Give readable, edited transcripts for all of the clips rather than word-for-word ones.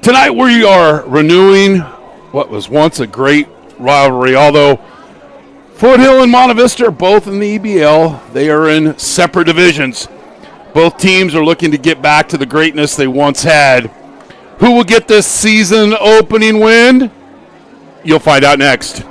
Tonight we are renewing what was once a great rivalry, although Foothill and Monte Vista are both in the EBL. They are in separate divisions. Both teams are looking to get back to the greatness they once had. Who will get this season opening win? You'll find out next.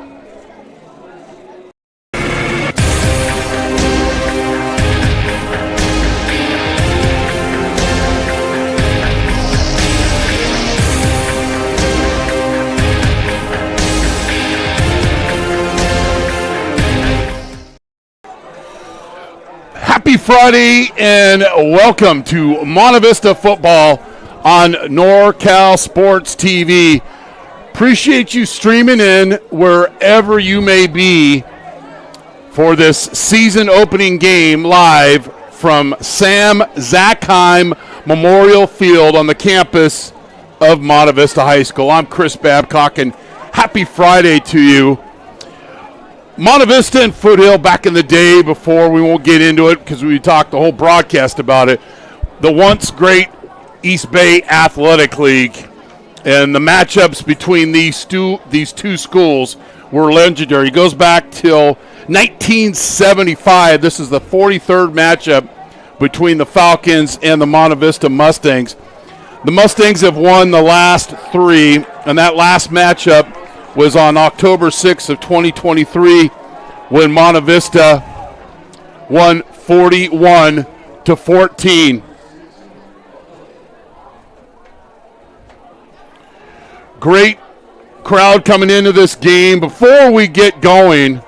Happy Friday and welcome to Monte Vista football on NORCAL Sports TV. Appreciate you streaming in wherever you may be for this season opening game live from Sam Zackheim Memorial Field on the campus of Monte Vista High School. I'm Chris Babcock and happy Friday to you. Monte Vista and Foothill back in the day, before we won't get into it because we talked the whole broadcast about it, the once great East Bay Athletic League, and the matchups between these two schools were legendary. It goes back till 1975. This is the 43rd matchup between the Falcons and the Monte Vista Mustangs. The Mustangs have won the last three, and that last matchup was on October 6th of 2023 when Monte Vista won 41-14. Great crowd coming into this game. Before we get going,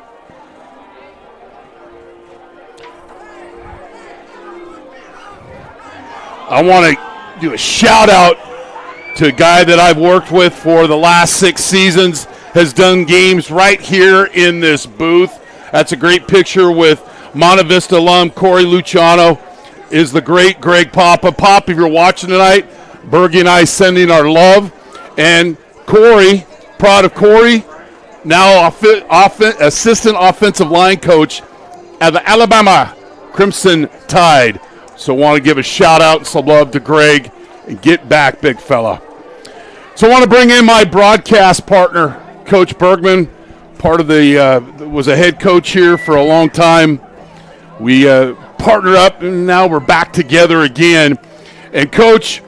I want to do a shout out to a guy that I've worked with for the last 6 seasons, has done games right here in this booth. That's a great picture with Monte Vista alum Corey Luciano, is the great Greg Papa. Pop, if you're watching tonight, Bergie and I sending our love. And Corey, proud of Corey, now assistant offensive line coach at the Alabama Crimson Tide. So want to give a shout out and some love to Greg, and get back, big fella. So I want to bring in my broadcast partner, Coach Bergman, part of was a head coach here for a long time. We partnered up, and now we're back together again. And, Coach,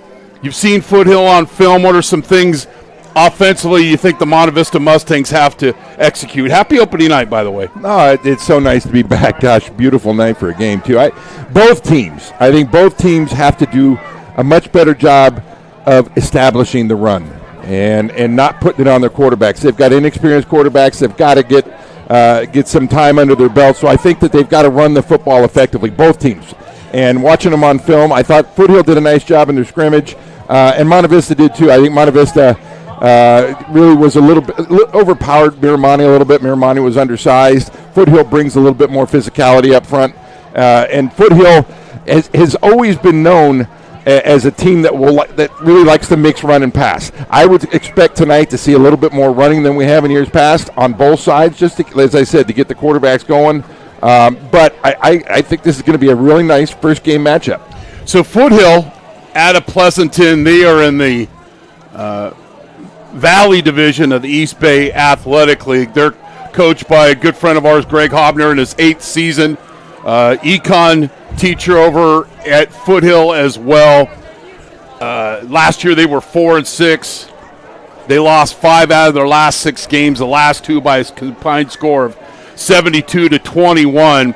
you've seen Foothill on film. What are some things offensively you think the Monte Vista Mustangs have to execute? Happy opening night, by the way. No, it's so nice to be back. Gosh, beautiful night for a game, too. I think both teams have to do a much better job of establishing the run and not putting it on their quarterbacks. They've got inexperienced quarterbacks. They've got to get some time under their belt. So I think that they've got to run the football effectively, both teams. And watching them on film, I thought Foothill did a nice job in their scrimmage, and Monte Vista did too. I think Monte Vista really was a little bit overpowered Miramani a little bit. Miramani was undersized. Foothill brings a little bit more physicality up front. And Foothill has always been known as a team that really likes to mix run and pass. I would expect tonight to see a little bit more running than we have in years past on both sides, just to, as I said, to get the quarterbacks going. But I think this is going to be a really nice first game matchup. So Foothill out of Pleasanton, they are in the Valley Division of the East Bay Athletic League. They're coached by a good friend of ours, Greg Hobner, in his 8th season. Econ teacher over at Foothill as well. Last year they were 4-6. They lost 5 out of their last 6 games, the last 2 by a combined score of 72-21.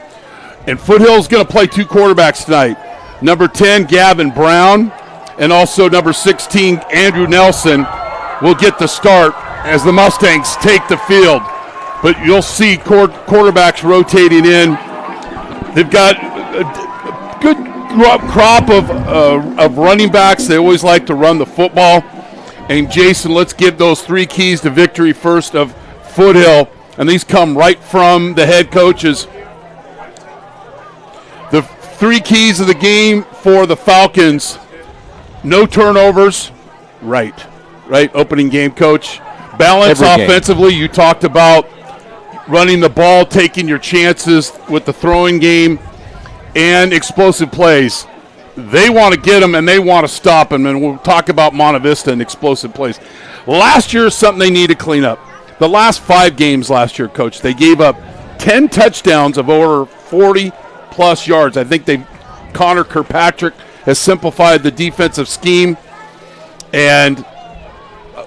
And Foothill's going to play 2 quarterbacks tonight. Number 10, Gavin Brown, and also number 16, Andrew Nelson, will get the start as the Mustangs take the field. But you'll see quarterbacks rotating in. They've got a good crop of running backs. They always like to run the football. And, Jason, let's give those 3 keys to victory first of Foothill. And these come right from the head coaches. The 3 keys of the game for the Falcons: no turnovers. Right. Opening game, coach. Balance offensively. You talked about running the ball, taking your chances with the throwing game, and explosive plays. They want to get them, and they want to stop them, and we'll talk about Monte Vista and explosive plays. Last year is something they need to clean up. The last 5 games last year, Coach, they gave up 10 touchdowns of over 40-plus yards. I think Connor Kirkpatrick has simplified the defensive scheme, and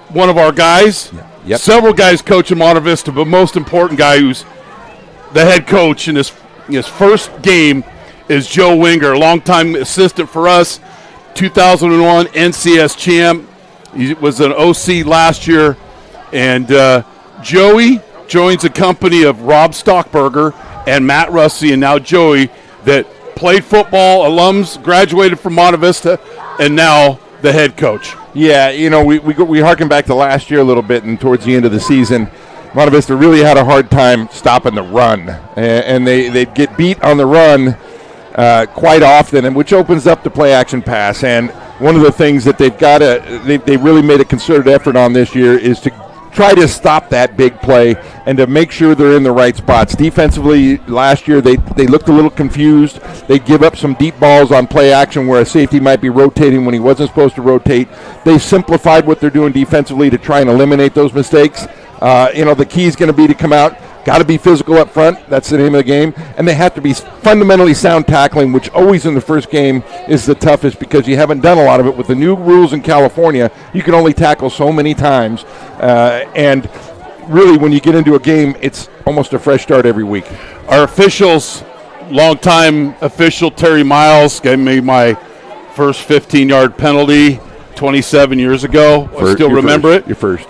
one of our guys, several guys coach in Monte Vista, but most important guy who's the head coach in his first game is Joe Winger, longtime assistant for us, 2001 NCS champ. He was an OC last year. And Joey joins a company of Rob Stockberger and Matt Russi, and now Joey, that played football, alums, graduated from Monte Vista, and now the head coach. Yeah, we harken back to last year a little bit, and towards the end of the season, Monte Vista really had a hard time stopping the run, and they'd get beat on the run quite often, and which opens up the play-action pass. And one of the things that they really made a concerted effort on this year is to try to stop that big play and to make sure they're in the right spots. Defensively, last year they looked a little confused. They give up some deep balls on play action where a safety might be rotating when he wasn't supposed to rotate. They simplified what they're doing defensively to try and eliminate those mistakes. The key is going to be to come out. Got to be physical up front. That's the name of the game. And they have to be fundamentally sound tackling, which always in the first game is the toughest because you haven't done a lot of it. With the new rules in California, you can only tackle so many times. And really, when you get into a game, it's almost a fresh start every week. Our officials, longtime official Terry Miles, gave me my first 15-yard penalty 27 years ago. I still remember it. Your first.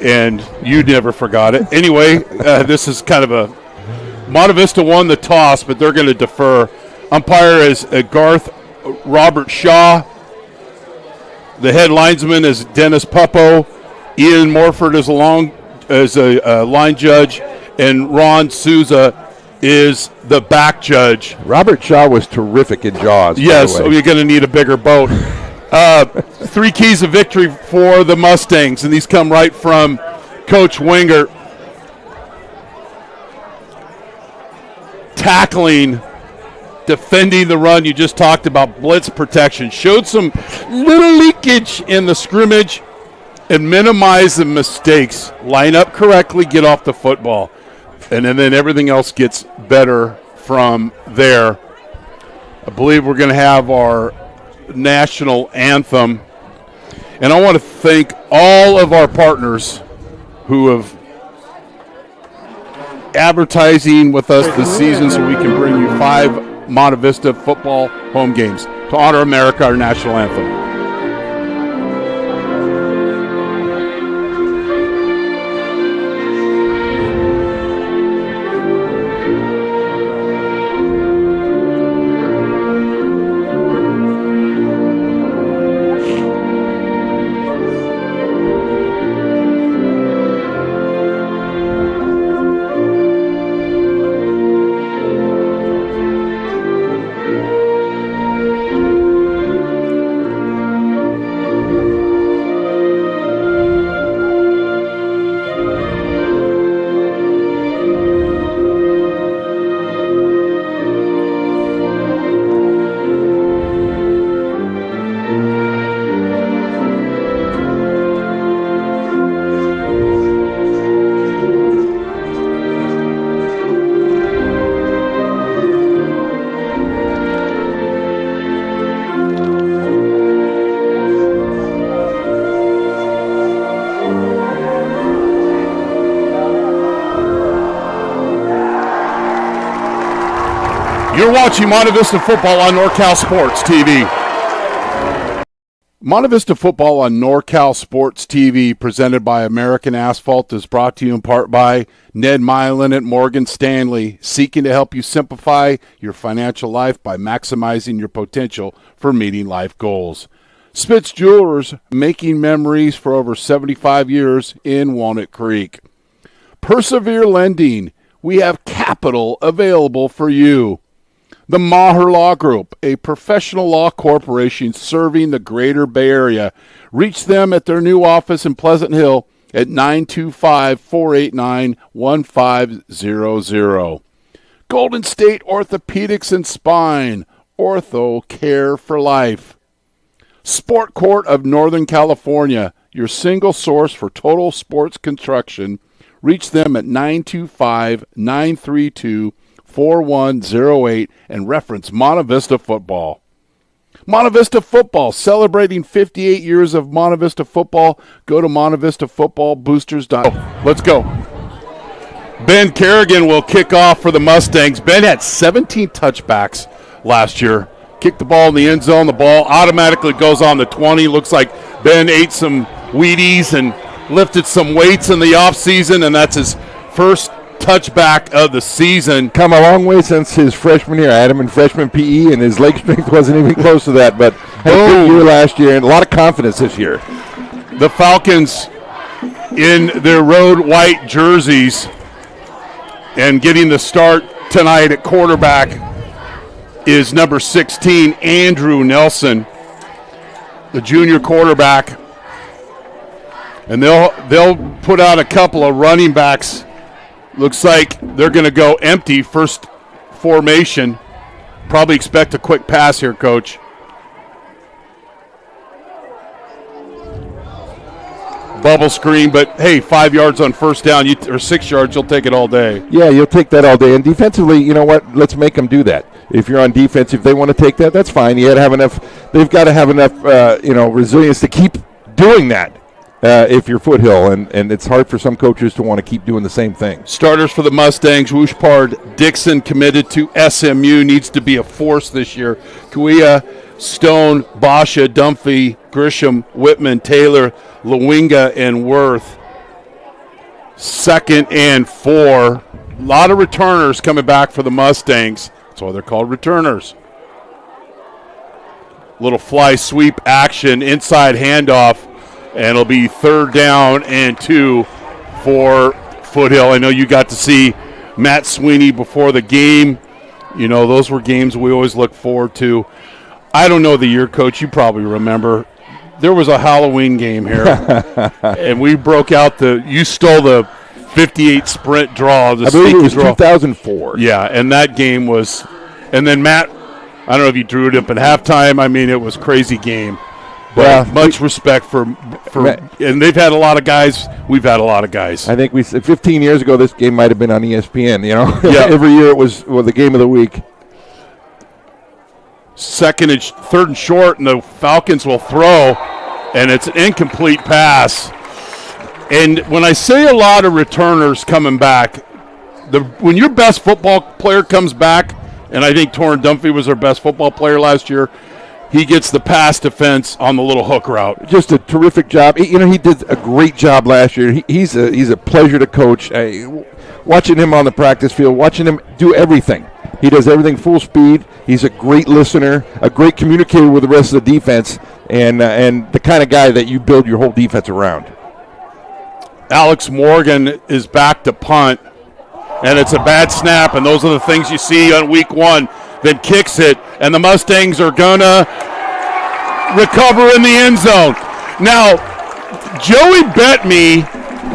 And you never forgot it. Anyway, this is kind of a Monte Vista won the toss, but they're going to defer. Umpire is Garth Robert Shaw. The head linesman is Dennis Puppo. Ian Morford is a line judge, and Ron Souza is the back judge. Robert Shaw was terrific in Jaws. Yes, so you're going to need a bigger boat. 3 keys of victory for the Mustangs, and these come right from Coach Winger. Tackling, defending the run. You just talked about blitz protection. Showed some little leakage in the scrimmage and minimize the mistakes. Line up correctly, get off the football. And then everything else gets better from there. I believe we're going to have our national anthem, and I want to thank all of our partners who have advertising with us this season so we can bring you 5 Monte Vista football home games to honor America, our national anthem. You're watching Monte Vista football on NorCal Sports TV. Monte Vista football on NorCal Sports TV, presented by American Asphalt, is brought to you in part by Ned Milin Morgan Stanley, seeking to help you simplify your financial life by maximizing your potential for meeting life goals. Spitz Jewelers, making memories for over 75 years in Walnut Creek. Persevere Lending, we have capital available for you. The Maher Law Group, a professional law corporation serving the greater Bay Area. Reach them at their new office in Pleasant Hill at 925-489-1500. Golden State Orthopedics and Spine, Ortho Care for Life. Sport Court of Northern California, your single source for total sports construction. Reach them at 925-932-4108 and reference Monte Vista football. Monte Vista football, celebrating 58 years of Monte Vista football. Go to MonteVistaFootballBoosters.com. Let's go. Ben Kerrigan will kick off for the Mustangs. Ben had 17 touchbacks last year. Kicked the ball in the end zone. The ball automatically goes on the 20. Looks like Ben ate some Wheaties and lifted some weights in the offseason, and that's his first touchback of the season. Come a long way since his freshman year. I had him in freshman PE, and his leg strength wasn't even close to that, but had a good year last year and a lot of confidence this year. The Falcons in their road white jerseys and getting the start tonight at quarterback is number 16, Andrew Nelson, the junior quarterback. And they'll put out a couple of running backs. Looks like they're going to go empty first formation. Probably expect a quick pass here, Coach. Bubble screen, but hey, 5 yards on first down, or 6 yards, you'll take it all day. Yeah, you'll take that all day. And defensively, you know what? Let's make them do that. If you're on defense, if they want to take that, that's fine. You got to have enough. They've got to have enough, resilience to keep doing that. If you're Foothill, and it's hard for some coaches to want to keep doing the same thing. Starters for the Mustangs, Wooshpard Dixon committed to SMU, needs to be a force this year. Kuia, Stone, Basha, Dunphy, Grisham, Whitman, Taylor, Lewinga, and Worth. 2nd and 4. A lot of returners coming back for the Mustangs. That's why they're called returners. Little fly sweep action, inside handoff. And it'll be 3rd down and 2 for Foothill. I know you got to see Matt Sweeney before the game. You know, those were games we always look forward to. I don't know the year, Coach. You probably remember. There was a Halloween game here. And we broke out you stole the 58 sprint draw. I believe it was draw. 2004. Yeah, and that game was – and then Matt, I don't know if you drew it up at halftime. I mean, it was a crazy game. Well, much respect for and they've had a lot of guys. We've had a lot of guys. I think 15 years ago, this game might have been on ESPN, you know. Yeah. Every year it was the game of the week. 3rd and short, and the Falcons will throw, and it's an incomplete pass. And when I say a lot of returners coming back, when your best football player comes back, and I think Torrin Dunphy was our best football player last year, he gets the pass defense on the little hook route. Just a terrific job. He did a great job last year. He's a pleasure to coach. Watching him on the practice field, watching him do everything. He does everything full speed. He's a great listener, a great communicator with the rest of the defense, and the kind of guy that you build your whole defense around. Alex Morgan is back to punt, and it's a bad snap, and those are the things you see on week 1. Then kicks it, and the Mustangs are going to recover in the end zone. Now, Joey bet me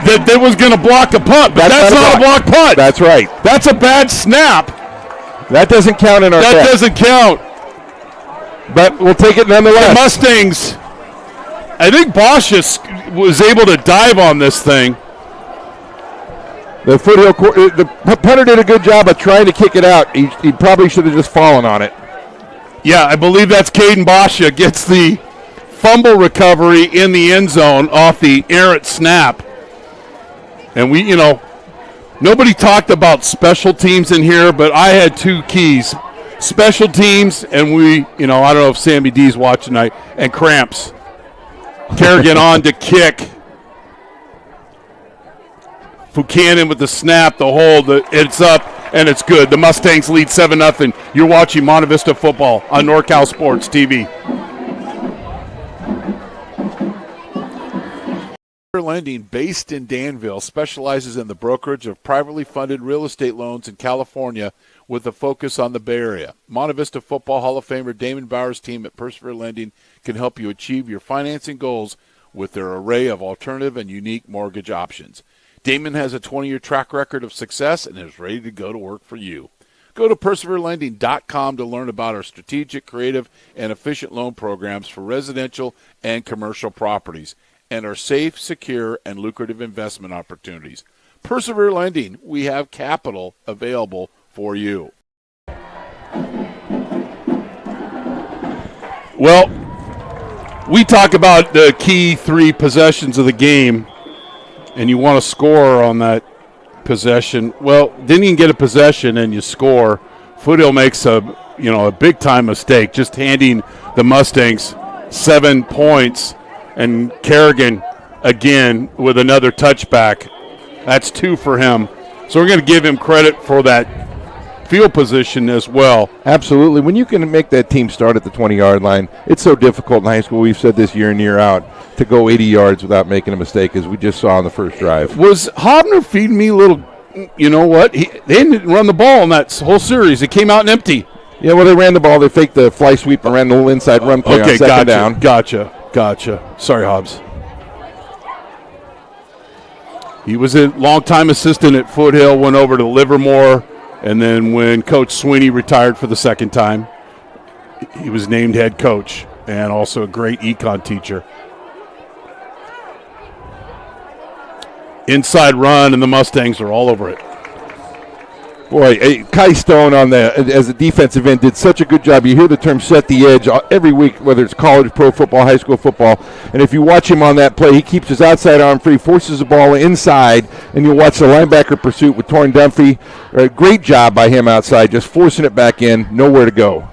that they was going to block a punt, but that's not a block punt. That's right. That's a bad snap. That doesn't count in our That doesn't count. But we'll take it nonetheless. The Mustangs, I think Bosch was able to dive on this thing. The Foothill, the punter did a good job of trying to kick it out. He probably should have just fallen on it. Yeah, I believe that's Caden Basha gets the fumble recovery in the end zone off the errant snap. And nobody talked about special teams in here, but I had 2 keys. Special teams, and we, I don't know if Sammy D's watching tonight, and cramps. Kerrigan on to kick. Buchanan with the snap, the hold, it's up, and it's good. The Mustangs lead 7-0. You're watching Monte Vista football on NorCal Sports TV. Lending, based in Danville, specializes in the brokerage of privately funded real estate loans in California with a focus on the Bay Area. Monte Vista Football Hall of Famer Damon Bauer's team at Persevere Lending can help you achieve your financing goals with their array of alternative and unique mortgage options. Damon has a 20-year track record of success and is ready to go to work for you. Go to perseverelending.com to learn about our strategic, creative, and efficient loan programs for residential and commercial properties and our safe, secure, and lucrative investment opportunities. Persevere Lending, we have capital available for you. Well, we talk about the key 3 possessions of the game, and you want to score on that possession. Well, then you can get a possession and you score. Foothill makes a big-time mistake, just handing the Mustangs 7 points. And Kerrigan, again, with another touchback. That's 2 for him. So we're going to give him credit for that field position as well. Absolutely. When you can make that team start at the 20-yard line, it's so difficult in high school. We've said this year in, year out, to go 80 yards without making a mistake, as we just saw on the first drive. Was Hobner feeding me a little, you know what? They didn't run the ball in that whole series. It came out empty. Yeah, well, they ran the ball. They faked the fly sweep and ran the little inside run play on second down. Gotcha. Sorry, Hobbs. He was a longtime assistant at Foothill, went over to Livermore, and then when Coach Sweeney retired for the second time, he was named head coach and also a great econ teacher. Inside run, and the Mustangs are all over it. Boy, Kai Stone as a defensive end did such a good job. You hear the term set the edge every week, whether it's college, pro football, high school football. And if you watch him on that play, he keeps his outside arm free, forces the ball inside, and you'll watch the linebacker pursuit with Torrin Dunphy. A great job by him outside, just forcing it back in, nowhere to go.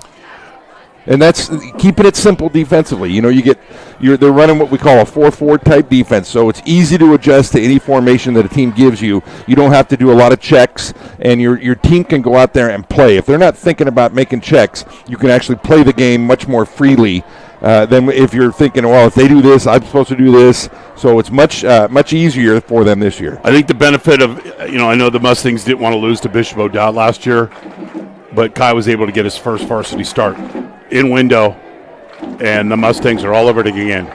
And that's keeping it simple defensively. They're running what we call a 4-4 type defense, so it's easy to adjust to any formation that a team gives you. You don't have to do a lot of checks, and your team can go out there and play. If they're not thinking about making checks, you can actually play the game much more freely than if you're thinking, well, if they do this, I'm supposed to do this. So it's much easier for them this year. I think the benefit of, I know the Mustangs didn't want to lose to Bishop O'Dowd last year, but Kai was able to get his first varsity start in window, and the Mustangs are all over it again.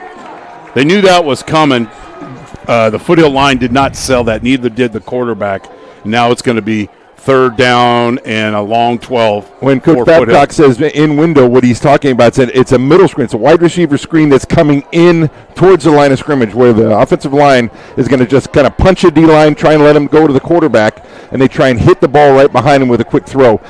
They knew that was coming. The Foothill line did not sell that. Neither did the quarterback. Now it's going to be 3rd down and a long 12. When Coach Babcock says in window, what he's talking about is it's a middle screen. It's a wide receiver screen that's coming in towards the line of scrimmage, where the offensive line is going to just kind of punch a D-line, try and let him go to the quarterback, and they try and hit the ball right behind him with a quick throw.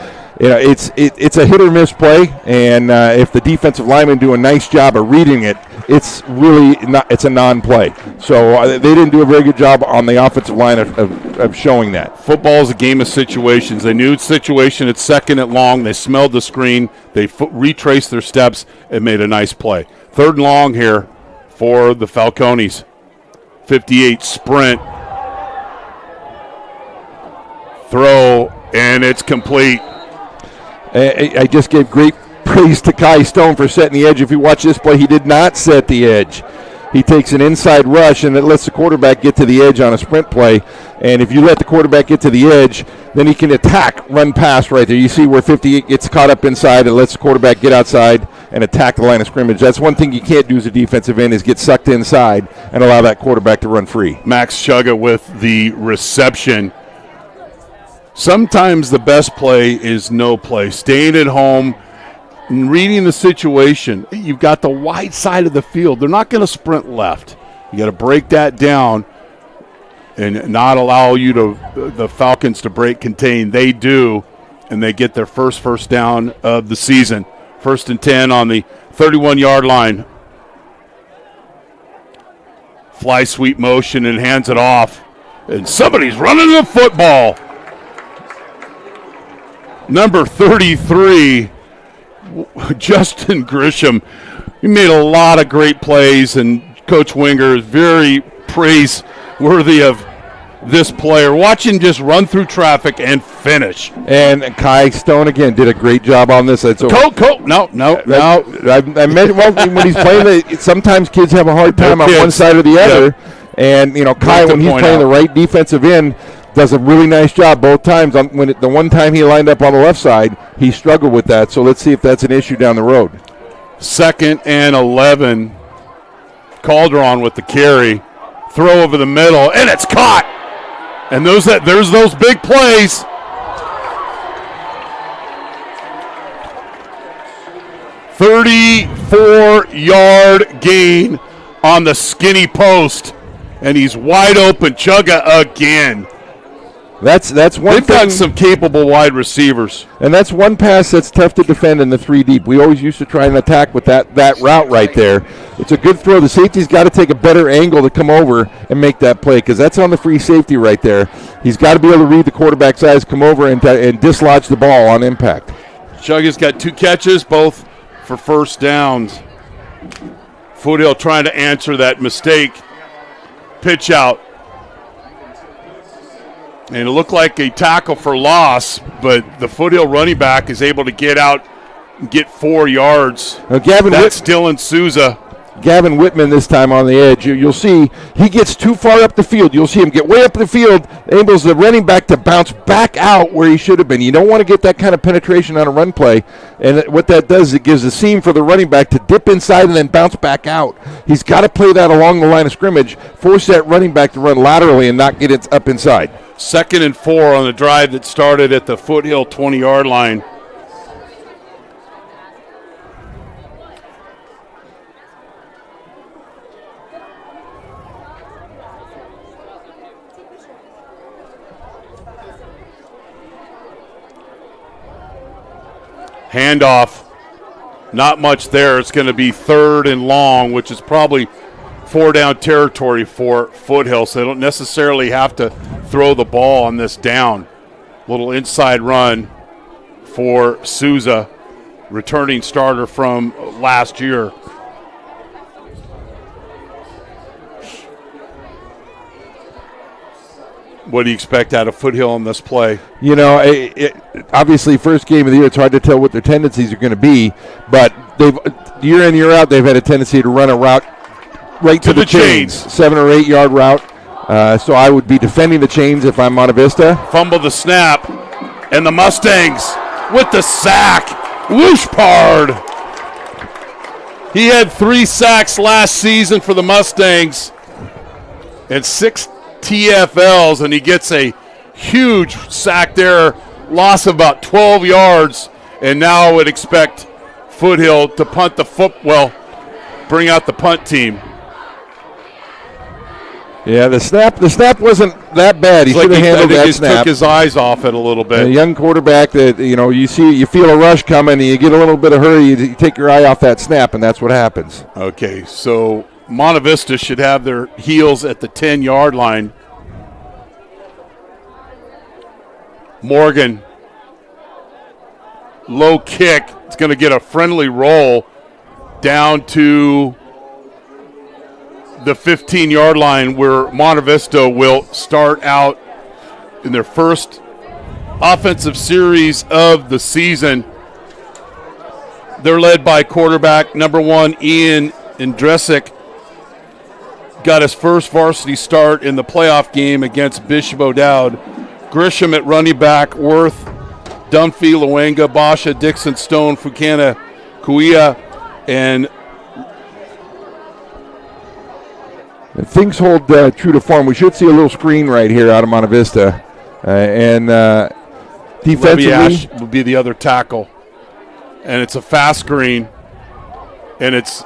It's a hit or miss play, and if the defensive linemen do a nice job of reading it, it's really not. It's a non-play. So they didn't do a very good job on the offensive line of showing that. Football is a game of situations. They knew situation at 2nd and long. They smelled the screen. They retraced their steps and made a nice play. 3rd and long here for the Falcones. 58 sprint. Throw, and it's complete. I just gave great praise to Kai Stone for setting the edge. If you watch this play, he did not set the edge. He takes an inside rush, and it lets the quarterback get to the edge on a sprint play. And if you let the quarterback get to the edge, then he can attack, run pass right there. You see where 58 gets caught up inside and lets the quarterback get outside and attack the line of scrimmage. That's one thing you can't do as a defensive end, is get sucked inside and allow that quarterback to run free. Max Chugga with the reception. Sometimes the best play is no play. Staying at home, reading the situation. You've got the wide side of the field. They're not going to sprint left. You got to break that down and not allow the Falcons to break contain. They do, and they get their first down of the season. 1st and 10 on the 31-yard line. Fly sweep motion and hands it off. And somebody's running the football. Number 33 Justin Grisham, he made a lot of great plays, and Coach Winger is very praiseworthy of this player. Watch him just run through traffic and finish. And Kai Stone again did a great job on this. No. I meant when he's playing, sometimes kids have a hard time on one side or the other. Yep. And Kai, when he's playing the right defensive end, does a really nice job both times. The one time he lined up on the left side, he struggled with that. So let's see if that's an issue down the road. 2nd and 11. Calderon with the carry. Throw over the middle, and it's caught. And there's those big plays. "34-yard gain on the skinny post, and he's wide open. Chugga again." That's one They've thing. got some capable wide receivers. And that's one pass that's tough to defend in the 3 deep. We always used to try and attack with that route right there. It's a good throw. The safety's got to take a better angle to come over and make that play, because that's on the free safety right there. He's got to be able to read the quarterback's eyes, come over and dislodge the ball on impact. Chugga's got 2 catches, both for first downs. Foothill trying to answer that mistake. Pitch out. And it looked like a tackle for loss, but the Foothill running back is able to get out and get 4 yards. Now, That's Dylan Souza. Gavin Whitman this time on the edge. You'll see he gets too far up the field. You'll see him get way up the field, enables the running back to bounce back out where he should have been. You don't want to get that kind of penetration on a run play, and what that does is it gives a seam for the running back to dip inside and then bounce back out. He's got to play that along the line of scrimmage, force that running back to run laterally and not get it up inside. 2nd and 4 on the drive that started at the Foothill 20-yard line. Handoff. Not much there. It's going to be 3rd and long, which is probably 4-down territory for Foothill, so they don't necessarily have to throw the ball on this down. Little inside run for Souza, returning starter from last year. What do you expect out of Foothill on this play? Obviously, first game of the year, it's hard to tell what their tendencies are going to be, but they've year in, year out, they've had a tendency to run a route right to the chains. 7 or 8 yard route. So I would be defending the chains if I'm Monte Vista. Fumble the snap, and the Mustangs with the sack. Whooshpard. He had 3 sacks last season for the Mustangs and 6 TFLs, and he gets a huge sack there, loss of about 12 yards, and now I would expect Foothill to punt bring out the punt team. Yeah, the snap wasn't that bad. He should have handled that snap. He took his eyes off it a little bit. A young quarterback that you feel a rush coming, and you get a little bit of hurry, you take your eye off that snap, and that's what happens. Okay, so Monte Vista should have their heels at the 10-yard line. Morgan, low kick. It's going to get a friendly roll down to the 15-yard line, where Monte Vista will start out in their first offensive series of the season. They're led by quarterback number 1, Ian Andresic. Got his first varsity start in the playoff game against Bishop O'Dowd. Grisham at running back, Worth, Dunphy, Luenga, Basha, Dixon, Stone, Fukana, Kuia, and if things hold true to form, we should see a little screen right here out of Monte Vista. And defensively, Levy Ash will be the other tackle. And it's a fast screen. And it's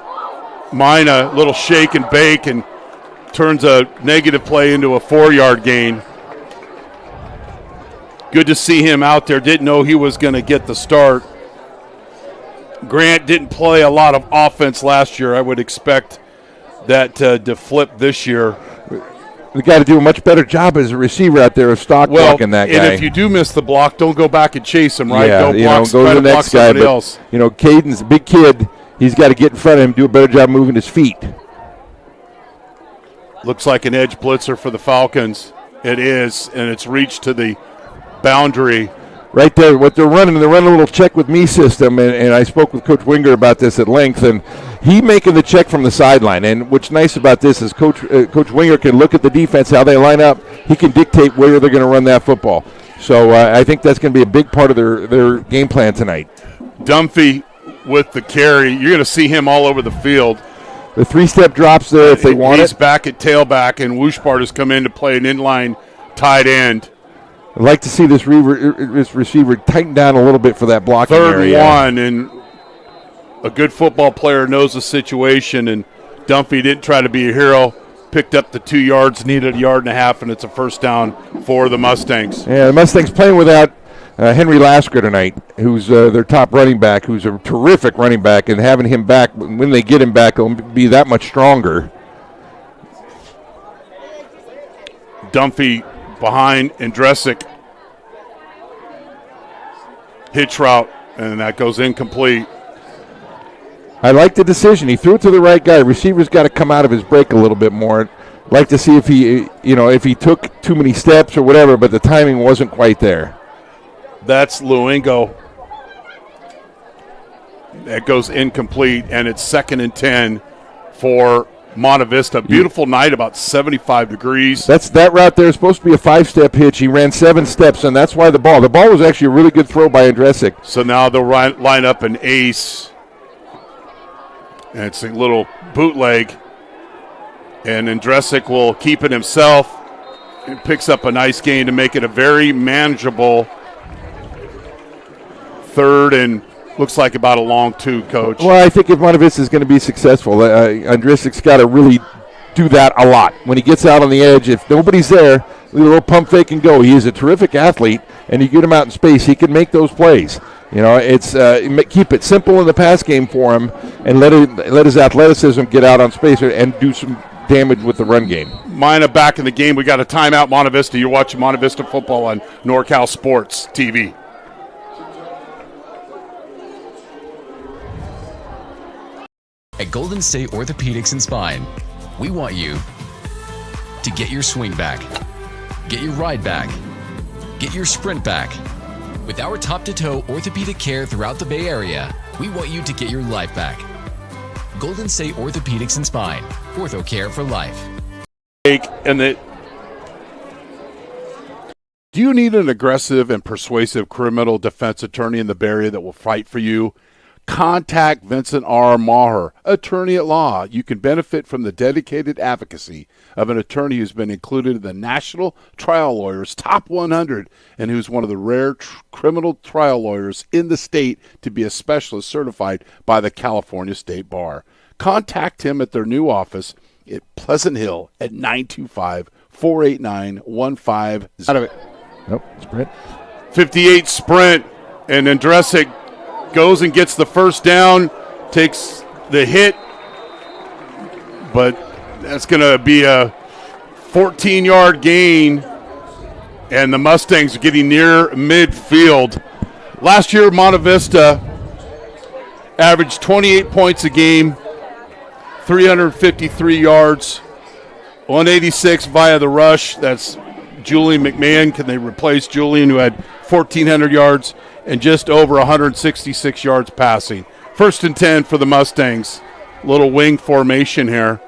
Mina, little shake and bake, and turns a negative play into a 4-yard gain. Good to see him out there. Didn't know he was going to get the start. Grant didn't play a lot of offense last year. I would expect that to flip this year. we got to do a much better job as a receiver out there of stock blocking that guy. And if you do miss the block, don't go back and chase him, right? Yeah, Go to the next guy. But, else. Caden's a big kid. He's got to get in front of him, do a better job moving his feet. Looks like an edge blitzer for the Falcons. It is, and it's reached to the boundary. Right there, what they're running a little check with me system, and I spoke with Coach Winger about this at length, and he making the check from the sideline. And what's nice about this is Coach Winger can look at the defense, how they line up. He can dictate where they're going to run that football. So I think that's going to be a big part of their game plan tonight. Dunphy with the carry. You're going to see him all over the field. The 3-step drops there if they want He's back at tailback, and Wooshpart has come in to play an inline tight end. I'd like to see this receiver tighten down a little bit for that blocking area. 3rd and 1, and a good football player knows the situation, and Dunphy didn't try to be a hero. Picked up the 2 yards, needed a yard and a half, and it's a first down for the Mustangs. Yeah, the Mustangs playing without Henry Lasker tonight, who's their top running back, who's a terrific running back, and having him back, when they get him back, he'll be that much stronger. Dunphy behind Andresic. Hitch route, and that goes incomplete. I like the decision. He threw it to the right guy. Receiver's got to come out of his break a little bit more. I'd like to see if he took too many steps or whatever, but the timing wasn't quite there. That's Luengo. That goes incomplete, and it's 2nd and 10 for Monte Vista. Beautiful night, about 75 degrees. That route there is supposed to be a 5-step hitch. He ran 7 steps, and that's why the ball was actually a really good throw by Andresic. So now they'll line up an ace, and it's a little bootleg, and Andresic will keep it himself and picks up a nice gain to make it a very manageable 3rd and looks like about a long 2, Coach. Well, I think if Monte Vista is going to be successful, Andresic's got to really do that a lot. When he gets out on the edge, if nobody's there, a little pump fake and go. He is a terrific athlete, and you get him out in space, he can make those plays. It's keep it simple in the pass game for him, and let his athleticism get out on space and do some damage with the run game. Mina back in the game. We got a timeout, Monte Vista. You're watching Monte Vista football on NorCal Sports TV. At Golden State Orthopedics and Spine, we want you to get your swing back, get your ride back, get your sprint back. With our top-to-toe orthopedic care throughout the Bay Area, we want you to get your life back. Golden State Orthopedics and Spine, ortho care for life. Do you need an aggressive and persuasive criminal defense attorney in the Bay Area that will fight for you? Contact Vincent R. Maher, attorney at law. You can benefit from the dedicated advocacy of an attorney who's been included in the National Trial Lawyers Top 100 and who's one of the rare criminal trial lawyers in the state to be a specialist certified by the California State Bar. Contact him at their new office at Pleasant Hill at 925-489-1500. Out of it. Nope, sprint. 58 sprint, and Andresic goes and gets the first down, takes the hit, but that's going to be a 14-yard gain, and the Mustangs are getting near midfield. Last year, Monte Vista averaged 28 points a game, 353 yards, 186 via the rush. That's Julian McMahon. Can they replace Julian, who had 1,400 yards? And just over 166 yards passing. 1st and 10 for the Mustangs. Little wing formation here.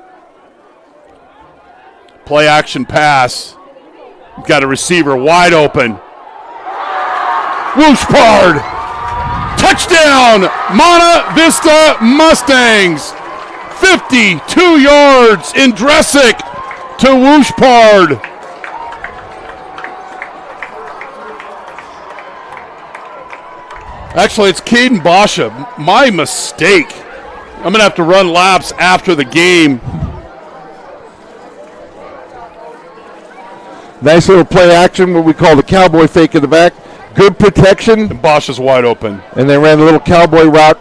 Play action pass. Got a receiver wide open. Wooshpard! Touchdown! Monte Vista Mustangs! 52 yards in Andresic to Wooshpard. Actually, it's Caden Basha. My mistake. I'm going to have to run laps after the game. Nice little play action, what we call the cowboy fake in the back. Good protection. And Basha's wide open. And they ran a little cowboy route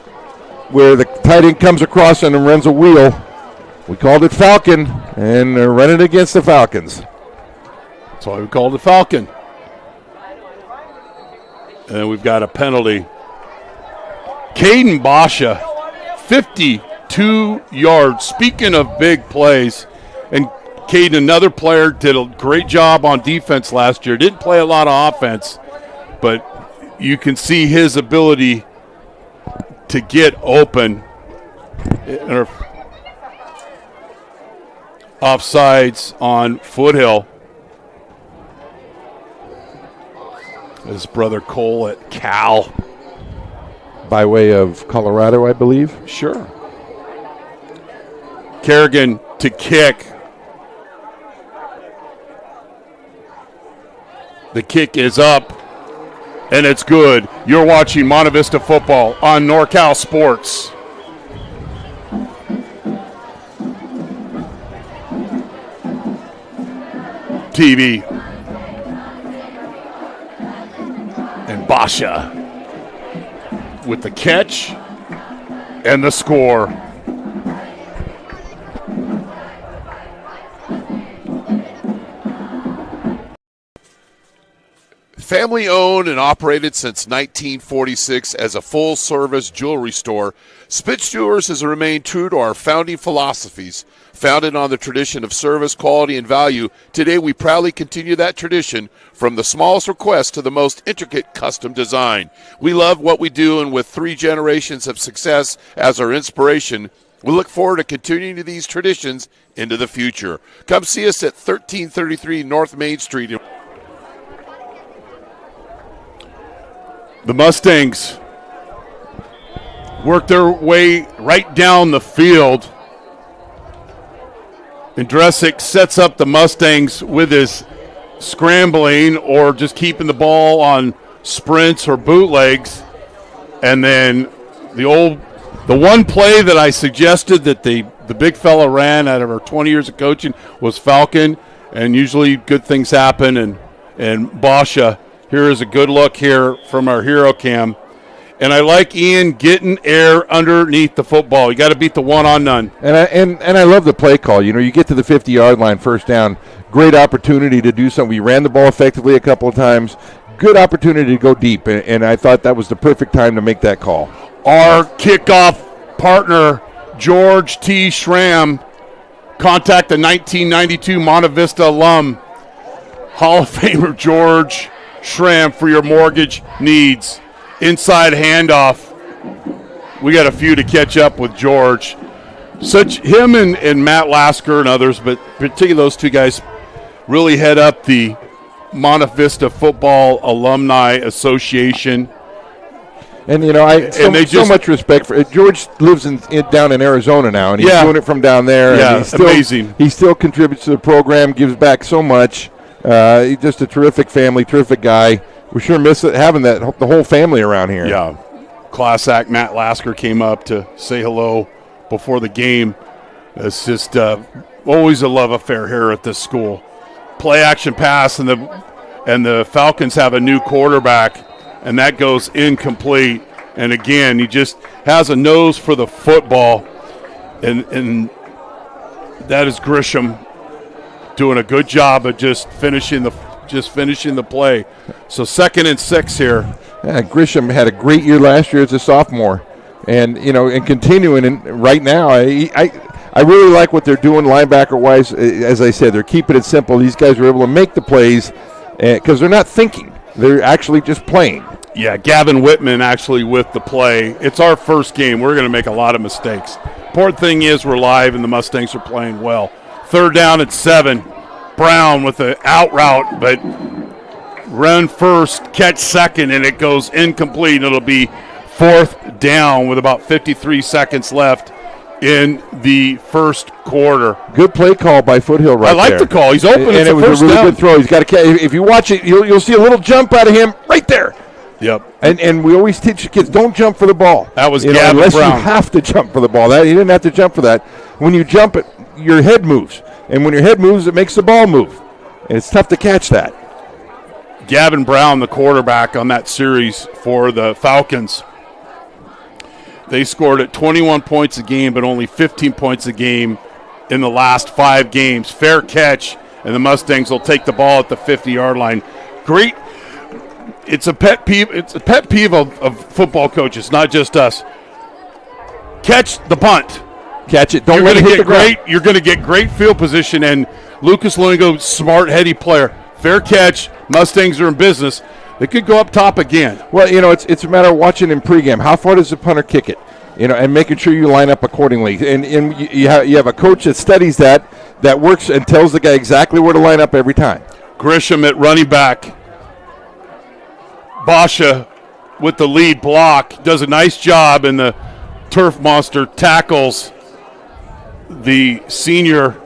where the tight end comes across and runs a wheel. We called it Falcon, and they're running against the Falcons. That's why we called it Falcon. And then we've got a penalty. Caden Basha, 52 yards. Speaking of big plays, and Caden, another player, did a great job on defense last year. Didn't play a lot of offense, but you can see his ability to get open. Offsides on Foothill. His brother Cole at Cal. By way of Colorado, I believe. Sure. Kerrigan to kick. The kick is up, and it's good. You're watching Monte Vista football on NorCal Sports. TV. And Basha with the catch and the score. Family owned and operated since 1946 as a full-service jewelry store, Spitz Jewelers has remained true to our founding philosophies. Founded on the tradition of service, quality, and value, today we proudly continue that tradition from the smallest request to the most intricate custom design. We love what we do, and with 3 generations of success as our inspiration, we look forward to continuing these traditions into the future. Come see us at 1333 North Main Street. The Mustangs work their way right down the field. And Dresick sets up the Mustangs with his scrambling or just keeping the ball on sprints or bootlegs. And then the one play that I suggested that the big fella ran out of our 20 years of coaching was Falcon. And usually good things happen. And Basha, here is a good look here from our hero cam. And I like Ian getting air underneath the football. You got to beat the one-on-none. And I love the play call. You know, you get to the 50-yard line, first down, great opportunity to do something. We ran the ball effectively a couple of times. Good opportunity to go deep, and I thought that was the perfect time to make that call. Our kickoff partner, George T. Schramm, contact the 1992 Monte Vista alum, Hall of Famer George Schramm, for your mortgage needs. Inside handoff. We got a few to catch up with George. Him and Matt Lasker and others, but particularly those two guys really head up the Monte Vista Football Alumni Association. And, you know, so much respect for George lives down in Arizona now, and he's doing it from down there. Yeah, and he's still, amazing. He still contributes to the program, gives back so much. He's just a terrific family, terrific guy. We sure miss it, having the whole family around here. Yeah. Class act Matt Lasker came up to say hello before the game. It's just always a love affair here at this school. Play action pass, and the Falcons have a new quarterback, and that goes incomplete. And again, he just has a nose for the football, and that is Grisham doing a good job of just finishing the play. So 2nd and 6 here. Yeah, Grisham had a great year last year as a sophomore, and continuing. And right now, I really like what they're doing linebacker wise. As I said, they're keeping it simple. These guys are able to make the plays because they're not thinking; they're actually just playing. Yeah, Gavin Whitman actually with the play. It's our first game. We're going to make a lot of mistakes. Important thing is we're live and the Mustangs are playing well. 3rd down at 7. Brown with the out route, but run first, catch second, and it goes incomplete. It'll be 4th down with about 53 seconds left in the first quarter. Good play call by Foothill right there. I like the call. He's open. And it was a really good throw. He's got to. If you watch it, you'll see a little jump out of him right there. Yep. And we always teach the kids, don't jump for the ball. That was Gavin unless Brown. You have to jump for the ball. He didn't have to jump for that. When you jump it, your head moves. And when your head moves, it makes the ball move. And it's tough to catch that. Gavin Brown, the quarterback on that series for the Falcons. They scored at 21 points a game, but only 15 points a game in the last 5 games. Fair catch, and the Mustangs will take the ball at the 50-yard line. Great. It's a pet peeve. It's a pet peeve of football coaches, not just us. Catch the punt. Catch it. Don't let it hit the ground. You're going to get great field position, and Lucas Luengo, smart, heady player. Fair catch. Mustangs are in business. They could go up top again. Well, it's a matter of watching in pregame. How far does the punter kick it? And making sure you line up accordingly. And you have a coach that studies that works and tells the guy exactly where to line up every time. Grisham at running back. Basha with the lead block does a nice job, and the turf monster tackles the senior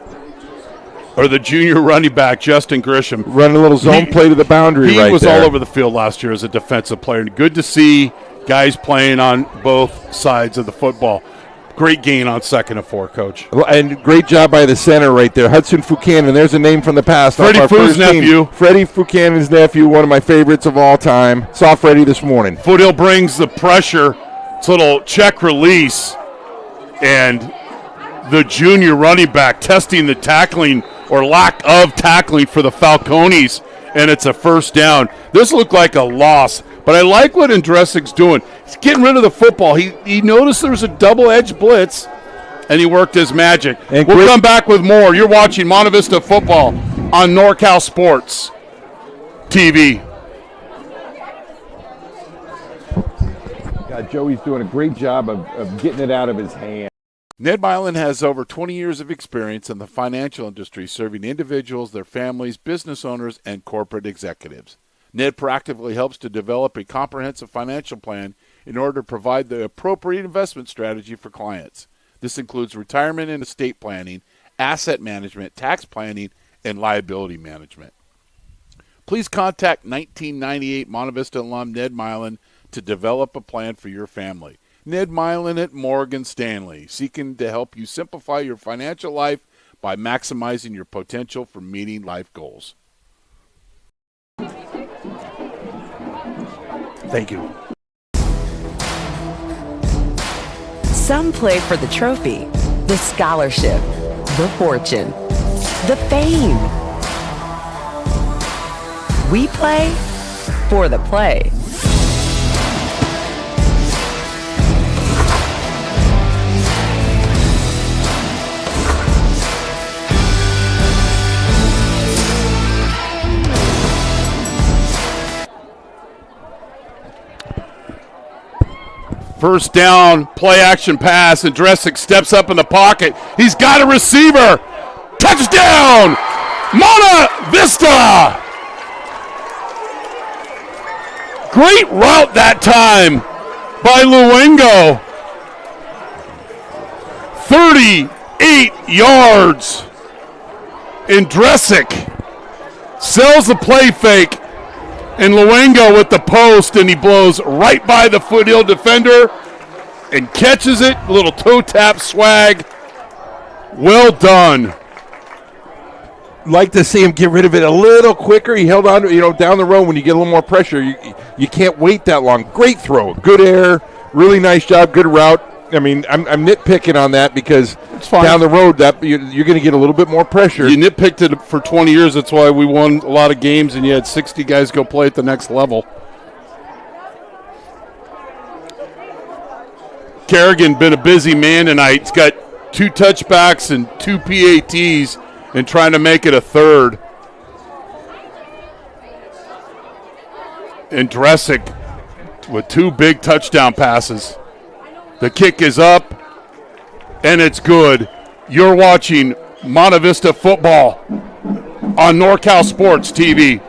or the junior running back, Justin Grisham. Running a little zone play to the boundary right there. He was all over the field last year as a defensive player. And good to see guys playing on both sides of the football. Great gain on 2nd and 4, Coach. And great job by the center right there, Hudson Fucanen. There's a name from the past. Freddie Foo's nephew. Freddie Fucanen's nephew, one of my favorites of all time. Saw Freddie this morning. Foothill brings the pressure. It's a little check release. And the junior running back testing the tackling or lack of tackling for the Falcones, and it's a first down. This looked like a loss, but I like what Andresik's doing. He's getting rid of the football. He noticed there was a double-edged blitz, and he worked his magic. And we'll come back with more. You're watching Monte Vista football on NorCal Sports TV. God, Joey's doing a great job of getting it out of his hand. Ned Milin has over 20 years of experience in the financial industry, serving individuals, their families, business owners, and corporate executives. Ned proactively helps to develop a comprehensive financial plan in order to provide the appropriate investment strategy for clients. This includes retirement and estate planning, asset management, tax planning, and liability management. Please contact 1998 Monte Vista alum Ned Milin to develop a plan for your family. Ned Milin at Morgan Stanley, seeking to help you simplify your financial life by maximizing your potential for meeting life goals. Thank you. Some play for the trophy, the scholarship, the fortune, the fame. We play for the play. First down, play action pass, and Dresick steps up in the pocket. He's got a receiver. Touchdown, Monte Vista. Great route that time by Luengo. 38 yards. And Dresick sells the play fake. And Luengo with the post, and he blows right by the Foothill defender and catches it. A little toe tap swag. Well done. Like to see him get rid of it a little quicker. He held on to, down the road when you get a little more pressure. You can't wait that long. Great throw. Good air. Really nice job. Good route. I mean, I'm nitpicking on that because down the road that you're going to get a little bit more pressure. You nitpicked it for 20 years. That's why we won a lot of games, and you had 60 guys go play at the next level. Kerrigan been a busy man tonight. He's got 2 touchbacks and 2 PATs and trying to make it a third. And Dresick with 2 big touchdown passes. The kick is up, and it's good. You're watching Monte Vista football on NorCal Sports TV.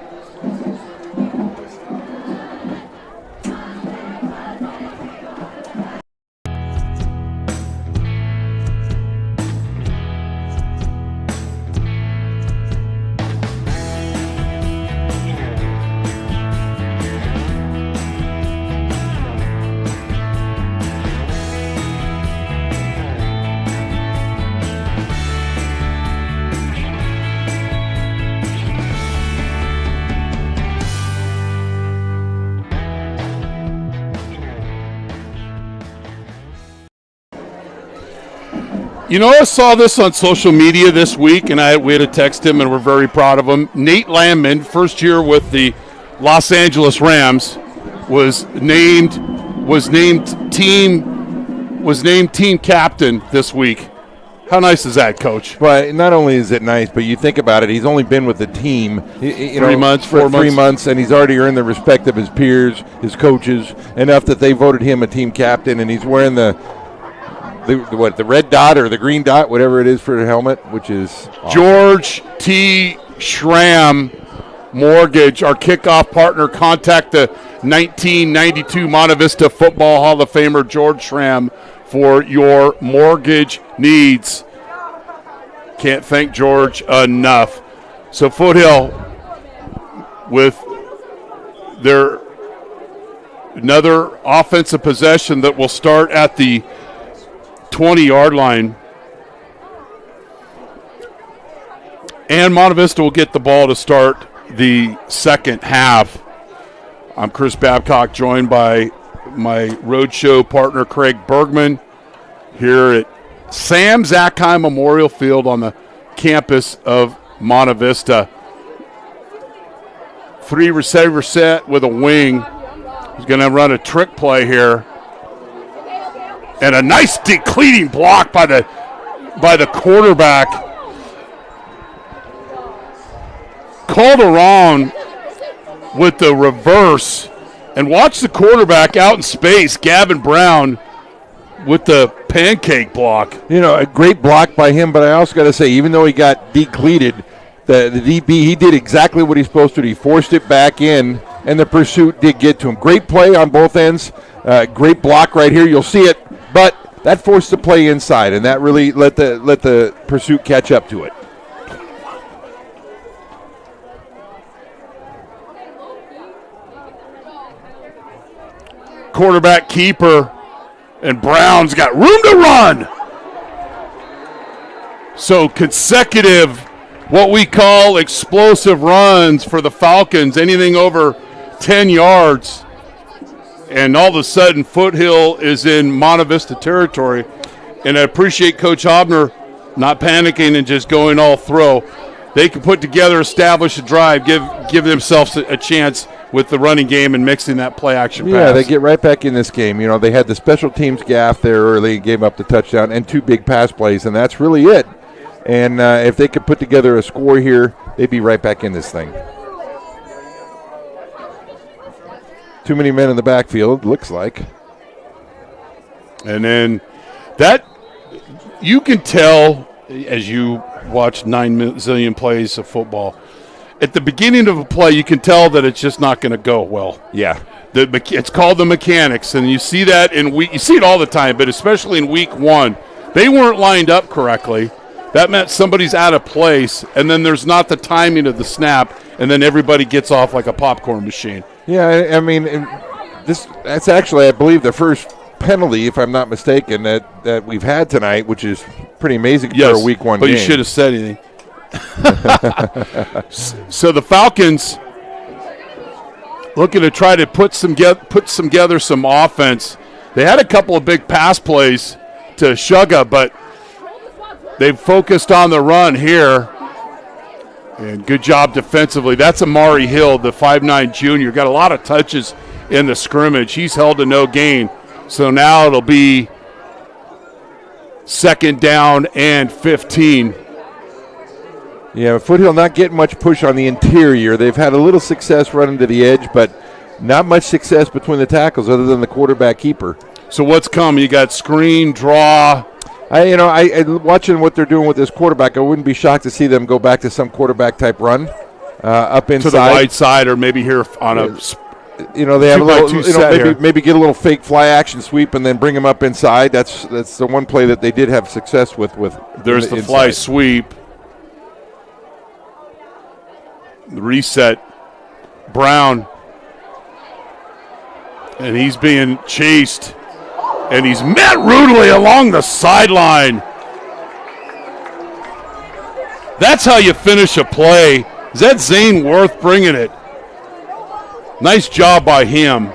You know, I saw this on social media this week, and we had to text him, and we're very proud of him. Nate Landman, first year with the Los Angeles Rams, was named team captain this week. How nice is that, Coach? But not only is it nice, but you think about it, he's only been with the team 3 months, for 4 3 months, and he's already earned the respect of his peers, his coaches, enough that they voted him a team captain, and he's wearing the red dot or the green dot, whatever it is for the helmet, which is awesome. George T. Schramm Mortgage, our kickoff partner. Contact the 1992 Monte Vista Football Hall of Famer George Schramm for your mortgage needs. Can't thank George enough. So Foothill with their another offensive possession that will start at the 20-yard line. And Monte Vista will get the ball to start the second half. I'm Chris Babcock, joined by my roadshow partner Craig Bergman here at Sam Zackheim Memorial Field on the campus of Monte Vista. 3-receiver set with a wing. He's going to run a trick play here. And a nice decleating block by the quarterback. Calderon with the reverse. And watch the quarterback out in space, Gavin Brown, with the pancake block. You know, a great block by him, but I also got to say, even though he got decleated, the DB, he did exactly what he's supposed to do. He forced it back in, and the pursuit did get to him. Great play on both ends. Great block right here. You'll see it, but that forced the play inside, and that really let the pursuit catch up to it. Quarterback keeper, and Brown's got room to run. So consecutive, what we call explosive runs for the Falcons, anything over 10 yards. And all of a sudden, Foothill is in Monte Vista territory. And I appreciate Coach Hobner not panicking and just going all throw. They can put together, establish a drive, give themselves a chance with the running game and mixing that play-action pass. Yeah, they get right back in this game. You know, they had the special teams gaff there early, gave up the touchdown, and 2 big pass plays, and that's really it. And if they could put together a score here, they'd be right back in this thing. Too many men in the backfield, looks like. And then that, you can tell as you watch 9 zillion plays of football, at the beginning of a play, you can tell that it's just not going to go well. Yeah. It's called the mechanics, and you see that you see it all the time, but especially in week 1. They weren't lined up correctly. That meant somebody's out of place, and then there's not the timing of the snap, and then everybody gets off like a popcorn machine. Yeah, I mean, that's actually, I believe, the first penalty, if I'm not mistaken, that we've had tonight, which is pretty amazing for a week 1 but game. You should have said anything. So the Falcons looking to try to put together some offense. They had a couple of big pass plays to Suga, but they've focused on the run here. And good job defensively. That's Amari Hill, the 5'9 junior. Got a lot of touches in the scrimmage. He's held to no gain. So now it'll be 2nd down and 15. Yeah, Foothill not getting much push on the interior. They've had a little success running to the edge, but not much success between the tackles other than the quarterback keeper. So what's coming? You got screen, draw. I watching what they're doing with this quarterback, I wouldn't be shocked to see them go back to some quarterback-type run up inside. To the right side or maybe here on a they have a little, maybe get a little fake fly action sweep and then bring them up inside. That's the one play that they did have success with. There's the fly sweep. The reset. Brown. And he's being chased. And he's met rudely along the sideline. That's how you finish a play. Is that Zane Worth bringing it? Nice job by him.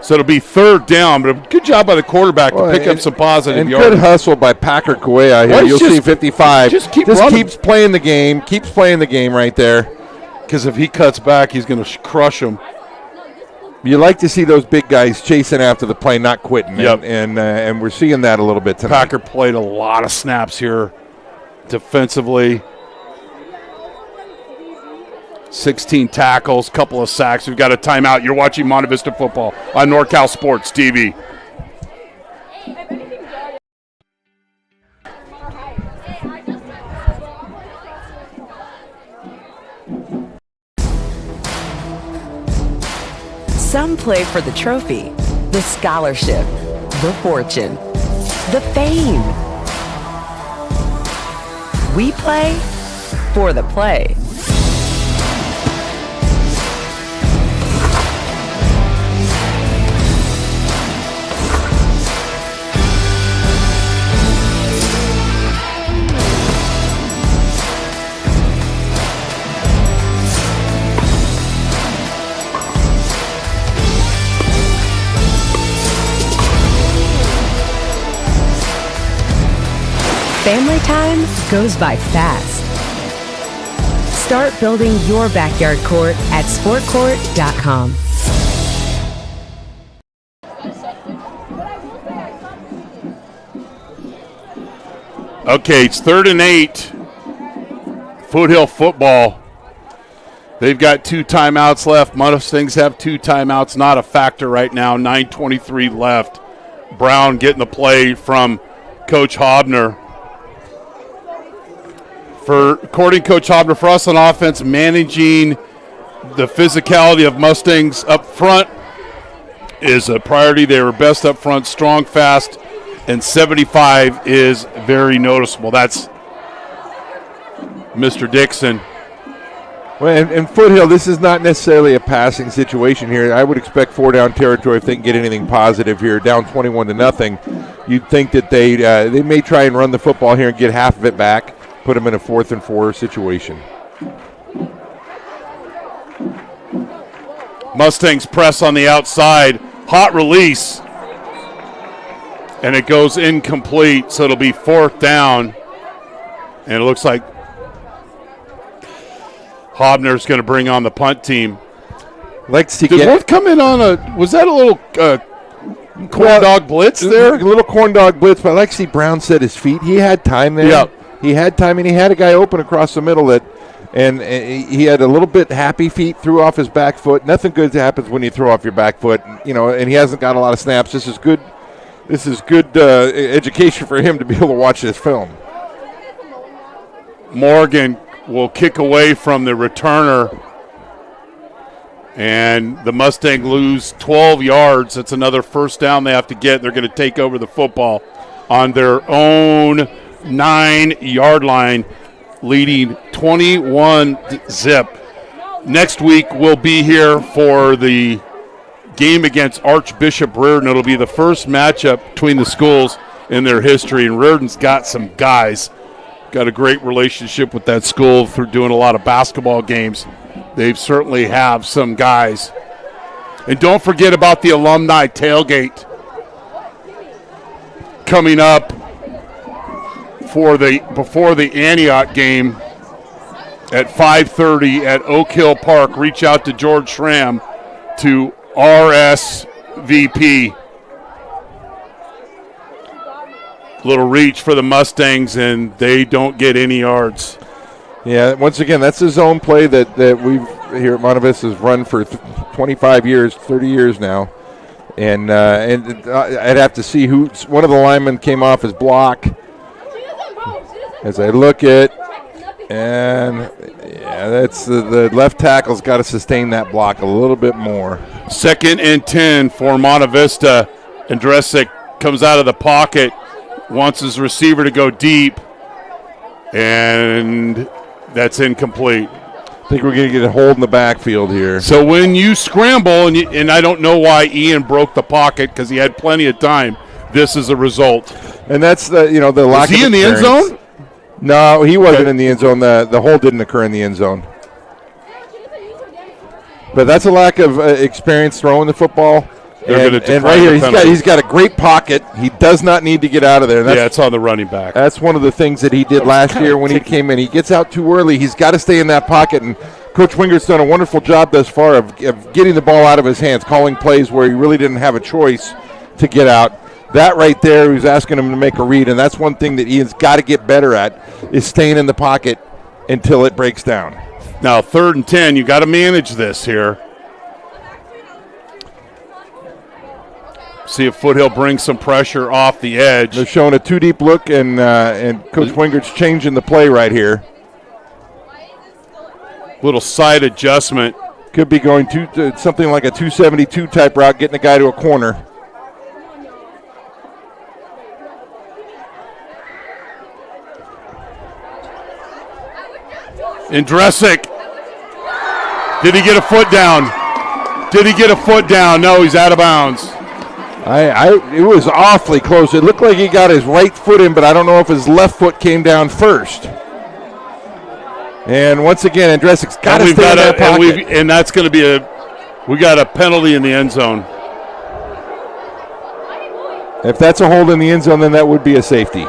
So it'll be 3rd down, but a good job by the quarterback to pick up some positive yards. And good hustle by Packer Kuea here. You'll see 55. Just keeps playing the game right there. Because if he cuts back, he's going to crush him. You like to see those big guys chasing after the play, not quitting. Yep. And we're seeing that a little bit tonight. Packer played a lot of snaps here defensively. 16 tackles, couple of sacks. We've got a timeout. You're watching Monte Vista football on NorCal Sports TV. Some play for the trophy, the scholarship, the fortune, the fame. We play for the play. Family time goes by fast. Start building your backyard court at sportcourt.com. Okay, it's 3rd and 8. Foothill football. They've got 2 timeouts left. Mustangs have 2 timeouts. Not a factor right now. 9:23 left. Brown getting the play from Coach Hobner. According to Coach Hobner, for us on offense, managing the physicality of Mustangs up front is a priority. They were best up front, strong, fast, and 75 is very noticeable. That's Mr. Dixon. Well, and Foothill, this is not necessarily a passing situation here. I would expect 4-down territory if they can get anything positive here. Down 21-0. You'd think that they may try and run the football here and get half of it back. Put them in a 4th and 4 situation. Mustangs press on the outside. Hot release. And it goes incomplete, so it'll be 4th down. And it looks like Hobner's going to bring on the punt team. Did Worth come in on was that a little corn dog blitz there? A little corn dog blitz, but I like to see Brown set his feet. He had time there. Yep. He had time, and he had a guy open across the middle and he had a little bit happy feet, threw off his back foot. Nothing good happens when you throw off your back foot, and he hasn't got a lot of snaps. This is good education for him to be able to watch this film. Morgan will kick away from the returner, and the Mustang lose 12 yards. That's another 1st down they have to get. They're going to take over the football on their own 9-yard line, leading 21-0. Next week we'll be here for the game against Archbishop Reardon. It'll be the first matchup between the schools in their history, and Reardon's got some guys. Got a great relationship with that school through doing a lot of basketball games. They certainly have some guys. And don't forget about the alumni tailgate coming up before the Antioch game at 5:30 at Oak Hill Park. Reach out to George Schramm to RSVP. Little reach for the Mustangs, and they don't get any yards. Yeah, once again, that's a zone play that we've here at Monte Vista has run for 25 years, 30 years now. And I'd have to see one of the linemen came off his block. As I look at, and yeah, that's the left tackle's got to sustain that block a little bit more. 2nd and 10 for Monte Vista. Andresic comes out of the pocket, wants his receiver to go deep, and that's incomplete. I think we're going to get a hold in the backfield here. So when you scramble, and I don't know why Ian broke the pocket because he had plenty of time, this is a result. And that's the lack of experience. Is he in the end zone? No, he wasn't in the end zone. The hold didn't occur in the end zone. But that's a lack of experience throwing the football. And right here, he's got a great pocket. He does not need to get out of there. It's on the running back. That's one of the things that he did last year when he came in. He gets out too early. He's got to stay in that pocket, and Coach Winger's done a wonderful job thus far of getting the ball out of his hands, calling plays where he really didn't have a choice to get out. That right there, he was asking him to make a read, and that's one thing that Ian's got to get better at, is staying in the pocket until it breaks down. Now, 3rd and 10, you got to manage this here. See if Foothill brings some pressure off the edge. They're showing a 2-deep look, and Coach Winger's changing the play right here. Little side adjustment. Could be going to something like a 272 type route, getting a guy to a corner. Indresic. Did he get a foot down? Did he get a foot down? No, he's out of bounds. It was awfully close. It looked like he got his right foot in, but I don't know if his left foot came down first. And once again, Andresic's got to stay in that pocket. And that's going to be we got a penalty in the end zone. If that's a hold in the end zone, then that would be a safety.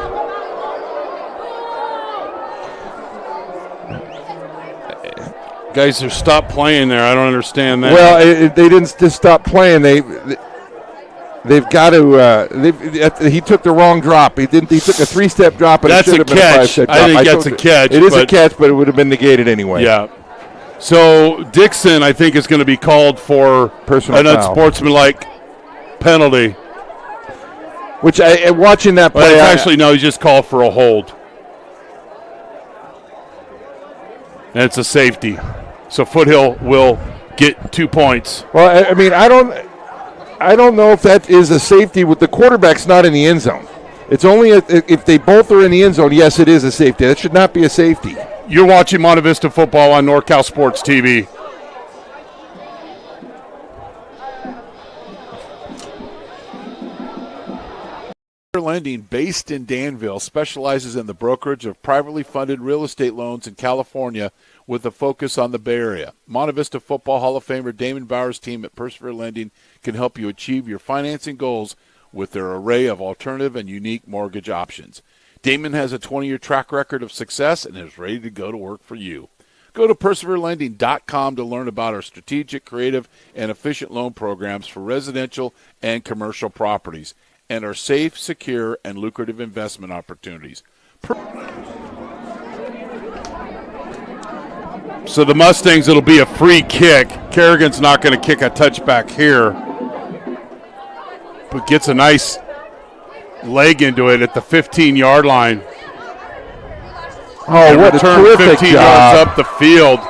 Guys are stopped playing there. I don't understand that. Well, they didn't just stop playing. They've got to. He took the wrong drop. He didn't. He took a 3-step drop, and that's it should have been a 5-step drop. I think that's a catch. It is a catch, but it would have been negated anyway. Yeah. So Dixon, I think, is going to be called for personal an foul. unsportsmanlike penalty. Which watching that play, no, he's just called for a hold, and it's a safety. So Foothill will get 2 points. Well, I mean, I don't know if that is a safety with the quarterback's not in the end zone. It's only if they both are in the end zone, yes, it is a safety. That should not be a safety. You're watching Monte Vista football on NorCal Sports TV. Lending, based in Danville, specializes in the brokerage of privately funded real estate loans in California with a focus on the Bay Area. Monte Vista Football Hall of Famer Damon Bauer's team at Persevere Lending can help you achieve your financing goals with their array of alternative and unique mortgage options. Damon has a 20-year track record of success and is ready to go to work for you. Go to perseverelending.com to learn about our strategic, creative, and efficient loan programs for residential and commercial properties and our safe, secure, and lucrative investment opportunities. So the Mustangs, it'll be a free kick. Kerrigan's not going to kick a touchback here, but gets a nice leg into it at the 15-yard line. Oh, what a terrific 15 job. yards up the field.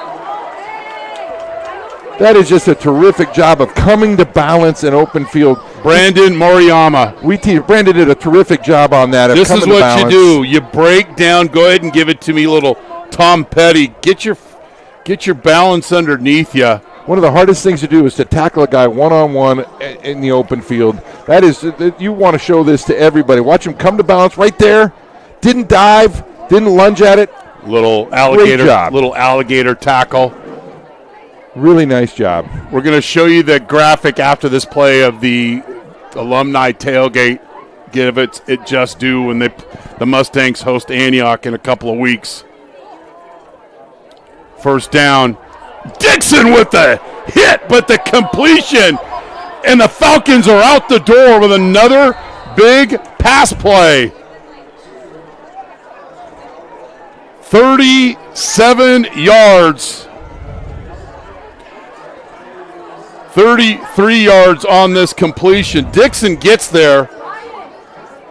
That is just a terrific job of coming to balance in open field. Brandon Moriyama. Brandon did a terrific job on that. This is what you do. You break down. Go ahead and give it to me, little Tom Petty. Get your balance underneath you. One of the hardest things to do is to tackle a guy one-on-one in the open field. That is, you want to show this to everybody. Watch him come to balance right there. Didn't dive. Didn't lunge at it. Little alligator tackle. Really nice job. We're going to show you the graphic after this play of the alumni tailgate. Give it just due when the Mustangs host Antioch in a couple of weeks. First down. Dixon with the hit, but the completion. And the Falcons are out the door with another big pass play. 37 yards. 33 yards on this completion. Dixon gets there.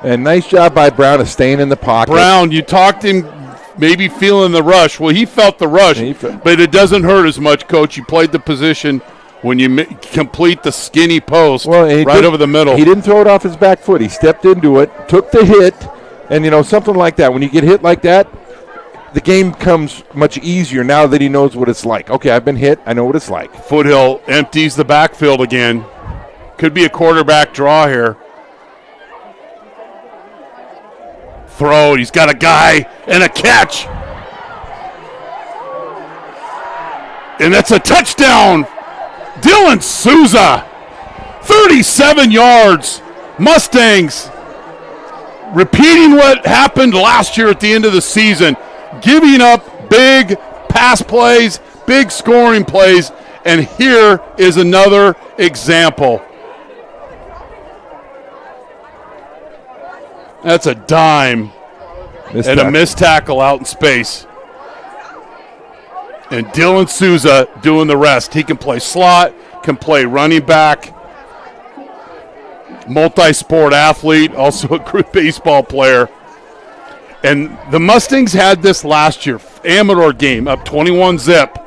And nice job by Brown of staying in the pocket. Brown, you talked him maybe feeling the rush. Well, he felt the rush, but it doesn't hurt as much, Coach. You played the position when you complete the skinny post over the middle. He didn't throw it off his back foot. He stepped into it, took the hit, and, something like that. When you get hit like that, the game comes much easier now that he knows what it's like. Okay, I've been hit. I know what it's like. Foothill empties the backfield again. Could be a quarterback draw here. Throw. He's got a guy and a catch. And that's a touchdown. Dylan Souza. 37 yards. Mustangs repeating what happened last year at the end of the season, giving up big pass plays, big scoring plays, and here is another example. That's a dime and a missed tackle out in space. And Dylan Souza doing the rest. He can play slot, can play running back, multi-sport athlete, also a group baseball player. And the Mustangs had this last year, Amador game, up 21-zip.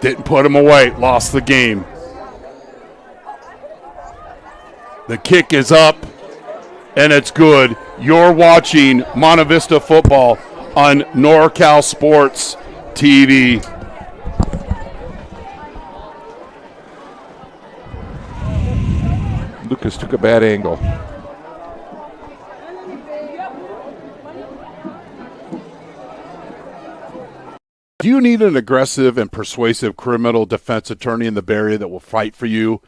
Didn't put them away, lost the game. The kick is up, and it's good. You're watching Monte Vista football on NorCal Sports TV. Lucas took a bad angle. Do you need an aggressive and persuasive criminal defense attorney in the Bay Area that will fight for you?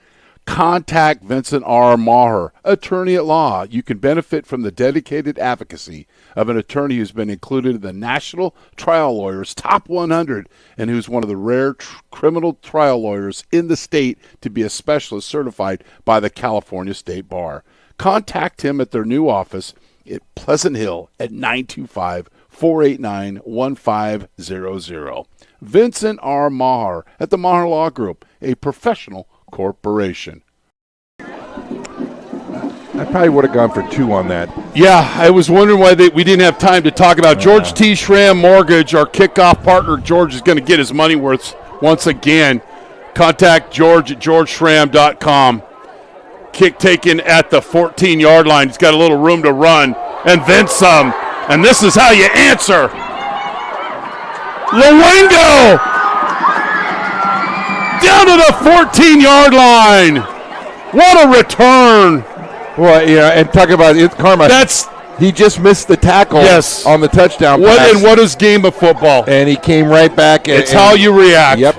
Contact Vincent R. Maher, attorney at law. You can benefit from the dedicated advocacy of an attorney who's been included in the National Trial Lawyers Top 100 and who's one of the rare criminal trial lawyers in the state to be a specialist certified by the California State Bar. Contact him at their new office at Pleasant Hill at 925-489-1500. Vincent R. Maher at the Maher Law Group, a professional corporation. I probably would have gone for 2 on that. Yeah, I was wondering why we didn't have time to talk about George T. Schramm Mortgage, our kickoff partner. George is going to get his money worth once again. Contact George at georgeschramm.com. Kick taken at the 14-yard line. He's got a little room to run, and then some. And this is how you answer. Luengo down to the 14-yard line. What a return. Well, yeah, and talk about it, Karma. He just missed the tackle on the touchdown pass. And what is game of football? And he came right back. It's how you react. Yep.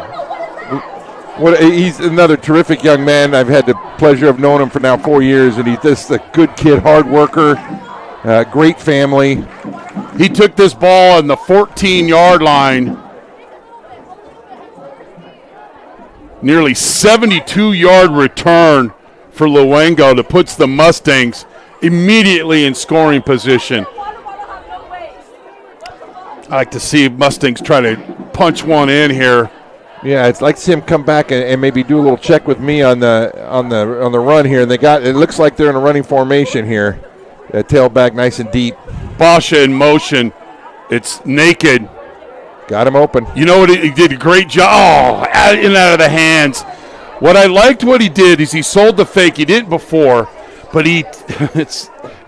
He's another terrific young man. I've had the pleasure of knowing him for now 4 years, and he's just a good kid, hard worker, great family. He took this ball on the 14-yard line. Nearly 72-yard return for Luengo that puts the Mustangs immediately in scoring position. I like to see Mustangs try to punch one in here. Yeah, it's like to see him come back and maybe do a little check with me on the run here. And it looks like they're in a running formation here. Tailback nice and deep. Basha in motion. It's naked. Got him open. You know what? He did a great job. Oh, out of the hands. What I liked what he did is he sold the fake. He didn't before, but he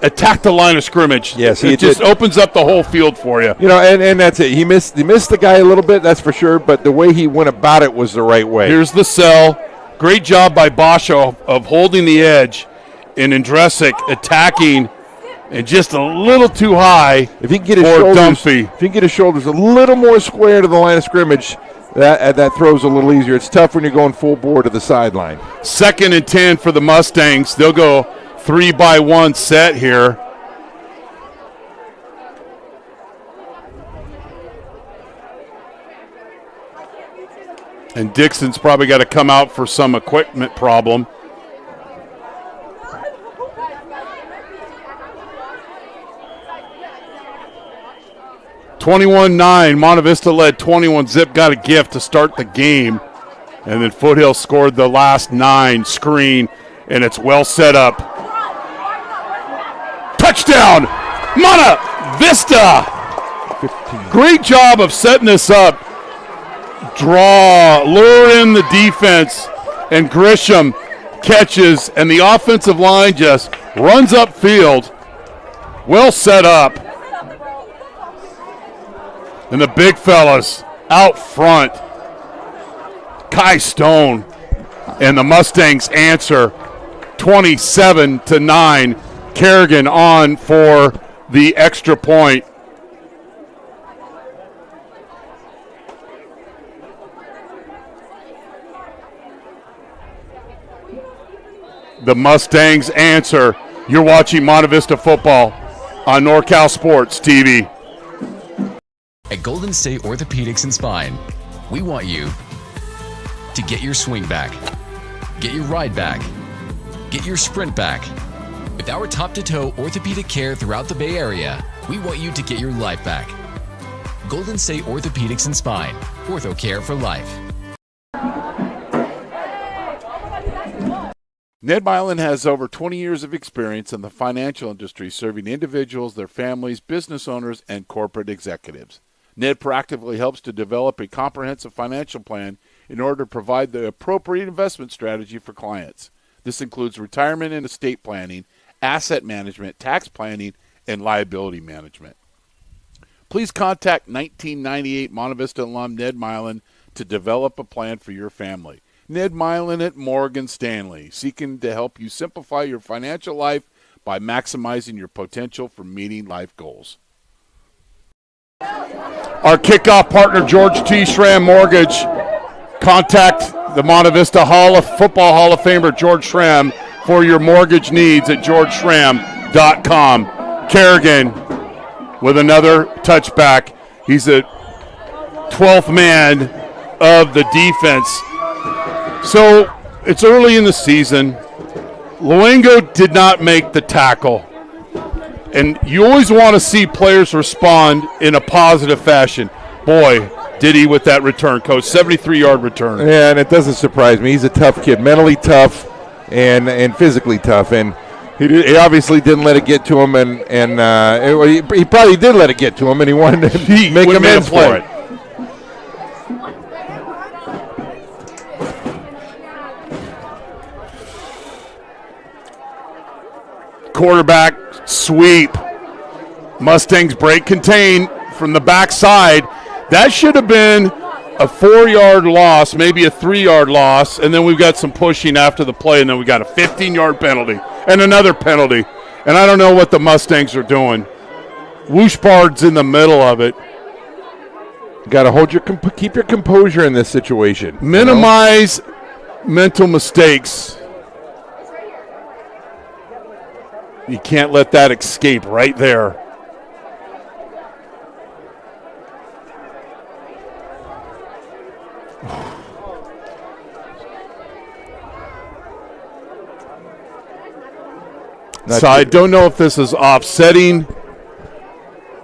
attacked the line of scrimmage. Yes, it just opens up the whole field for you. You know, and that's it. He missed the guy a little bit, that's for sure, but the way he went about it was the right way. Here's the sell. Great job by Basha of holding the edge, and Andresic attacking. And just a little too high if he can get his shoulders a little more square to the line of scrimmage, that throws a little easier. It's tough when you're going full bore to the sideline. 2nd and 10 for the Mustangs. They'll go 3-by-1 set here. And Dixon's probably got to come out for some equipment problem. (21-9). Monte Vista led 21-zip, got a gift to start the game. And then Foothill scored the last 9, screen, and it's well set up. Touchdown, Monte Vista! 15. Great job of setting this up. Lure in the defense, and Grisham catches, and the offensive line just runs upfield. Well set up. And the big fellas out front. Kai Stone and the Mustangs answer 27-9. Kerrigan on for the extra point. the Mustangs answer. You're watching Monte Vista football on NorCal Sports TV. At Golden State Orthopedics and Spine, we want you to get your swing back, get your ride back, get your sprint back. With our top-to-toe orthopedic care throughout the Bay Area, we want you to get your life back. Golden State Orthopedics and Spine, ortho care for life. Ned Milin has over 20 years of experience in the financial industry, serving individuals, their families, business owners, and corporate executives. Ned proactively helps to develop a comprehensive financial plan in order to provide the appropriate investment strategy for clients. This includes retirement and estate planning, asset management, tax planning, and liability management. Please contact 1998 Monte Vista alum Ned Milin to develop a plan for your family. Ned Milin at Morgan Stanley, seeking to help you simplify your financial life by maximizing your potential for meeting life goals. Our kickoff partner, George T. Schramm Mortgage. Contact the Monte Vista Football Hall of Famer, George Schramm, for your mortgage needs at georgeschramm.com. Kerrigan with another touchback. He's the 12th man of the defense. So it's early in the season. Luengo did not make the tackle. And you always want to see players respond in a positive fashion. Boy, did he with that return, Coach. 73-yard return. Yeah, and it doesn't surprise me. He's a tough kid, mentally tough and physically tough. And he obviously didn't let it get to him. And he probably did let it get to him, and he wanted to make amends for it. Quarterback sweep. Mustangs break contain from the backside. That should have been a 4-yard loss, maybe a 3-yard loss, and then we've got some pushing after the play, and then we got a 15-yard penalty and another penalty. And I don't know what the Mustangs are doing. Wooshbard's in the middle of it. Got to keep your composure in this situation. Minimize mental mistakes. You can't let that escape right there. So I don't know if this is offsetting,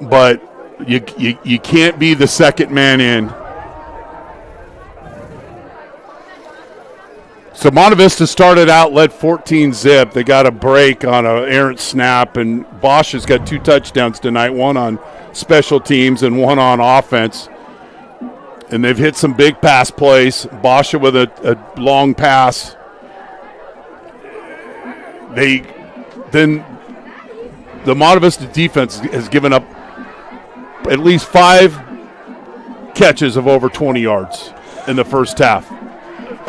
but you can't be the second man in. So Monte Vista started out, led 14-zip. They got a break on an errant snap, and Bosch has got 2 touchdowns tonight, one on special teams and one on offense. And they've hit some big pass plays. Bosch with a long pass. Then the Monte Vista defense has given up at least 5 catches of over 20 yards in the first half.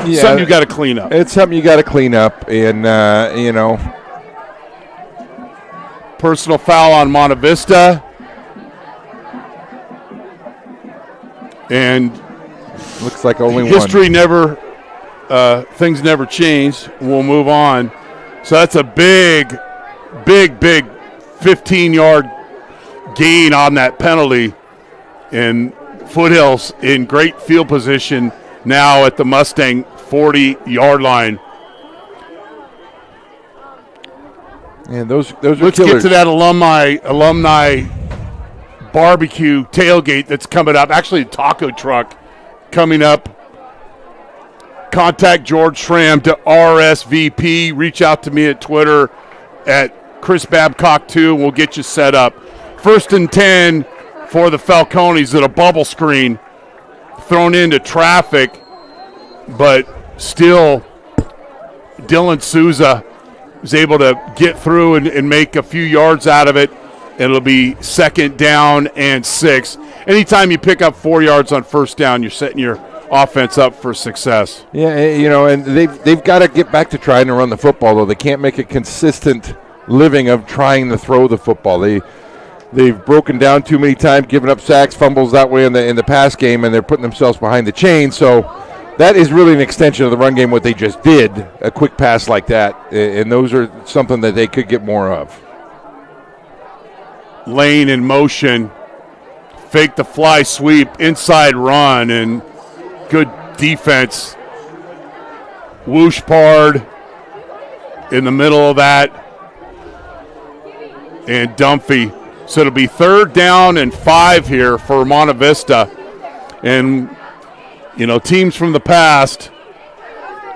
Yeah, something you got to clean up. It's something you got to clean up, and personal foul on Monte Vista, and looks like only history never, things never change. We'll move on. So that's a big 15-yard gain on that penalty, and Foothill's in great field position now at the Mustang 40-yard line. And those are Let's killers. get to that alumni barbecue tailgate that's coming up. Actually, a taco truck coming up. Contact George Schramm to RSVP. Reach out to me at Twitter at Chris Babcock 2, and we'll get you set up. 1st and 10 for the Falcones at a bubble screen thrown into traffic, but still Dylan Souza was able to get through and make a few yards out of it. It'll be 2nd down and 6. Anytime you pick up 4 yards on 1st down, you're setting your offense up for success. Yeah, and they've got to get back to trying to run the football, though. They can't make a consistent living of trying to throw the football. They've broken down too many times, given up sacks, fumbles that way in the pass game, and they're putting themselves behind the chain. So that is really an extension of the run game, what they just did, a quick pass like that, and those are something that they could get more of. Lane in motion, fake the fly sweep, inside run, and good defense. Wooshpard in the middle of that, and Dunphy. So it'll be 3rd down and 5 here for Monte Vista. And, teams from the past,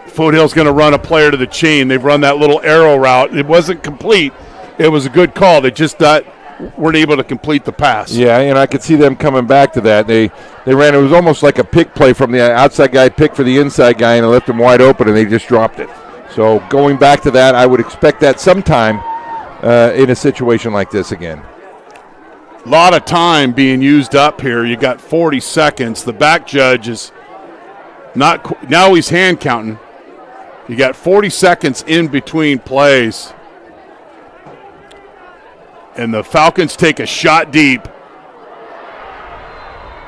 Foothill's going to run a player to the chain. They've run that little arrow route. It wasn't complete. It was a good call. They just weren't able to complete the pass. Yeah, and I could see them coming back to that. They ran, it was almost like a pick play from the outside guy, pick for the inside guy, and they left him wide open, and they just dropped it. So going back to that, I would expect that sometime in a situation like this again. A lot of time being used up here. You got 40 seconds. The back judge is not, now he's hand counting. You got 40 seconds in between plays. And the Falcons take a shot deep.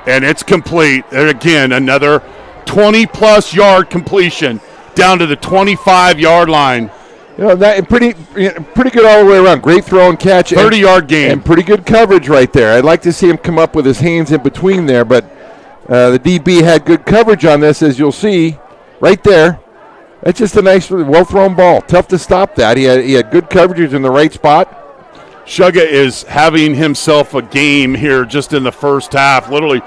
And it's complete. And again, another 20-plus yard completion down to the 25-yard line. That pretty good all the way around. Great throw and catch. 30-yard game. And pretty good coverage right there. I'd like to see him come up with his hands in between there, but the DB had good coverage on this, as you'll see right there. That's just a nice, well-thrown ball. Tough to stop that. He had good coverage in the right spot. Shugga is having himself a game here just in the first half, literally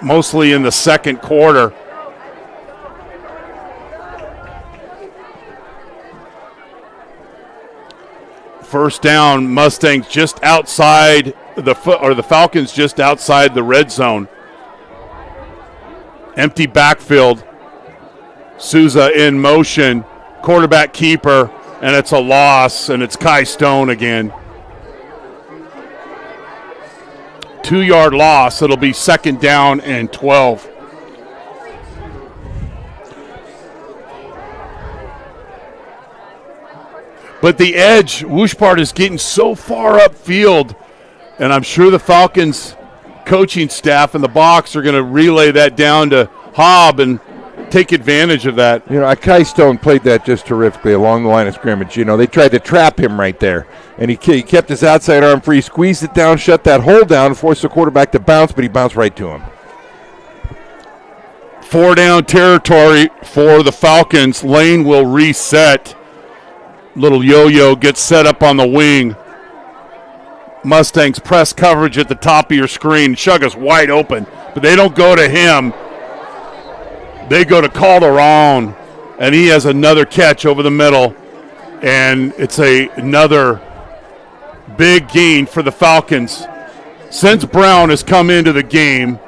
mostly in the second quarter. First down, Mustangs just outside the Falcons just outside the red zone. Empty backfield. Souza in motion, quarterback keeper, and it's a loss, and it's Kai Stone again. 2-yard loss. It'll be 2nd down and 12. But the edge, Wooshpard is getting so far upfield, and I'm sure the Falcons coaching staff in the box are going to relay that down to Hobb and take advantage of that. Kai Stone played that just terrifically along the line of scrimmage. They tried to trap him right there, and he kept his outside arm free, squeezed it down, shut that hole down, forced the quarterback to bounce, but he bounced right to him. 4-down territory for the Falcons. Lane will reset. Little yo-yo gets set up on the wing. Mustangs press coverage at the top of your screen. Shugga's wide open, but they don't go to him. They go to Calderon, and he has another catch over the middle, and it's another big gain for the Falcons. Since Brown has come into the game,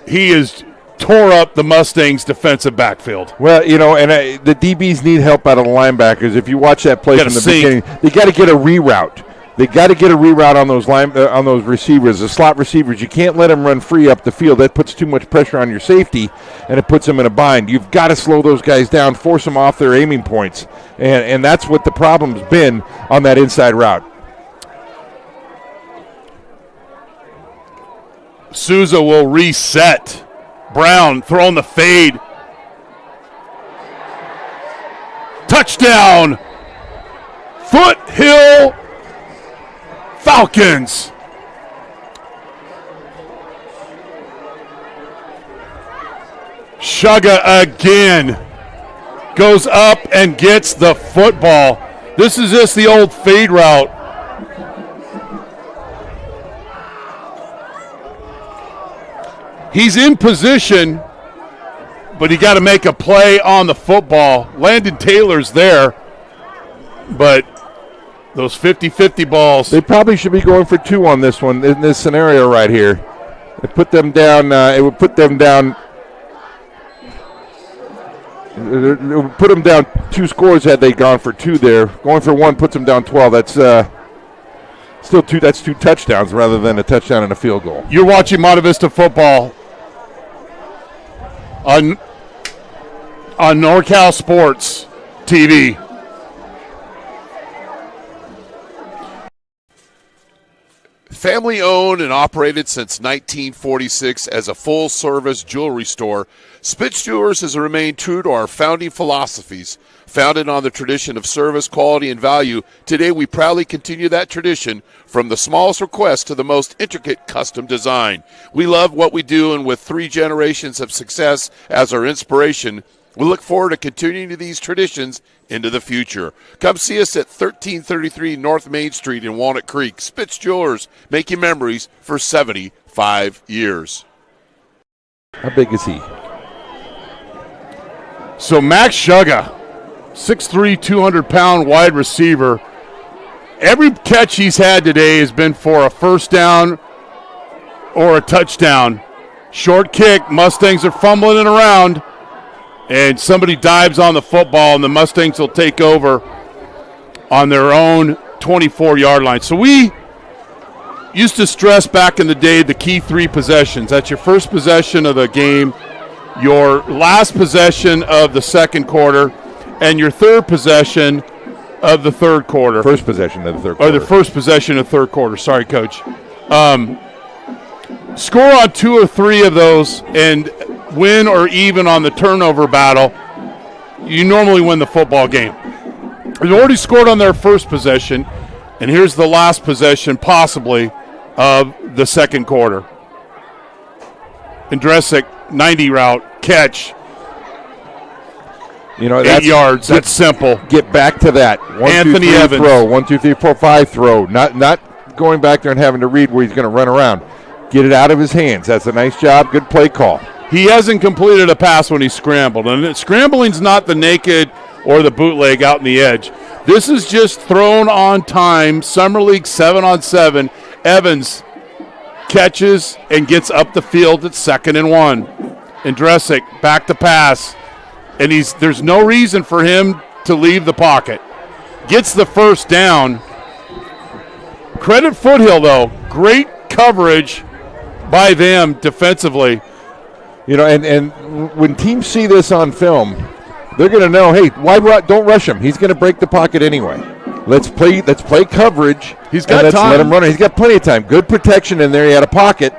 he has tore up the Mustangs' defensive backfield. Well, and the DBs need help out of the linebackers. If you watch that play from the beginning, they got to get a reroute. They got to get a reroute on those receivers, the slot receivers. You can't let them run free up the field. That puts too much pressure on your safety, and it puts them in a bind. You've got to slow those guys down, force them off their aiming points, and that's what the problem's been on that inside route. Souza will reset. Brown throwing the fade. Touchdown! Foothill Falcons. Shugga again goes up and gets the football. This is just the old fade route. He's in position, but he got to make a play on the football. Landon Taylor's there, but those 50-50 balls. They probably should be going for 2 on this one, in this scenario right here. It put them down. It would put them down. It would put them down 2 scores had they gone for 2 there. Going for 1 puts them down 12. That's still 2. That's 2 touchdowns rather than a touchdown and a field goal. You're watching Monte Vista football on NorCal Sports TV. Family owned and operated since 1946 as a full-service jewelry store, Spitz Jewelers has remained true to our founding philosophies. Founded on the tradition of service, quality, and value, today we proudly continue that tradition from the smallest request to the most intricate custom design. We love what we do, and with 3 generations of success as our inspiration, we look forward to continuing these traditions into the future. Come see us at 1333 North Main Street in Walnut Creek. Spitz Jewelers, making memories for 75 years. How big is he? So Max Shugga, 6'3", 200-pound wide receiver. Every catch he's had today has been for a first down or a touchdown. Short kick, Mustangs are fumbling it around, and somebody dives on the football, and the Mustangs will take over on their own 24-yard line. So we used to stress back in the day the key 3 possessions. That's your first possession of the game, your last possession of the second quarter, and your third possession of the third quarter. First possession of the third quarter. Or the first possession of the third quarter. Sorry, Coach. Score on 2 or 3 of those and win or even on the turnover battle, you normally win the football game. They've already scored on their first possession, and here's the last possession possibly of the second quarter. Andresic, 90 route, catch. You know, 8 yards. That's simple. Get back to that. 1, Anthony 2, 3, Evans. Throw. 1, 2, 3, 4, 5 throw. Not going back there and having to read where he's going to run around. Get it out of his hands. That's a nice job. Good play call. He hasn't completed a pass when he scrambled. And scrambling's not the naked or the bootleg out in the edge. This is just thrown on time. Summer League 7-on-7. Evans catches and gets up the field at 2nd and 1. Andresic back to pass. And there's no reason for him to leave the pocket. Gets the first down. Credit Foothill, though. Great coverage by them defensively. You know, and when teams see this on film, they're going to know, hey, don't rush him. He's going to break the pocket anyway. Let's play coverage. He's got let's time. Let him run it. He's got plenty of time. Good protection in there. He had a pocket.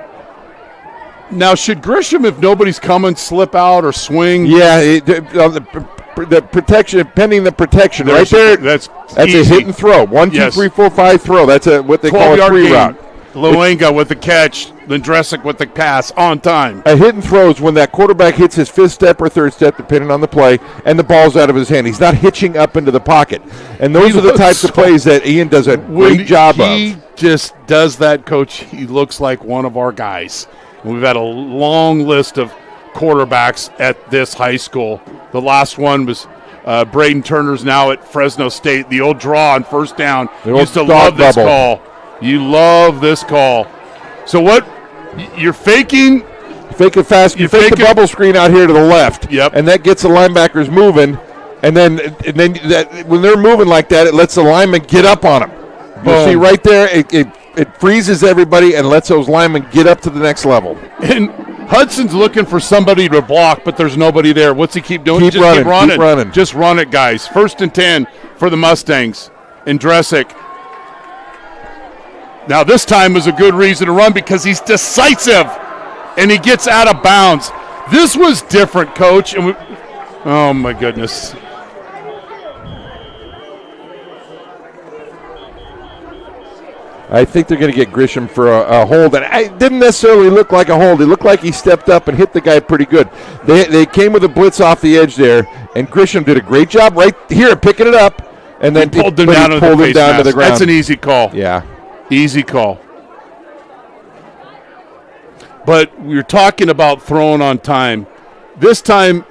Now, should Grisham, if nobody's coming, slip out or swing? Yeah, the protection, pending the protection, right there. That's easy. A hit and throw. 1, 2, 3, 4, 5 throw. That's what they call a 3 route. Luenga with the catch, Lindresic with the pass on time. A hit and throw is when that quarterback hits his 5th step or 3rd step, depending on the play, and the ball's out of his hand. He's not hitching up into the pocket. And those are the types of plays that Ian does a great job of. He just does that, Coach. He looks like one of our guys. And we've had a long list of quarterbacks at this high school. The last one was Braden Turner's now at Fresno State. The old draw on first down. Used to love this call. You love this call. So what? You're faking. Fake it fast. You fake the bubble screen out here to the left. Yep. And that gets the linebackers moving. And then when they're moving like that, it lets the linemen get up on them. You see right there, it freezes everybody and lets those linemen get up to the next level. And Hudson's looking for somebody to block, but there's nobody there. What's he keep doing? Keep running. Just run it, guys. 1st and 10 for the Mustangs. Andresic. Now this time was a good reason to run because he's decisive, and he gets out of bounds. This was different, Coach. And oh, my goodness. I think they're going to get Grisham for a hold. And it didn't necessarily look like a hold. It looked like he stepped up and hit the guy pretty good. They came with a blitz off the edge there, and Grisham did a great job right here picking it up. And then he pulled him down to the ground. That's an easy call. Yeah. Easy call. But we're talking about throwing on time. This time,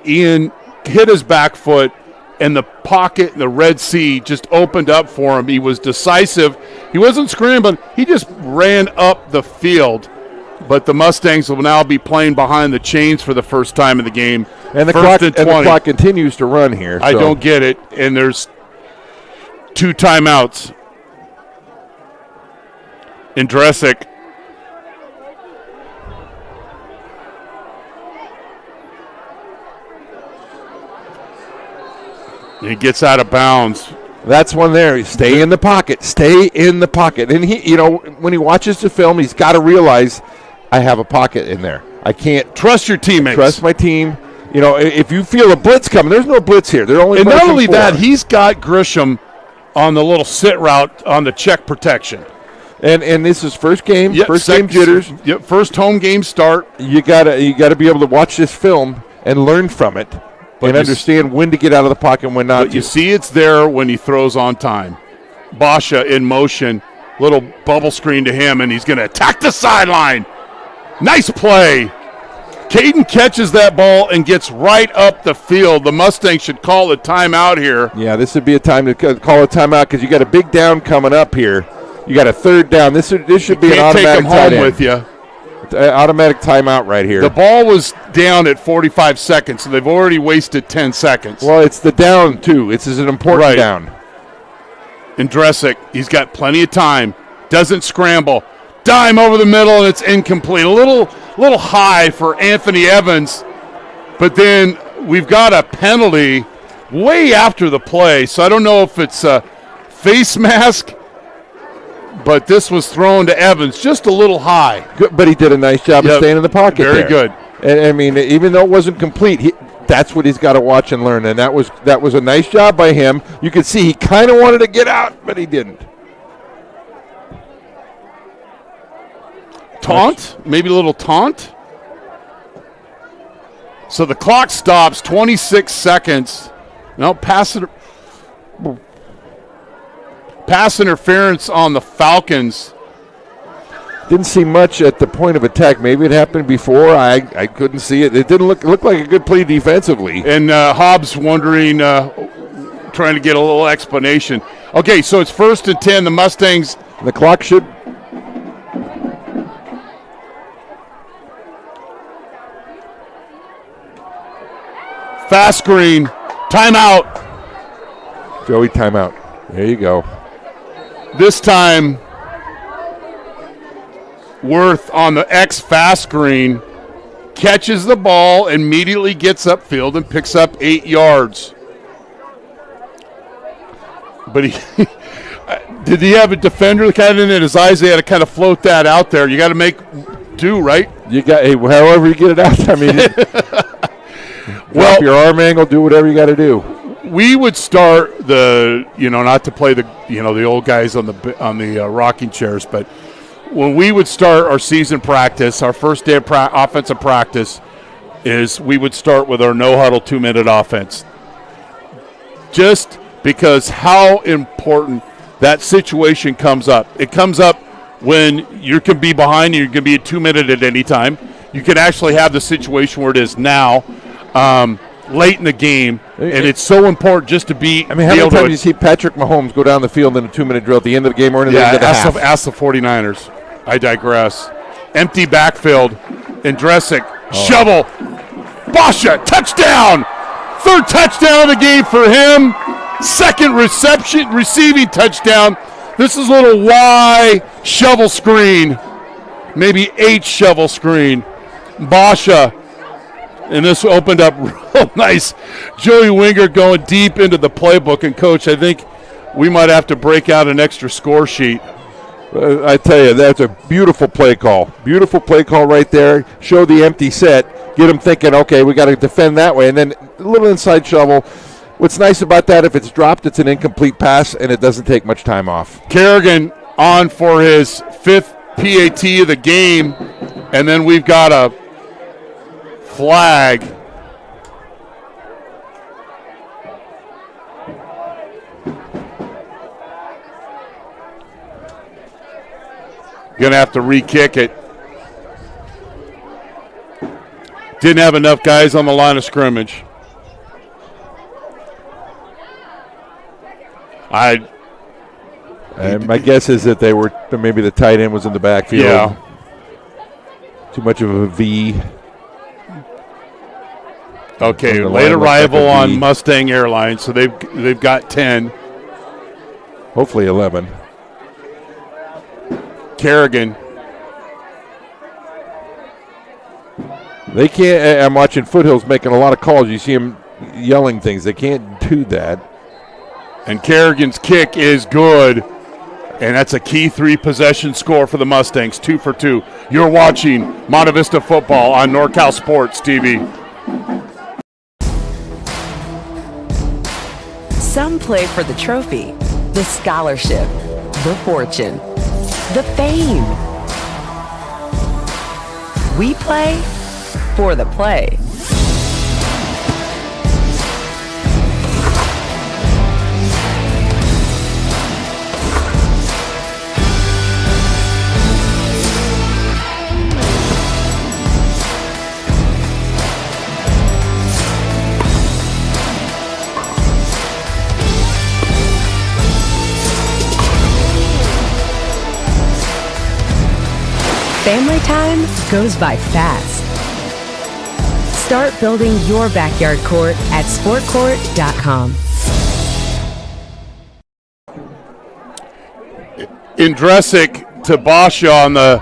Ian hit his back foot, and the pocket in the Red Sea just opened up for him. He was decisive. He wasn't scrambling. He just ran up the field. But the Mustangs will now be playing behind the chains for the first time in the game. And the clock continues to run here. I don't get it. And there's 2 timeouts. Andresic. He gets out of bounds. That's one there. Stay in the pocket. Stay in the pocket. And he, when he watches the film, he's got to realize I have a pocket in there. I can't trust your teammates. Trust my team. If you feel a blitz coming, there's no blitz here. They're only. And not only 4. that, he's got Grisham on the little sit route on the check protection. And this is first game, game jitters. Yep, first home game start. You gotta be able to watch this film and learn from it, and understand when to get out of the pocket and when not. But you see it's there when he throws on time. Basha in motion, little bubble screen to him, and he's going to attack the sideline. Nice play. Caden catches that ball and gets right up the field. The Mustangs should call a timeout here. Yeah, this would be a time to call a timeout because you got a big down coming up here. You got a third down. This should be an automatic take them home with you. Automatic timeout right here. The ball was down at 45 seconds, so they've already wasted 10 seconds. Well, it's the down, too. It's an important down. And Dresick, he's got plenty of time. Doesn't scramble. Dime over the middle, and it's incomplete. A little high for Anthony Evans, but then we've got a penalty way after the play, so I don't know if it's a face mask, but this was thrown to Evans just a little high. Good, but he did a nice job of staying in the pocket Very there. good. And I mean, even though it wasn't complete, that's what he's got to watch and learn, and that was a nice job by him. You could see he kind of wanted to get out, but he didn't. Taunt, maybe a little taunt. So the clock stops, 26 seconds. No, pass interference on the Falcons. Didn't see much at the point of attack. Maybe it happened before. I couldn't see it. It didn't look like a good play defensively. And Hobbs wondering, trying to get a little explanation. Okay, so it's 1st and 10. The Mustangs. The clock should. Fast screen. Timeout. Joey, timeout. There you go. This time, Worth on the X fast screen catches the ball, immediately gets upfield and picks up 8 yards. But did he have a defender kind of in his eyes? They had to kind of float that out there. You got to make do, right? You got however you get it out. I mean, drop your arm angle, do whatever you got to do. We would start not to play the old guys on the rocking chairs, but when we would start our season practice, our first day of offensive practice is we would start with our no-huddle 2-minute offense. Just because how important that situation comes up. It comes up when you can be behind and you can be at 2-minute at any time. You can actually have the situation where it is now, late in the game, and it's so important just to be. I mean, how many times do you see Patrick Mahomes go down the field in a 2-minute drill at the end of the game or in the end of the half? Ask the 49ers. I digress. Empty backfield. And Dresick. Shovel. Basha. Touchdown. 3rd touchdown of the game for him. 2nd receiving touchdown. This is a little Y shovel screen. Maybe H shovel screen. Basha. And this opened up real nice. Joey Winger going deep into the playbook. And, Coach, I think we might have to break out an extra score sheet. I tell you, that's a beautiful play call. Beautiful play call right there. Show the empty set. Get them thinking, okay, we got to defend that way. And then a little inside shovel. What's nice about that, if it's dropped, it's an incomplete pass, and it doesn't take much time off. Kerrigan on for his 5th PAT of the game. And then we've got a flag. Going to have to re-kick it. Didn't have enough guys on the line of scrimmage. My guess is that maybe the tight end was in the backfield. Yeah. Too much of a V. Okay, late arrival on Mustang Airlines, so they've got 10. Hopefully 11. Kerrigan. They can't. I'm watching Foothill's making a lot of calls. You see him yelling things. They can't do that. And Kerrigan's kick is good. And that's a key 3-possession score for the Mustangs, 2 for 2. You're watching Monte Vista football on NorCal Sports TV. Some play for the trophy, the scholarship, the fortune, the fame. We play for the play. Family time goes by fast. Start building your backyard court at sportcourt.com. Indresic to Basha on the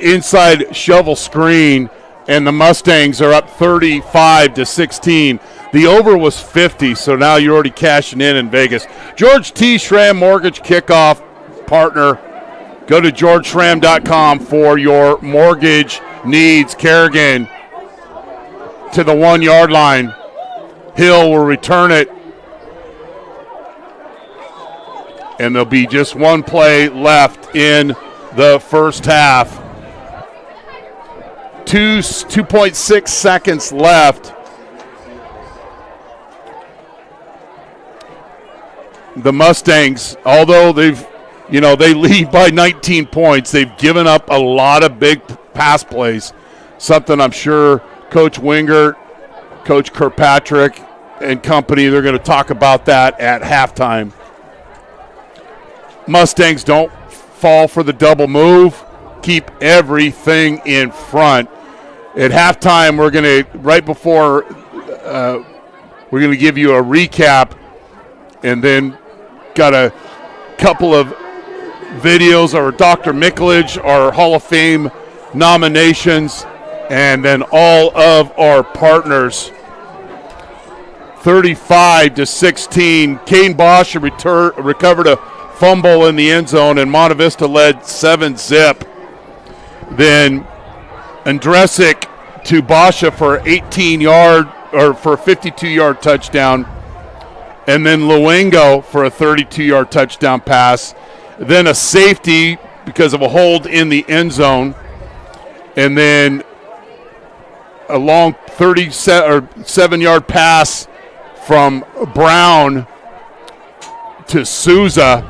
inside shovel screen, and the Mustangs are up 35-16. The over was 50, so now you're already cashing in Vegas. George T. Schramm Mortgage kickoff partner. Go to georgeschramm.com for your mortgage needs. Kerrigan to the 1-yard line. Hill will return it. And there'll be just one play left in the first half. 2.6 seconds left. The Mustangs, although they lead by 19 points. They've given up a lot of big pass plays, something I'm sure Coach Wingert, Coach Kirkpatrick, and company, they're going to talk about that at halftime. Mustangs don't fall for the double move. Keep everything in front. At halftime, we're going to give you a recap, and then got a couple of videos or Dr. Mikulich, our Hall of Fame nominations, and then all of our partners. 35-16. Kane Bosch recovered a fumble in the end zone, and Monte Vista led 7-zip. Then Andresic to Basha for 18-yard or for a 52-yard touchdown, and then Luengo for a 32-yard touchdown pass. Then a safety because of a hold in the end zone, and then a long 37-yard pass from Brown to Souza.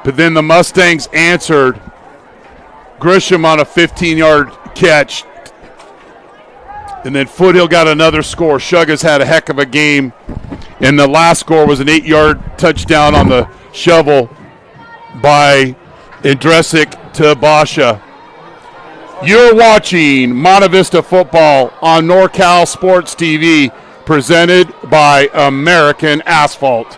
But then the Mustangs answered. Grisham on a 15-yard catch. And then Foothill got another score. Shuggas had a heck of a game. And the last score was an 8-yard touchdown on the shovel by Andresic to Basha. You're watching Monte Vista football on NorCal Sports TV, presented by American Asphalt.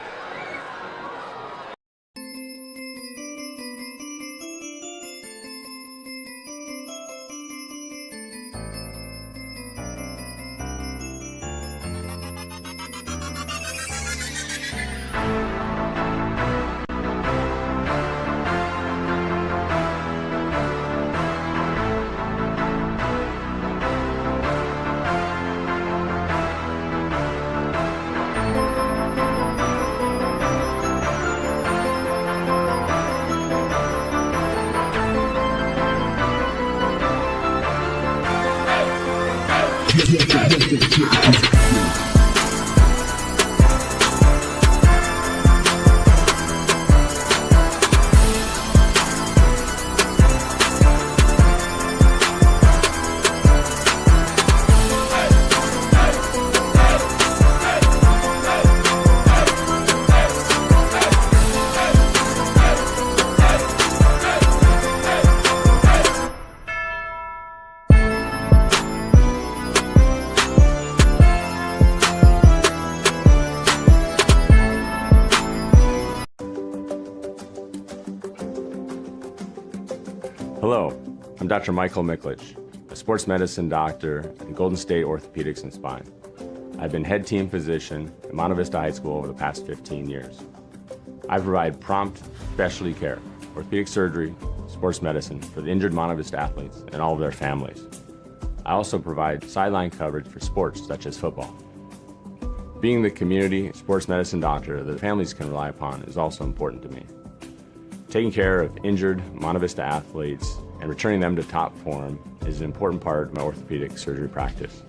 Hello, I'm Dr. Michael Mikulich, a sports medicine doctor in Golden State Orthopedics and Spine. I've been head team physician at Monte Vista High School over the past 15 years. I provide prompt specialty care, orthopedic surgery, sports medicine for the injured Monte Vista athletes and all of their families. I also provide sideline coverage for sports such as football. Being the community sports medicine doctor that families can rely upon is also important to me. Taking care of injured Monte Vista athletes and returning them to top form is an important part of my orthopedic surgery practice.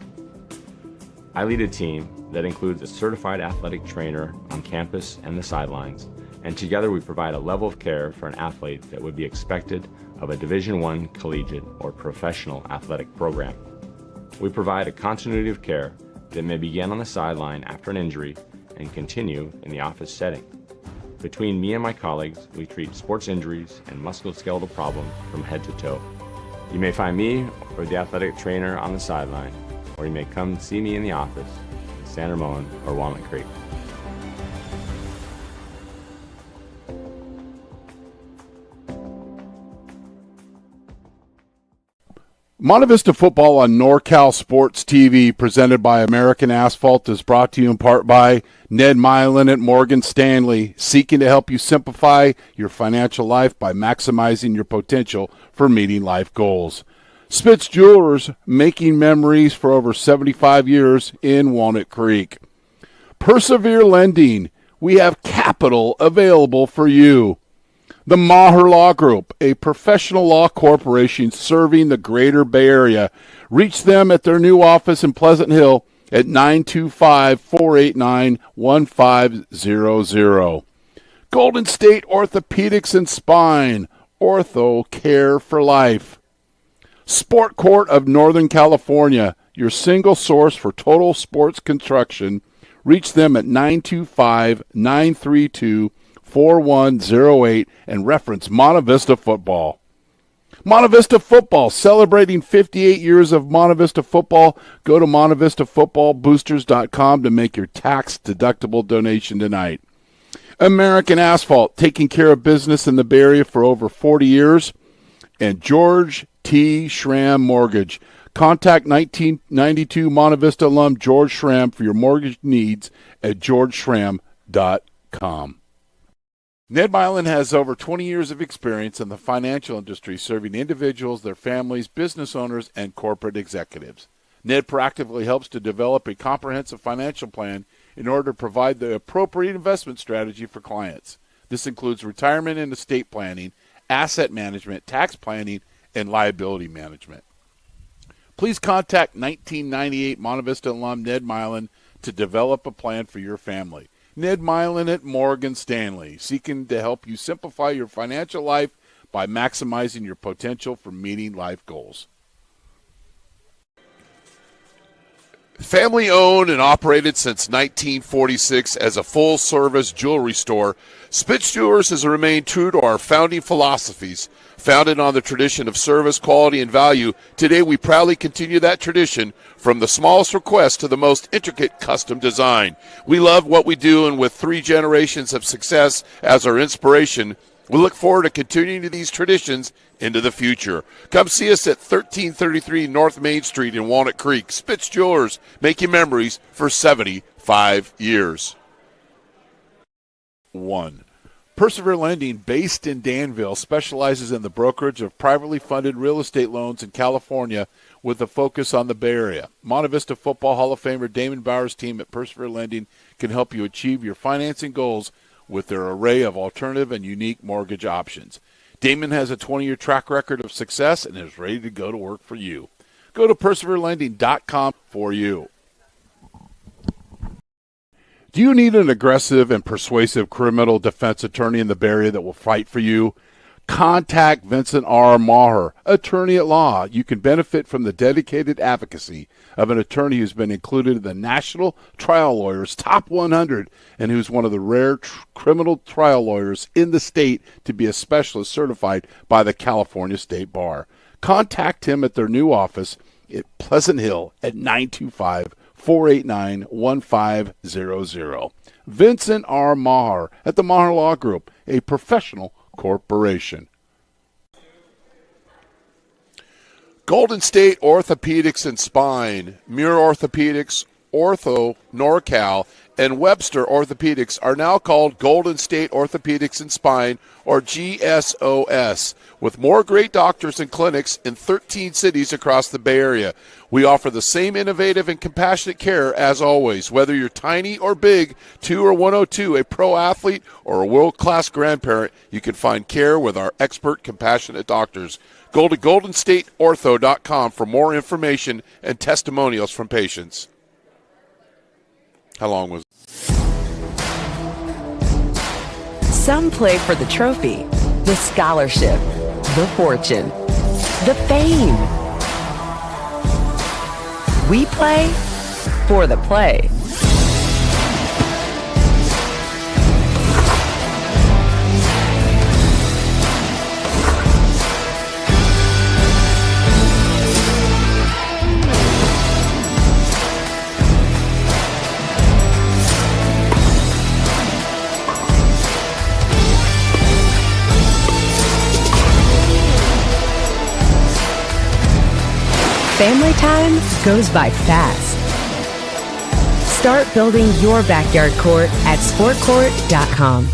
I lead a team that includes a certified athletic trainer on campus and the sidelines, and together we provide a level of care for an athlete that would be expected of a Division I collegiate or professional athletic program. We provide a continuity of care that may begin on the sideline after an injury and continue in the office setting. Between me and my colleagues, we treat sports injuries and musculoskeletal problems from head to toe. You may find me or the athletic trainer on the sideline, or you may come see me in the office in San Ramon or Walnut Creek. Monte Vista football on NORCAL Sports TV, presented by American Asphalt, is brought to you in part by Ned Milin at Morgan Stanley, seeking to help you simplify your financial life by maximizing your potential for meeting life goals. Spitz Jewelers, making memories for over 75 years in Walnut Creek. Persevere Lending, we have capital available for you. The Maher Law Group, a professional law corporation serving the greater Bay Area. Reach them at their new office in Pleasant Hill at 925-489-1500. Golden State Orthopedics and Spine, Ortho Care for Life. Sport Court of Northern California, your single source for total sports construction. Reach them at 925-932-4108 and reference Monte Vista football. Monte Vista football, celebrating 58 years of Monte Vista football. Go to MonteVistaFootballBoosters.com to make your tax-deductible donation tonight. American Asphalt, taking care of business in the Bay Area for over 40 years. And George T. Schramm Mortgage. Contact 1992 Monte Vista alum George Schramm for your mortgage needs at georgeschramm.com. Ned Milin has over 20 years of experience in the financial industry, serving individuals, their families, business owners, and corporate executives. Ned proactively helps to develop a comprehensive financial plan in order to provide the appropriate investment strategy for clients. This includes retirement and estate planning, asset management, tax planning, and liability management. Please contact 1998 Monte Vista alum Ned Milin to develop a plan for your family. Ned Milin at Morgan Stanley, seeking to help you simplify your financial life by maximizing your potential for meeting life goals. Family owned and operated since 1946 as a full-service jewelry store, Spitz Jewelers has remained true to our founding philosophies. Founded on the tradition of service, quality, and value, today we proudly continue that tradition from the smallest request to the most intricate custom design. We love what we do, and with 3 generations of success as our inspiration, we look forward to continuing these traditions into the future. Come see us at 1333 North Main Street in Walnut Creek. Spitz Jewelers, making memories for 75 years. 1. Persevere Lending, based in Danville, specializes in the brokerage of privately funded real estate loans in California with a focus on the Bay Area. Monte Vista Football Hall of Famer Damon Bauer's team at Persevere Lending can help you achieve your financing goals with their array of alternative and unique mortgage options. Damon has a 20-year track record of success and is ready to go to work for you. Go to perseverelending.com for you. Do you need an aggressive and persuasive criminal defense attorney in the Bay Area that will fight for you? Contact Vincent R. Maher, attorney at law. You can benefit from the dedicated advocacy of an attorney who's been included in the National Trial Lawyers Top 100 and who's one of the rare criminal trial lawyers in the state to be a specialist certified by the California State Bar. Contact him at their new office at Pleasant Hill at 925-489-1500. Vincent R. Maher at the Maher Law Group, a professional corporation. Golden State Orthopedics and Spine, Muir Orthopedics, Ortho NorCal, and Webster Orthopedics are now called Golden State Orthopedics and Spine, or GSOS, with more great doctors and clinics in 13 cities across the Bay Area. We offer the same innovative and compassionate care as always. Whether you're tiny or big, 2 or 102, a pro athlete, or a world-class grandparent, you can find care with our expert, compassionate doctors. Go to goldenstateortho.com for more information and testimonials from patients. How long was it? Some play for the trophy, the scholarship, the fortune, the fame. We play for the play. Family time goes by fast. Start building your backyard court at sportcourt.com.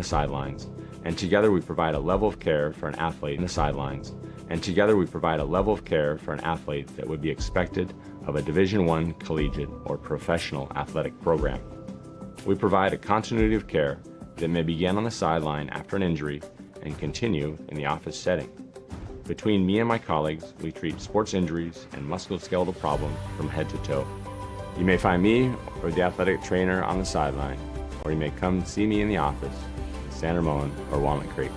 Sidelines, and together we provide a level of care for an athlete in the sidelines, and together we provide a level of care for an athlete that would be expected of a Division I collegiate or professional athletic program. We provide a continuity of care that may begin on the sideline after an injury and continue in the office setting. Between me and my colleagues, we treat sports injuries and musculoskeletal problems from head to toe. You may find me or the athletic trainer on the sideline, or you may come see me in the office San Ramon or Walnut Creek.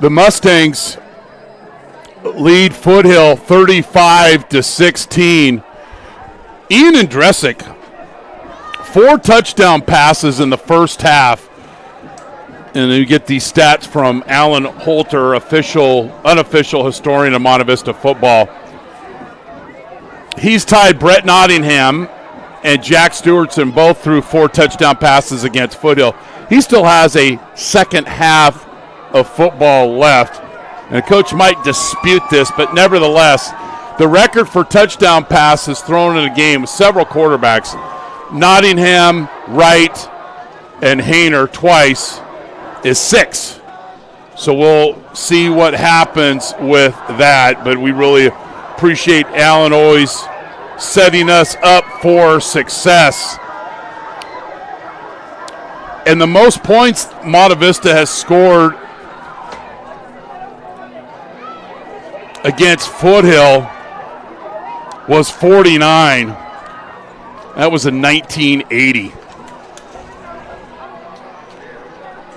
The Mustangs lead Foothill 35-16. Ian Andresic, 4 touchdown passes in the first half. And you get these stats from Alan Holter, unofficial historian of Monte Vista football. He's tied Brett Nottingham and Jack Stewartson both threw 4 touchdown passes against Foothill. He still has a second half of football left. And the coach might dispute this, but nevertheless, the record for touchdown passes thrown in a game with several quarterbacks, Nottingham, Wright, and Hayner twice, is 6. So we'll see what happens with that, but we really appreciate Alan always setting us up for success. And the most points Monte Vista has scored against Foothill was 49. That was in 1980.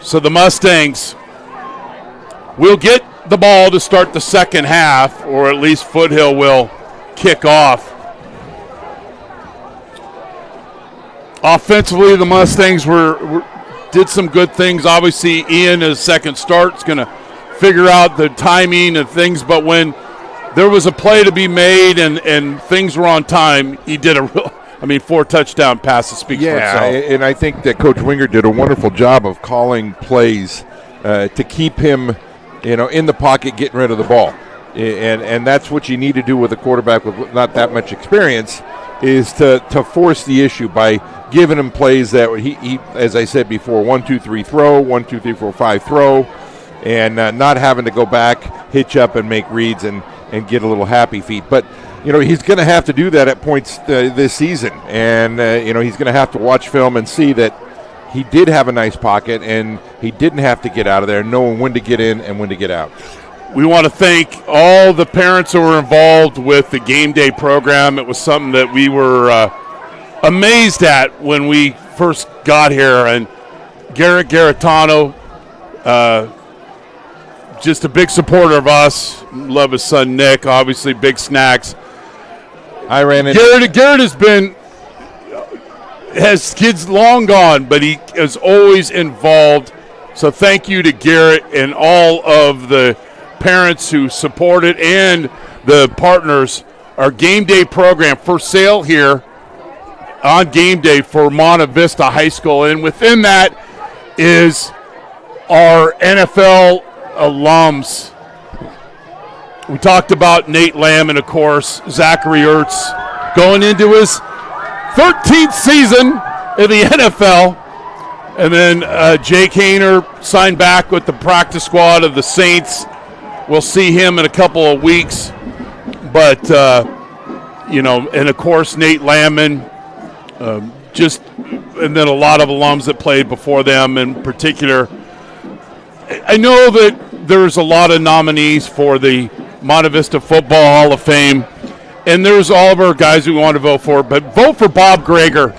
So the Mustangs will get the ball to start the second half, or at least Foothill will kick off. Offensively, the Mustangs did some good things. Obviously, Ian, his second start, is going to figure out the timing and things. But when there was a play to be made and things were on time, he did 4 touchdown passes speaks for itself. Yeah, and I think that Coach Winger did a wonderful job of calling plays to keep him, in the pocket, getting rid of the ball. And that's what you need to do with a quarterback with not that much experience, is to force the issue by giving him plays that he as I said before, 1, 2, 3 throw, 1, 2, 3, 4, 5 throw, and not having to go back, hitch up, and make reads and get a little happy feet. But he's going to have to do that at points this season, and he's going to have to watch film and see that he did have a nice pocket and he didn't have to get out of there, knowing when to get in and when to get out. We want to thank all the parents who were involved with the game day program. It was something that we were amazed at when we first got here. And Garrett Garitano, just a big supporter of us. Love his son Nick, obviously big snacks. I ran into Garrett has kids long gone, but he is always involved. So thank you to Garrett and all of the parents who support it and the partners. Our game day program for sale here on game day for Monte Vista High School, and within that is our NFL alums. We talked about Nate Lamb and, of course, Zachary Ertz going into his 13th season in the NFL. And then Jake Hayner signed back with the practice squad of the Saints. We'll see him in a couple of weeks. But, and, of course, Nate Lamb, and then a lot of alums that played before them in particular. I know that there's a lot of nominees for the Monte Vista Football Hall of Fame, and there's all of our guys we want to vote for, but vote for Bob Greger.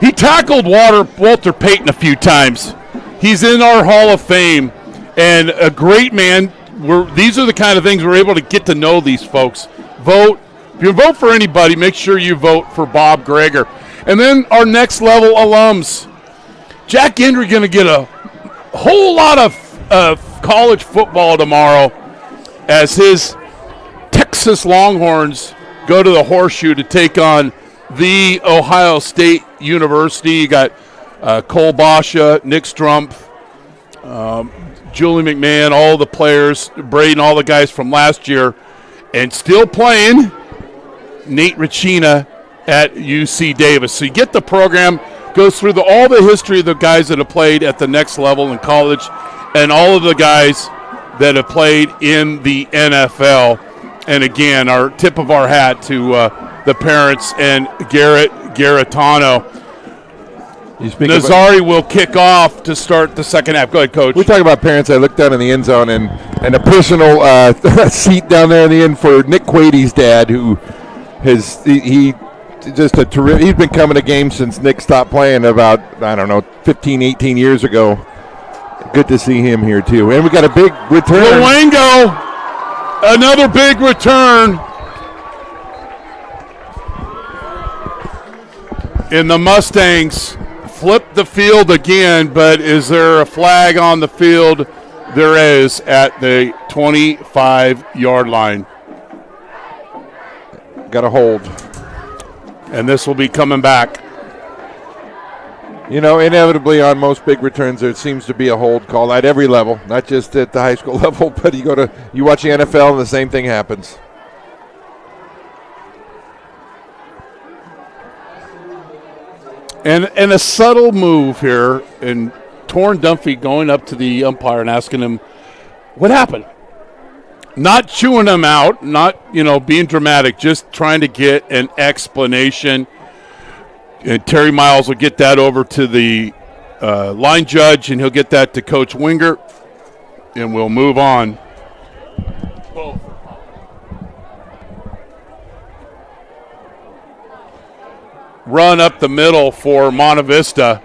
He tackled Walter Payton a few times. He's in our Hall of Fame, and a great man. These are the kind of things we're able to get to know these folks. Vote. If you vote for anybody, make sure you vote for Bob Greger. And then our next level alums. Jack Gendry going to get a whole lot of college football tomorrow as his Texas Longhorns go to the Horseshoe to take on the Ohio State University. You got Cole Basha, Nick Strumpf, Julie McMahon, all the players, Braden, all the guys from last year, and still playing Nate Ricina at UC Davis. So you get the program, goes through all the history of the guys that have played at the next level in college and all of the guys that have played in the NFL. And again, our tip of our hat to the parents and Garrett Garitano. Nazari will kick off to start the second half. Go ahead, Coach. We talk about parents. I looked down in the end zone and a personal seat down there in the end for Nick Quady's dad, who he's been coming to games since Nick stopped playing about, 15, 18 years ago. Good to see him here, too. And we got a big return. Luengo, another big return. And the Mustangs flip the field again, but is there a flag on the field? There is at the 25-yard line. Got a hold. And this will be coming back. Inevitably on most big returns there seems to be a hold call at every level, not just at the high school level, but you watch the NFL and the same thing happens. And a subtle move here, and Torrin Dunphy going up to the umpire and asking him, what happened? Not chewing him out, not, being dramatic, just trying to get an explanation. And Terry Miles will get that over to the line judge, and he'll get that to Coach Winger, and we'll move on. Run up the middle for Monte Vista.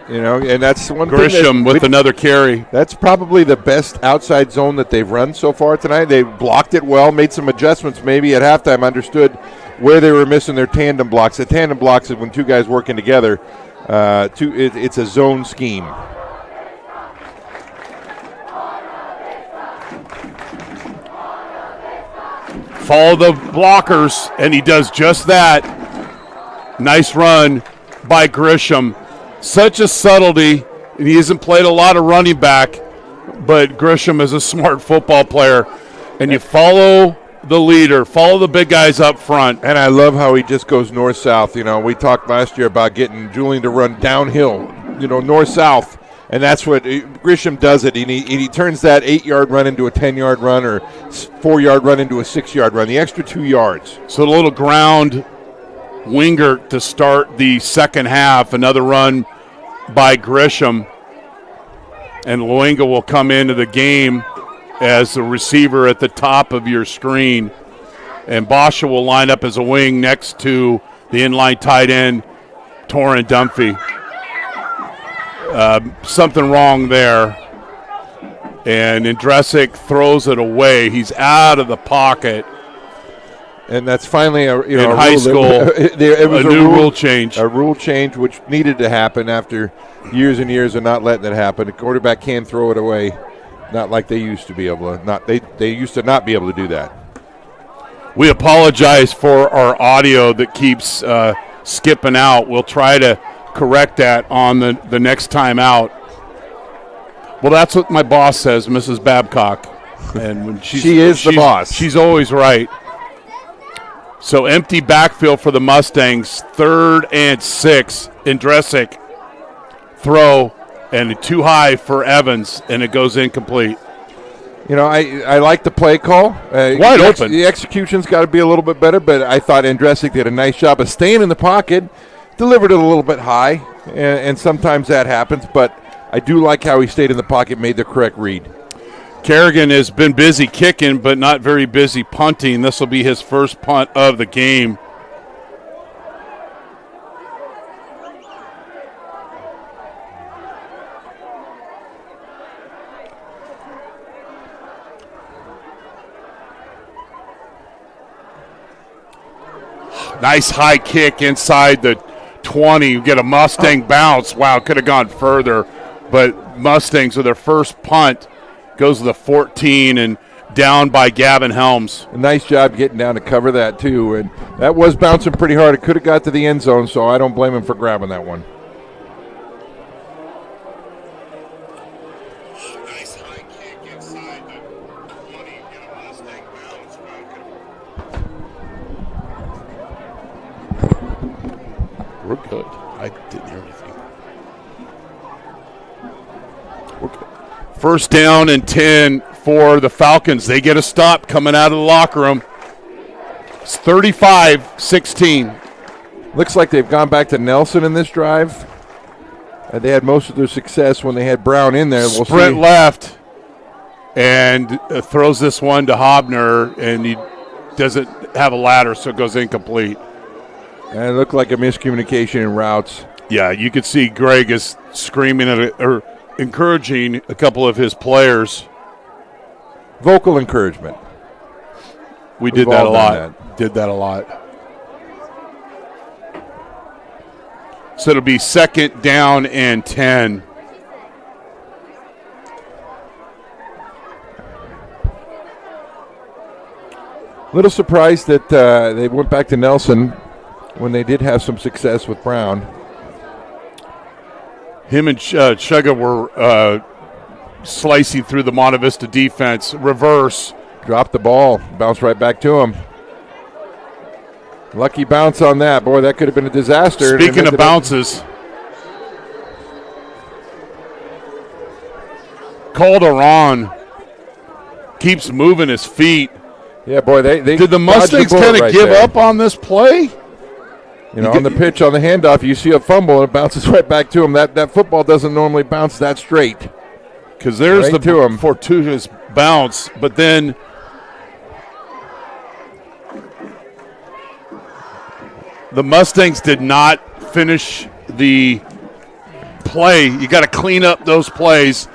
And that's one Grisham with another carry. That's probably the best outside zone that they've run so far tonight. They blocked it well, made some adjustments maybe at halftime, understood where they were missing their tandem blocks. The tandem blocks is when two guys working together. It's a zone scheme. Follow the blockers, and he does just that. Nice run by Grisham. Such a subtlety, and he hasn't played a lot of running back, but Grisham is a smart football player. And you follow the leader, follow the big guys up front. And I love how he just goes north-south. We talked last year about getting Julian to run downhill, north-south. And that's what Grisham does it. He turns that 8-yard run into a 10-yard run or 4-yard run into a 6-yard run, the extra 2 yards. So a little ground winger to start the second half. Another run by Grisham. And Luenga will come into the game as the receiver at the top of your screen. And Basha will line up as a wing next to the inline tight end, Torrin Dunphy. Something wrong there. And Andresic throws it away. He's out of the pocket. And that's finally in high school, it was a new rule change. A rule change which needed to happen after years and years of not letting it happen. The quarterback can throw it away, not like they used to be able to. They used to not be able to do that. We apologize for our audio that keeps skipping out. We'll try to correct that on the next time out. Well, that's what my boss says, Mrs. Babcock. And when she is the boss. She's always right. So empty backfield for the Mustangs, 3rd and 6. Andresic throw, and too high for Evans, and it goes incomplete. I like the play call. Wide open. The execution's got to be a little bit better, but I thought Andresic did a nice job of staying in the pocket, delivered it a little bit high, and sometimes that happens, but I do like how he stayed in the pocket, made the correct read. Kerrigan has been busy kicking, but not very busy punting. This will be his first punt of the game. Nice high kick inside the 20. You get a Mustang bounce. Wow, could have gone further. But Mustangs with their first punt goes to the 14 and down by Gavin Helms. A nice job getting down to cover that, too. And that was bouncing pretty hard. It could have got to the end zone, so I don't blame him for grabbing that one. Nice high kick inside the 20. Get a Mustang bounce. We're good. I didn't hear anything. We're good. First down and 10 for the Falcons. They get a stop coming out of the locker room. It's 35-16. Looks like they've gone back to Nelson in this drive. They had most of their success when they had Brown in there. We'll Sprint see. Left and throws this one to Hobner, and he doesn't have a ladder, so it goes incomplete. And it looked like a miscommunication in routes. Yeah, you could see Greg is screaming at it, or encouraging a couple of his players. Vocal encouragement. We did that a lot. Did that a lot. So it'll be 2nd down and 10. Little surprised that they went back to Nelson when they did have some success with Brown. Him and Chugga were slicing through the Monte Vista defense. Reverse. Dropped the ball. Bounced right back to him. Lucky bounce on that. Boy, that could have been a disaster. Speaking of bounces, Calderon keeps moving his feet. Yeah, boy, they did the Mustangs kind of give up on this play? On the pitch, on the handoff, you see a fumble, and it bounces right back to him. That football doesn't normally bounce that straight. Because there's the fortuitous bounce, but then the Mustangs did not finish the play. You got to clean up those plays.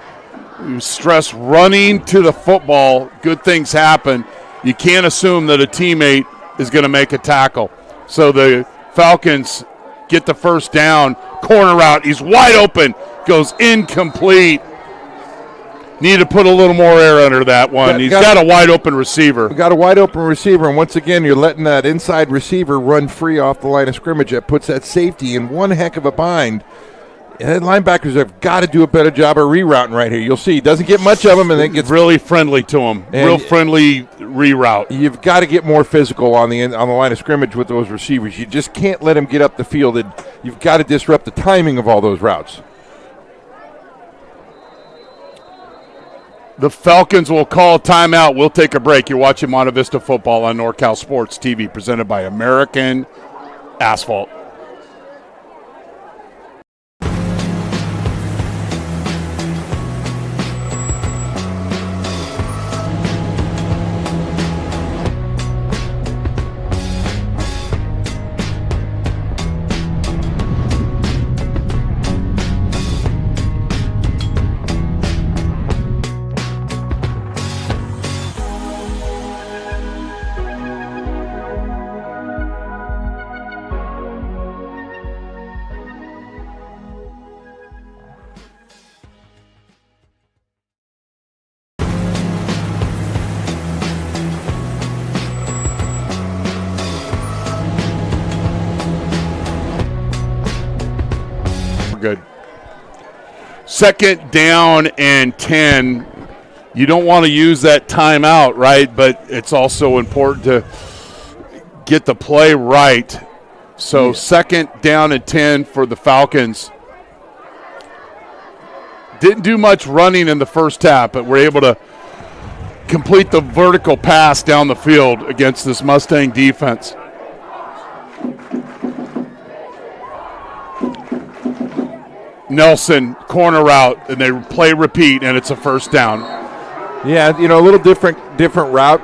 You stress running to the football. Good things happen. You can't assume that a teammate is going to make a tackle. So the Falcons get the first down. Corner route. He's wide open. Goes incomplete. Need to put a little more air under that one. He's got a wide open receiver. Got a wide open receiver, and once again, you're letting that inside receiver run free off the line of scrimmage. That puts that safety in one heck of a bind. And linebackers have got to do a better job of rerouting right here. You'll see. He doesn't get much of them, and then gets really friendly to him. Real friendly reroute. You've got to get more physical on the line of scrimmage with those receivers. You just can't let them get up the field. And you've got to disrupt the timing of all those routes. The Falcons will call timeout. We'll take a break. You're watching Monte Vista football on NorCal Sports TV, presented by American Asphalt. Good. 2nd down and 10. You don't want to use that timeout, right? But it's also important to get the play right. So 2nd down and 10 for the Falcons. Didn't do much running in the first half, but were able to complete the vertical pass down the field against this Mustang defense. Nelson, corner route, and they play repeat, and it's a first down. Yeah, a little different route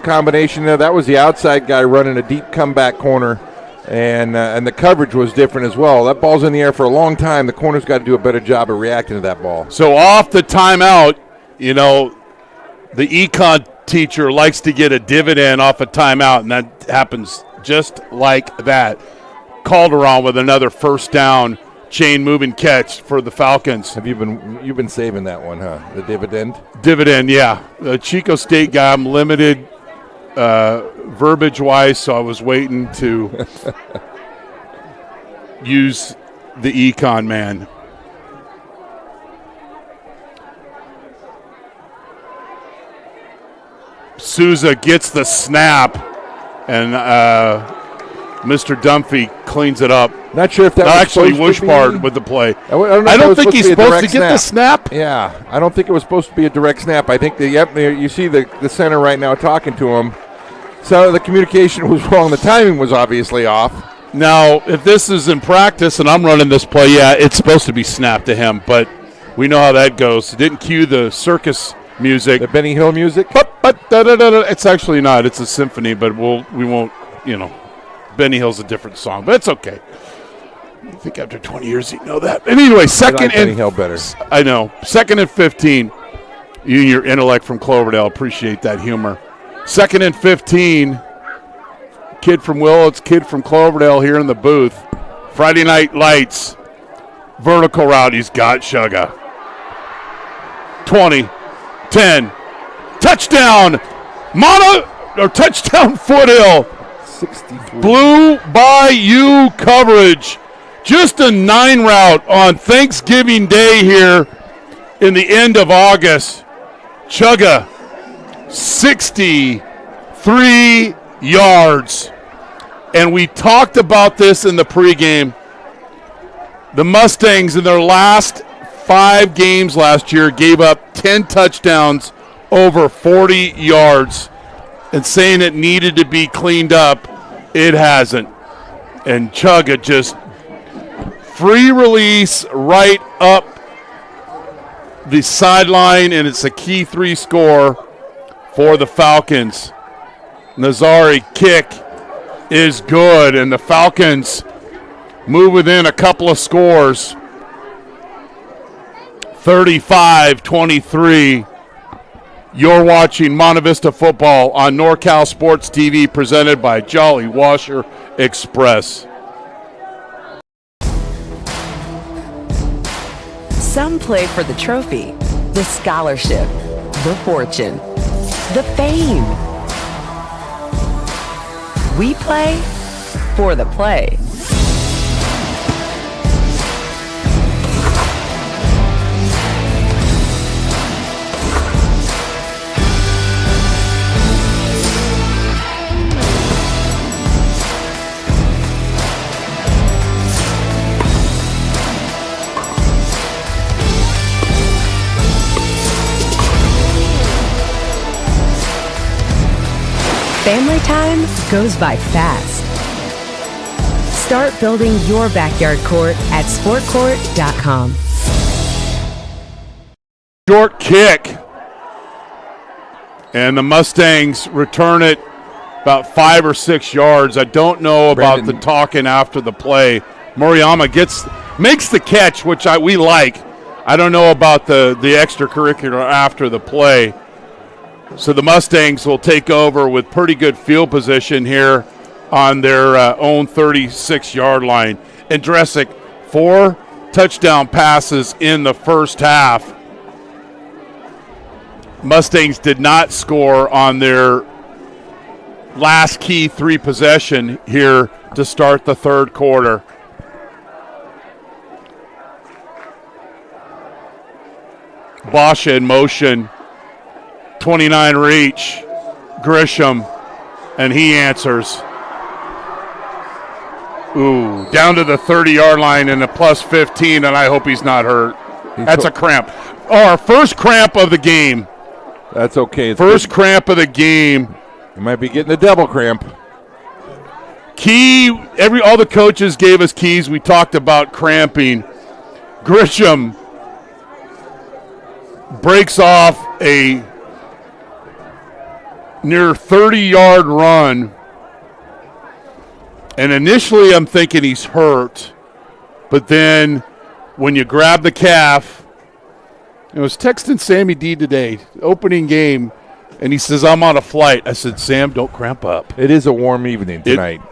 combination there. That was the outside guy running a deep comeback corner, and the coverage was different as well. That ball's in the air for a long time. The corner's got to do a better job of reacting to that ball. So off the timeout, the econ teacher likes to get a dividend off a timeout, and that happens just like that. Calderon with another first down. Chain moving catch for the Falcons. You've been saving that one, huh? The dividend? Dividend, yeah. The Chico State guy, I'm limited verbiage-wise, so I was waiting to use the econ man. Souza gets the snap, and Mr. Dunphy cleans it up. Not sure if that was actually Wishbard with the play. I don't think he's supposed to get the snap. Yeah, I don't think it was supposed to be a direct snap. I think you see the center right now talking to him. So the communication was wrong. The timing was obviously off. Now, if this is in practice and I'm running this play, yeah, it's supposed to be snapped to him, but we know how that goes. It didn't cue the circus music. The Benny Hill music? It's actually not. It's a symphony, but we won't, Benny Hill's a different song, but it's okay. I think after 20 years you know that. And anyway, Benny Hill better. I know. 2nd and 15. You and your intellect from Cloverdale appreciate that humor. 2nd and 15. Kid from Willits, kid from Cloverdale here in the booth. Friday Night Lights. Vertical route. He's got Suga. 20, 10. Touchdown. Touchdown Foothill. 63. Blue Bayou coverage. Just a 9 route on Thanksgiving Day here in the end of August. Chugga, 63 yards. And we talked about this in the pregame. The Mustangs in their last 5 games last year gave up 10 touchdowns over 40 yards. And saying it needed to be cleaned up, it hasn't. And Chugga just free release right up the sideline, and it's a key 3 score for the Falcons. Nazari kick is good, and the Falcons move within a couple of scores. 35-23. You're watching Monte Vista football on NorCal Sports TV, presented by Jolly Washer Express. Some play for the trophy, the scholarship, the fortune, the fame. We play for the play. Family time goes by fast. Start building your backyard court at sportcourt.com. Short kick. And the Mustangs return it about 5 or 6 yards. I don't know about the talking after the play. Murayama makes the catch, which we like. I don't know about the extracurricular after the play. So the Mustangs will take over with pretty good field position here on their own 36-yard line. And Dresick, 4 touchdown passes in the first half. Mustangs did not score on their last key 3 possession here to start the third quarter. Bosch in motion. 29 reach, Grisham, and he answers. Ooh, down to the 30-yard line and a plus 15, and I hope he's not hurt. That's a cramp. Oh, our first cramp of the game. That's okay. It's first good. Cramp of the game. You might be getting a double cramp. All the coaches gave us keys. We talked about cramping. Grisham breaks off a near 30-yard run, and initially I'm thinking he's hurt, but then when you grab the calf, I was texting Sammy D today, opening game, and he says, I'm on a flight. I said, Sam, don't cramp up. It is a warm evening tonight.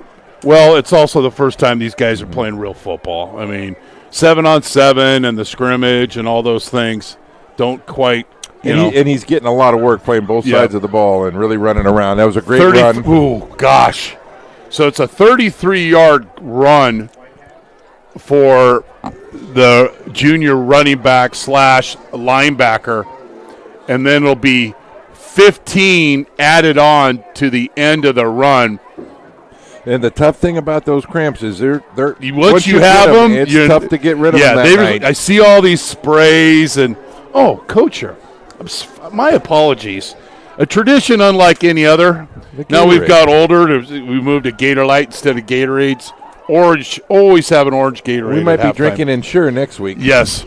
Well, it's also the first time these guys are playing real football. I mean, 7-on-7 and the scrimmage and all those things don't quite – And he's getting a lot of work playing both sides of the ball and really running around. That was a great run. Oh, gosh. So it's a 33-yard run for the junior running back / linebacker, and then it'll be 15 added on to the end of the run. And the tough thing about those cramps is they're once you have them, it's tough to get rid of them that night. I see all these sprays and, Coacher. My apologies. A tradition unlike any other. Now we've got older. We moved to Gator Light instead of Gatorades. Orange, always have an orange Gatorade. We might be drinking Ensure next week. Yes.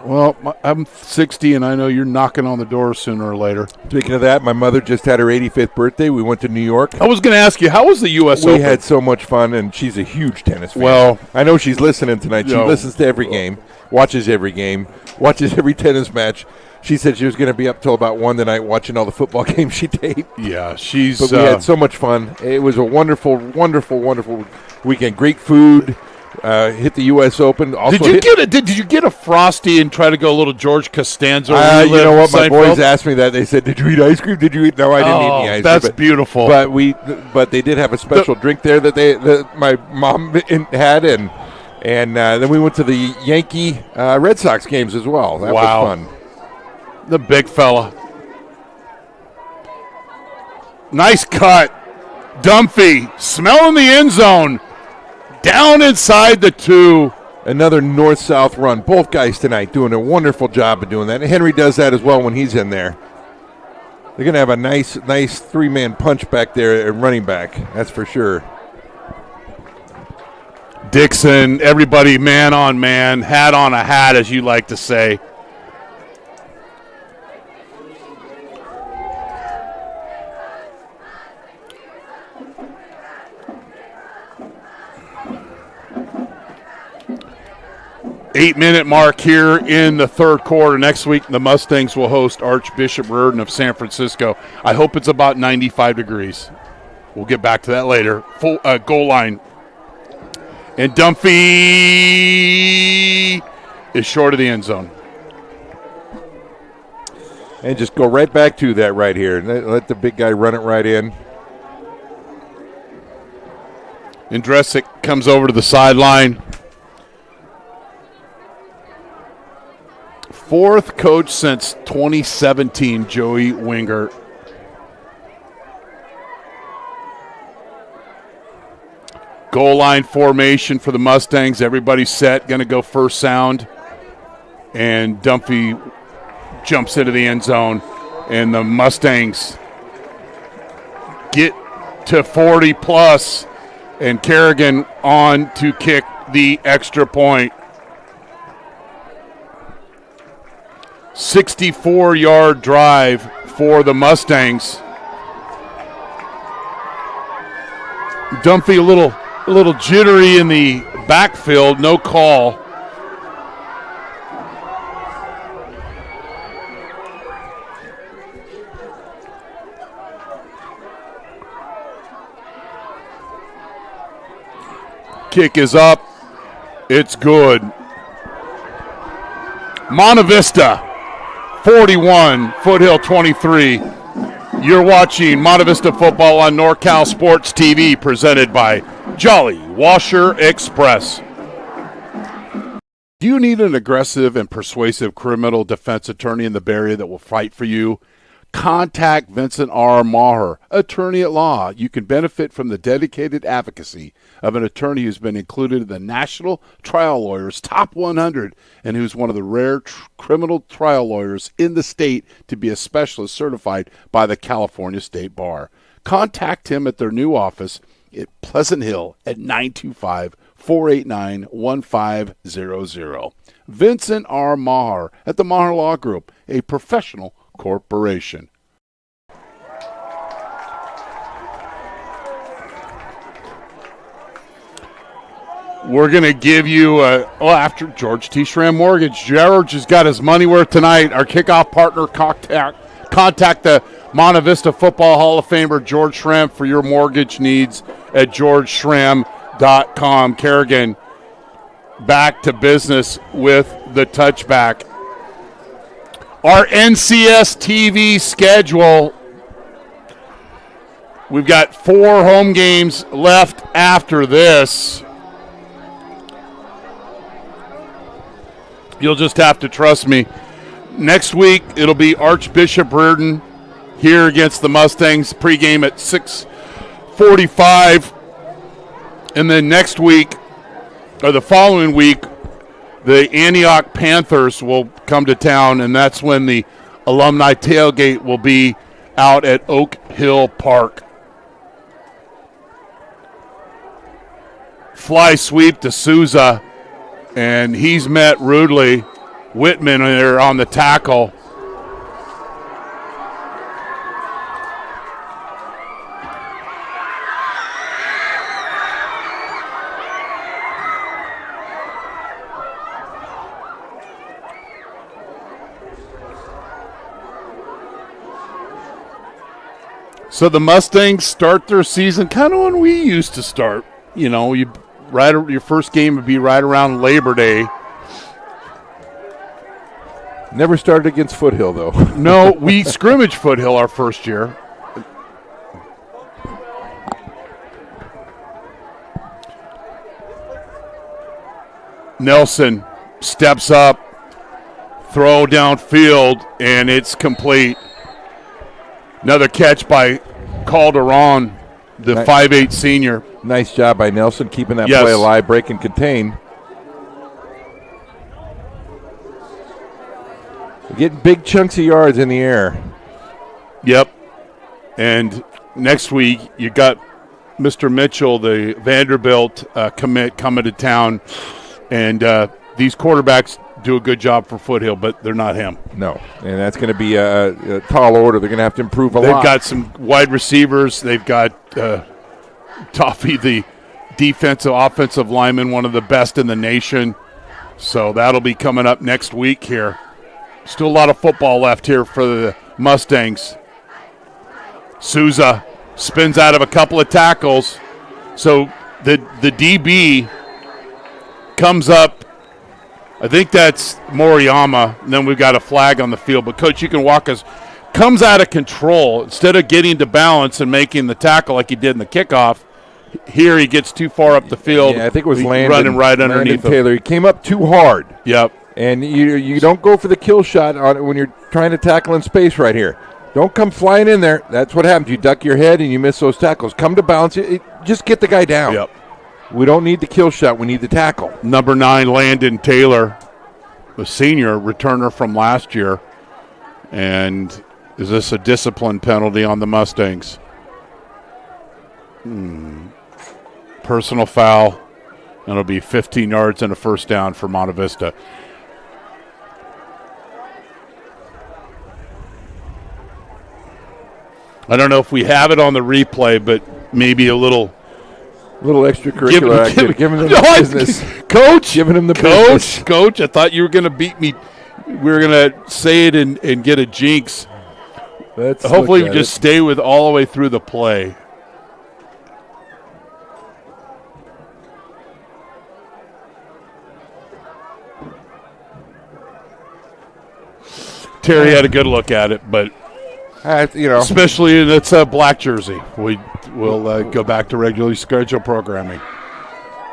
Well, I'm 60, and I know you're knocking on the door sooner or later. Speaking of that, my mother just had her 85th birthday. We went to New York. I was going to ask you, how was the U.S. Open? We had so much fun, and she's a huge tennis fan. Well, I know she's listening tonight. She listens to every game, watches every tennis match. She said she was going to be up till about 1 tonight watching all the football games she taped. Yeah, But we had so much fun. It was a wonderful, wonderful, wonderful weekend. Great food. Hit the U.S. Open. Also did you get a Frosty and try to go a little George Costanza? You know what? My boys asked me that. They said, "Did you eat ice cream? Did you eat?" No, I didn't eat any ice cream. That's beautiful. But they did have a special drink there that my mom had, and then we went to the Yankee Red Sox games as well. That was fun. The big fella. Nice cut. Dunphy smelling the end zone. Down inside the 2. Another north-south run. Both guys tonight doing a wonderful job of doing that. And Henry does that as well when he's in there. They're going to have a nice 3-man punch back there at running back. That's for sure. Dixon, everybody man on man, hat on a hat, as you like to say. 8-minute mark here in the third quarter. Next week, the Mustangs will host Archbishop Riordan of San Francisco. I hope it's about 95 degrees. We'll get back to that later. Full goal line. And Dunphy is short of the end zone. And just go right back to that right here. Let the big guy run it right in. And Dresick comes over to the sideline. Fourth coach since 2017, Joey Wingert. Goal line formation for the Mustangs. Everybody's set, going to go first sound. And Dunphy jumps into the end zone. And the Mustangs get to 40 plus. And Kerrigan on to kick the extra point. 64-yard drive for the Mustangs. Dunphy a little jittery in the backfield, no call. Kick is up. It's good. Monte Vista 41, Foothill 23. You're watching Monte Vista football on NorCal Sports TV, presented by Jolly Washer Express. Do you need an aggressive and persuasive criminal defense attorney in the Bay Area that will fight for you? Contact Vincent R. Maher, attorney at law. You can benefit from the dedicated advocacy of an attorney who's been included in the National Trial Lawyers Top 100 and who's one of the rare criminal trial lawyers in the state to be a specialist certified by the California State Bar. Contact him at their new office at Pleasant Hill at 925-489-1500. Vincent R. Maher at the Maher Law Group, a professional corporation. We're going to give you, after George T. Schramm Mortgage, George has got his money worth tonight. Our kickoff partner, contact the Monte Vista Football Hall of Famer, George Schramm, for your mortgage needs at georgeschramm.com. Kerrigan back to business with the touchback. Our NCS TV schedule, we've got 4 home games left after this. You'll just have to trust me. Next week, it'll be Archbishop Riordan here against the Mustangs, pregame at 6:45. And then next week, or the following week, the Antioch Panthers will come to town, and that's when the alumni tailgate will be out at Oak Hill Park. Fly sweep to Souza, and he's met rudely. Whitman there on the tackle. So the Mustangs start their season kind of when we used to start. You know, your first game would be right around Labor Day. Never started against Foothill, though. No, we scrimmaged Foothill our first year. Nelson steps up, throw downfield, and it's complete. Another catch by Calderon, the 5'8 senior. Nice job by Nelson keeping that play alive, break and contain. Getting big chunks of yards in the air. Yep. And next week, you got Mr. Mitchell, the Vanderbilt commit, coming to town. And these quarterbacks do a good job for Foothill, but they're not him. No, and that's going to be a tall order. They're going to have to improve a lot. They've got some wide receivers. They've got Toffee, the offensive lineman, one of the best in the nation. So that'll be coming up next week here. Still a lot of football left here for the Mustangs. Souza spins out of a couple of tackles. So the DB comes up. I think that's Moriyama. And then we've got a flag on the field. But, Coach, you can walk us. Comes out of control. Instead of getting to balance and making the tackle like he did in the kickoff, here he gets too far up the field. Yeah, I think it was Landon. Running right underneath him. Taylor. He came up too hard. Yep. And you don't go for the kill shot when you're trying to tackle in space right here. Don't come flying in there. That's what happens. You duck your head and you miss those tackles. Come to balance. Just get the guy down. Yep. We don't need the kill shot. We need the tackle. Number 9, Landon Taylor, the senior returner from last year. And is this a discipline penalty on the Mustangs? Personal foul. And it'll be 15 yards and a first down for Monte Vista. I don't know if we have it on the replay, but maybe a little extracurricular activity. Giving them the business. Coach. Giving him the business. Coach, I thought you were going to beat me. We were going to say it and get a jinx. Hopefully we just stay with all the way through the play. Terry had a good look at it, but especially in its black jersey, we'll go back to regularly scheduled programming.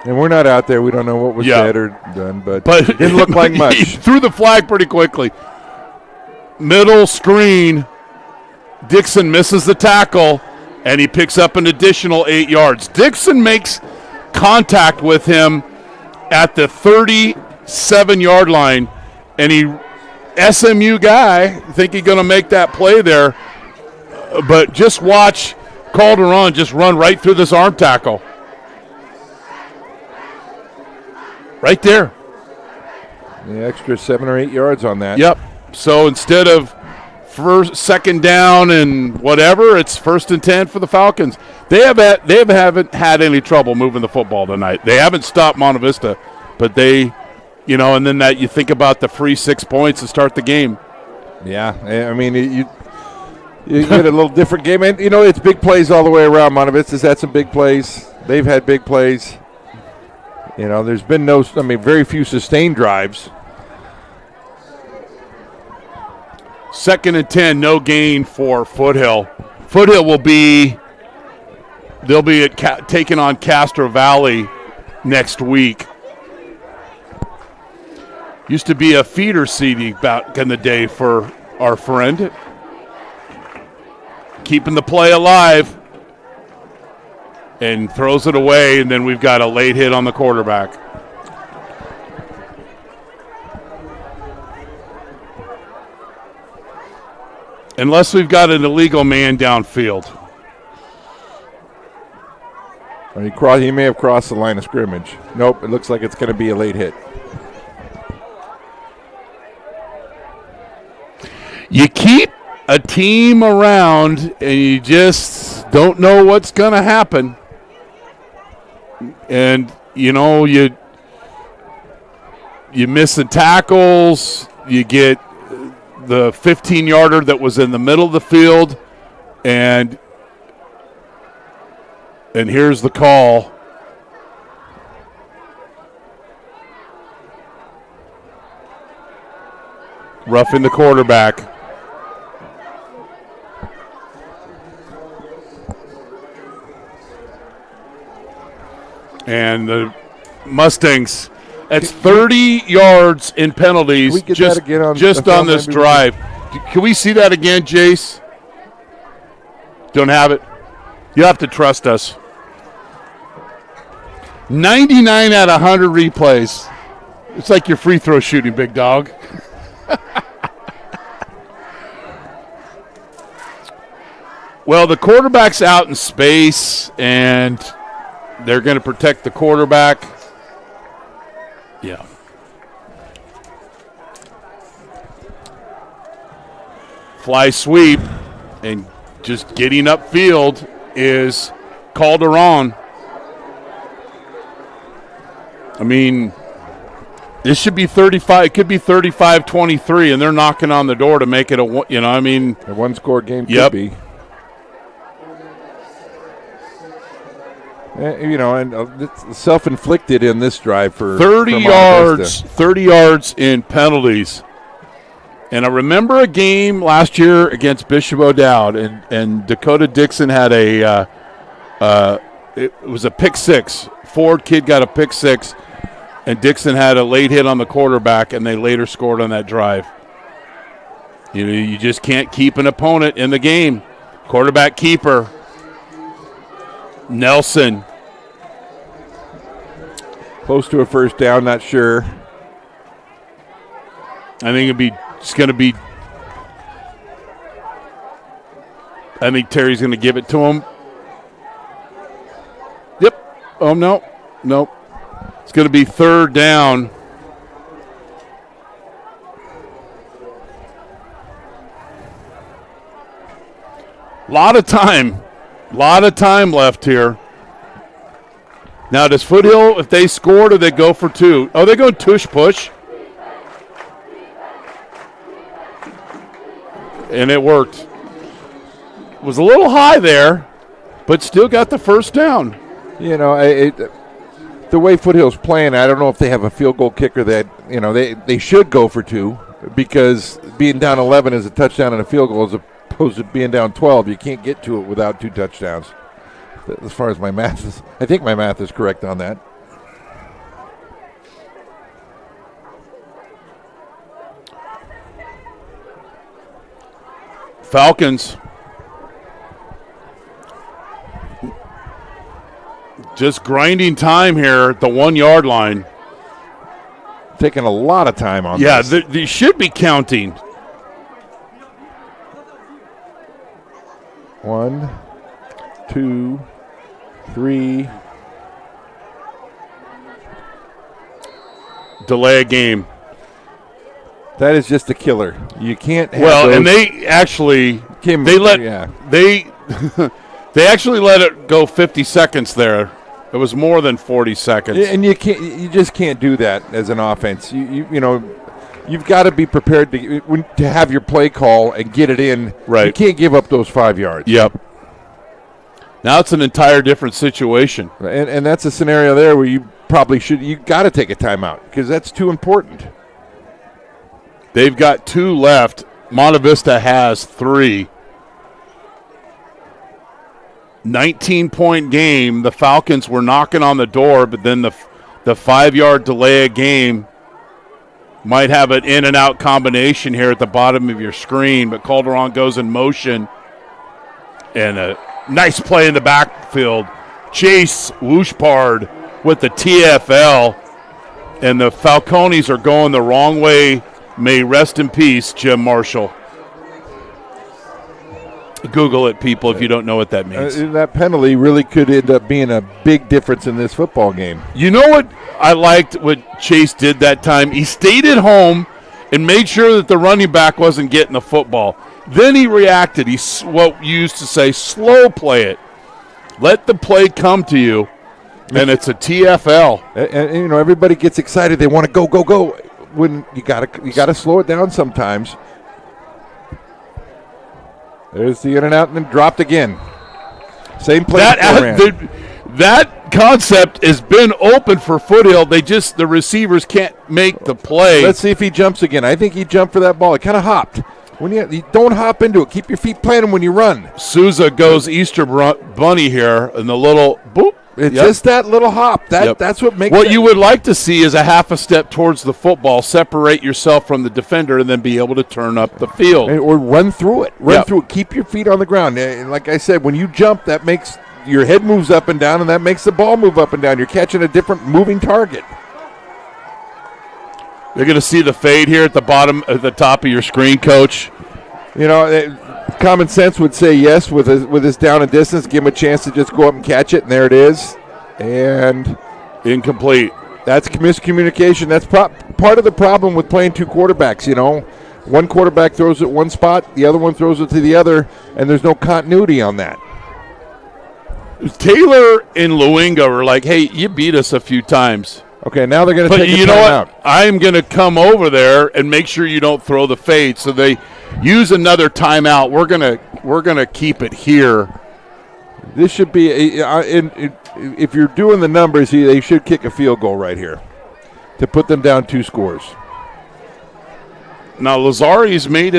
And we're not out there. We don't know what was said or done, but it didn't look like much. He threw the flag pretty quickly. Middle screen. Dixon misses the tackle, and he picks up an additional 8 yards. Dixon makes contact with him at the 37-yard line, and SMU guy, think he's going to make that play there, but just watch Calderon just run right through this arm tackle. Right there. The extra 7 or 8 yards on that. Yep. So instead of second down and whatever, it's 1st and 10 for the Falcons. They haven't had any trouble moving the football tonight. They haven't stopped Monte Vista, but they, and then that you think about the free 6 points to start the game. Yeah, I mean you get a little different game, and it's big plays all the way around. Monte Vista's had some big plays. They've had big plays. There's been very few sustained drives. 2nd and 10, no gain for Foothill. Foothill they'll be taking on Castro Valley next week. Used to be a feeder seeding back in the day for our friend. Keeping the play alive. And throws it away, and then we've got a late hit on the quarterback. Unless we've got an illegal man downfield. He may have crossed the line of scrimmage. Nope, it looks like it's going to be a late hit. You keep a team around, and you just don't know what's going to happen. And, you miss the tackles, you get the 15-yarder that was in the middle of the field, and here's the call. Roughing the quarterback. And the Mustangs, that's 30 yards in penalties just on this drive. Can we see that again, Jace? Don't have it? You have to trust us. 99 out of 100 replays. It's like your free throw shooting, big dog. Well, the quarterback's out in space, and they're going to protect the quarterback. Yeah. Fly sweep, and just getting upfield is Calderon. I mean, This should be 35. It could be 35-23, and they're knocking on the door to make it a one-score game Yep. could be. And it's self-inflicted in this drive for 30 for Monte yards, Vista. 30 yards in penalties. And I remember a game last year against Bishop O'Dowd, and Dakota Dixon had it was a pick six. Ford kid got a pick six, and Dixon had a late hit on the quarterback, and they later scored on that drive. You just can't keep an opponent in the game. Quarterback keeper, Nelson. Close to a first down, not sure. I think I think Terry's going to give it to him. Yep. Oh, no. Nope. It's going to be third down. Lot of time left here. Now, does Foothill, if they score, do they go for two? Oh, they go tush push. And it worked. It was a little high there, but still got the first down. The way Foothill's playing, I don't know if they have a field goal kicker that, they should go for two, because being down 11 is a touchdown and a field goal as opposed to being down 12. You can't get to it without two touchdowns. As far as my math is, I think my math is correct on that. Falcons just grinding time here at the 1 yard line. Taking a lot of time on this. Yeah, they should be counting. 1, 2, 3. Delay a game. That is just a killer. You can't have Well, those. and they actually they actually let it go 50 seconds there. It was more than 40 seconds. And you just can't do that as an offense. You've got to be prepared to have your play call and get it in. Right. You can't give up those 5 yards. Yep. Now it's an entire different situation. And that's a scenario there where you probably you got to take a timeout because that's too important. They've got 2 left. Monte Vista has 3. 19-point game. The Falcons were knocking on the door, but then the 5-yard delay of game might have an in-and-out combination here at the bottom of your screen, but Calderon goes in motion. And a nice play in the backfield. Chase Wooshpard with the TFL. And the Falcones are going the wrong way. May rest in peace, Jim Marshall. Google it, people, if you don't know what that means. That penalty really could end up being a big difference in this football game. You know what I liked what Chase did that time? He stayed at home and made sure that the running back wasn't getting the football. Then he reacted. He what you used to say, slow play it. Let the play come to you, and it's a TFL. And everybody gets excited. They want to go, go, go. When you gotta slow it down sometimes. There's the in and out, and then dropped again. Same play. That concept has been open for Foothill. The receivers can't make the play. Let's see if he jumps again. I think he jumped for that ball. It kind of hopped. When you don't hop into it, keep your feet planted when you run. Souza goes Easter Bunny here, and the little boop. It's just that little hop. That's what makes What you would like to see is a half a step towards the football, separate yourself from the defender, and then be able to turn up the field. Or run through it. Run through it. Keep your feet on the ground. And like I said, when you jump, that makes your head moves up and down, and that makes the ball move up and down. You're catching a different moving target. You're going to see the fade here at the top of your screen, Coach. Common sense would say yes with his down and distance. Give him a chance to just go up and catch it, and there it is. And incomplete. That's miscommunication. That's part of the problem with playing 2 quarterbacks. One quarterback throws it one spot, the other one throws it to the other, and there's no continuity on that. Taylor and Luenga were like, hey, you beat us a few times. Okay, now they're going to take a timeout. But you know what? timeout. I'm going to come over there and make sure you don't throw the fade. So they use another timeout. We're gonna keep it here. This should be if you're doing the numbers, they should kick a field goal right here to put them down 2 scores. Now Nazari's made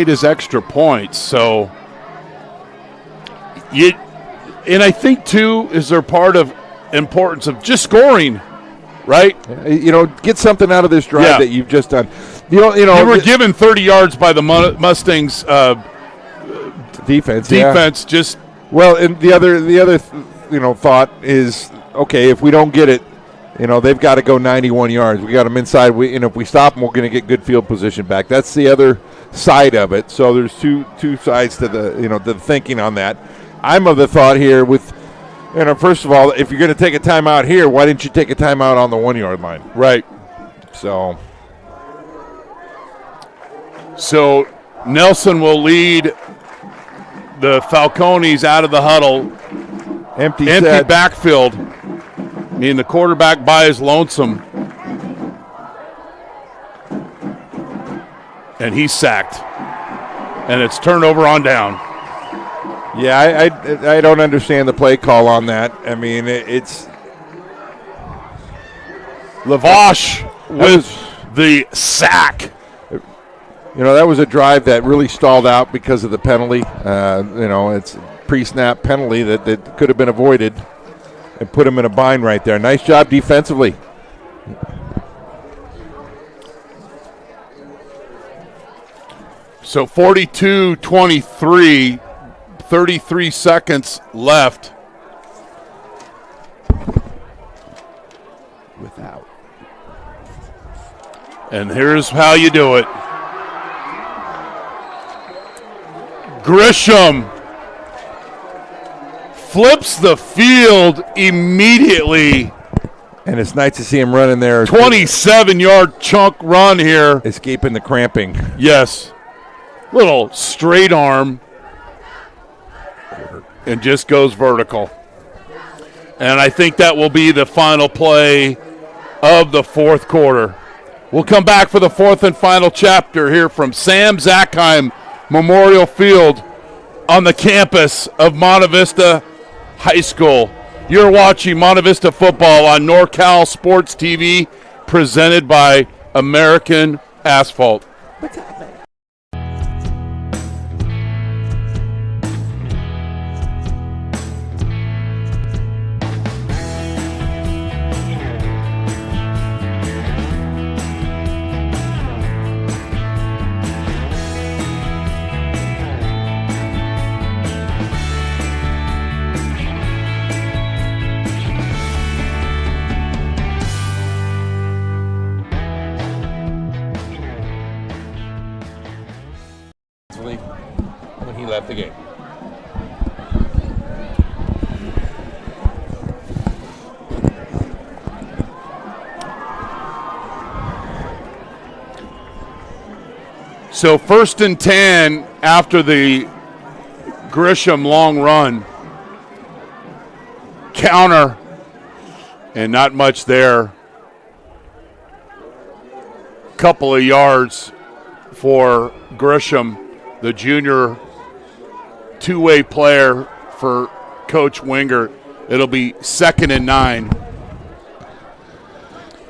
his extra points, so and I think too is there part of importance of just scoring, right? Get something out of this drive that you've just done. You were given 30 yards by the Mustangs defense. Just well, and the other thought is, okay, if we don't get it, they've got to go 91 yards. We got them inside. If we stop them, we're going to get good field position back. That's the other side of it. So there's two sides to the thinking on that. I'm of the thought here with, first of all, if you're going to take a timeout here, why didn't you take a timeout on the 1 yard line? Right. So Nelson will lead the Falcones out of the huddle. Empty backfield. I mean, the quarterback by his lonesome. And he's sacked. And it's turnover on down. Yeah, I don't understand the play call on that. I mean, it's Lavash with the sack. That was a drive that really stalled out because of the penalty. It's a pre-snap penalty that could have been avoided and put him in a bind right there. Nice job defensively. So 42-23, 33 seconds left. Without. And here's how you do it. Grisham flips the field immediately. And it's nice to see him running there. 27-yard chunk run here. Escaping the cramping. Yes. Little straight arm. And just goes vertical. And I think that will be the final play of the fourth quarter. We'll come back for the fourth and final chapter here from Sam Zackheim Memorial Field on the campus of Monte Vista High School. You're watching Monte Vista football on NorCal Sports TV, presented by American Asphalt. When he left the game. So 1st and 10 after the Grisham long run. Counter, and not much there. Couple of yards for Grisham, the junior two-way player for Coach Wingert. It'll be 2nd and 9.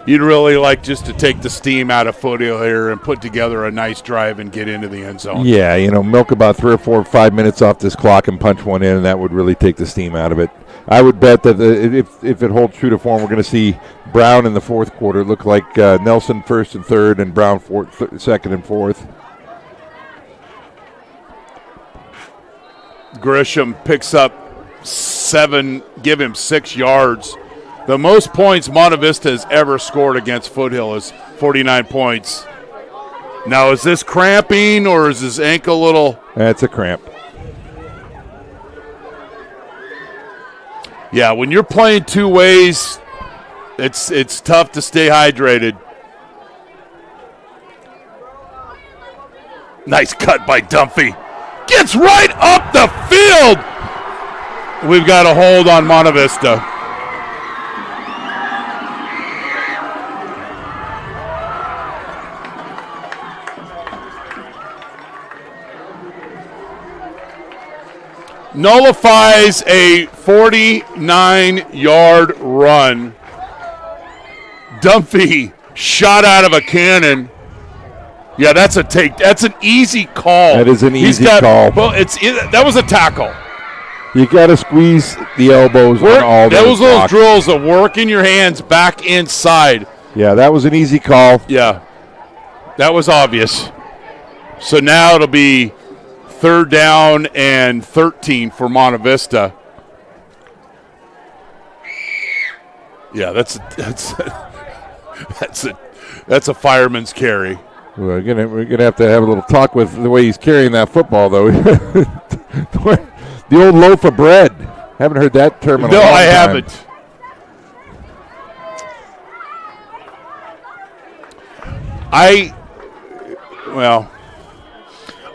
You'd really like just to take the steam out of Foothill here and put together a nice drive and get into the end zone. Yeah, milk about 3 or 4 or 5 minutes off this clock and punch one in, and that would really take the steam out of it. I would bet that if it holds true to form, we're going to see Brown in the fourth quarter. Look like Nelson 1st and 3rd and Brown 2nd and 4th. Grisham picks up 7, give him 6 yards. The most points Monte Vista has ever scored against Foothill is 49 points. Now, is this cramping or is his ankle a little? That's a cramp. Yeah, when you're playing two ways, it's tough to stay hydrated. Nice cut by Dunphy. Gets right up the field. We've got a hold on Monte Vista. nullifies a 49-yard run. Dunphy shot out of a cannon. Yeah, that's an easy call. That is an easy call. Well, that was a tackle. You got to squeeze the elbows on all those blocks. Drills of working your hands back inside. Yeah, that was an easy call. Yeah, that was obvious. So now it'll be 3rd down and 13 for Monte Vista. Yeah, that's a fireman's carry. We're gonna have to have a little talk with the way he's carrying that football, though. The old loaf of bread. Haven't heard that term in a long time. No, I haven't.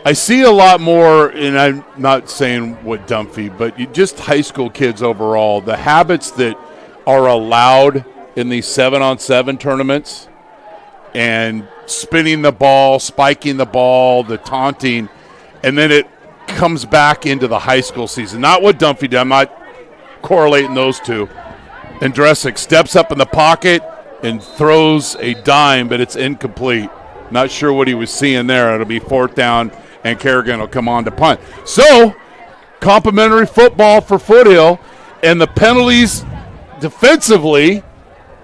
I see a lot more, and I'm not saying what Dunphy, but just high school kids overall, the habits that are allowed in these 7-on-7 tournaments and spinning the ball, spiking the ball, the taunting, and then it comes back into the high school season. Not what Dunphy did. I'm not correlating those two. And Dresick steps up in the pocket and throws a dime, but it's incomplete. Not sure what he was seeing there. It'll be 4th down, and Kerrigan will come on to punt. So, complimentary football for Foothill, and the penalties defensively,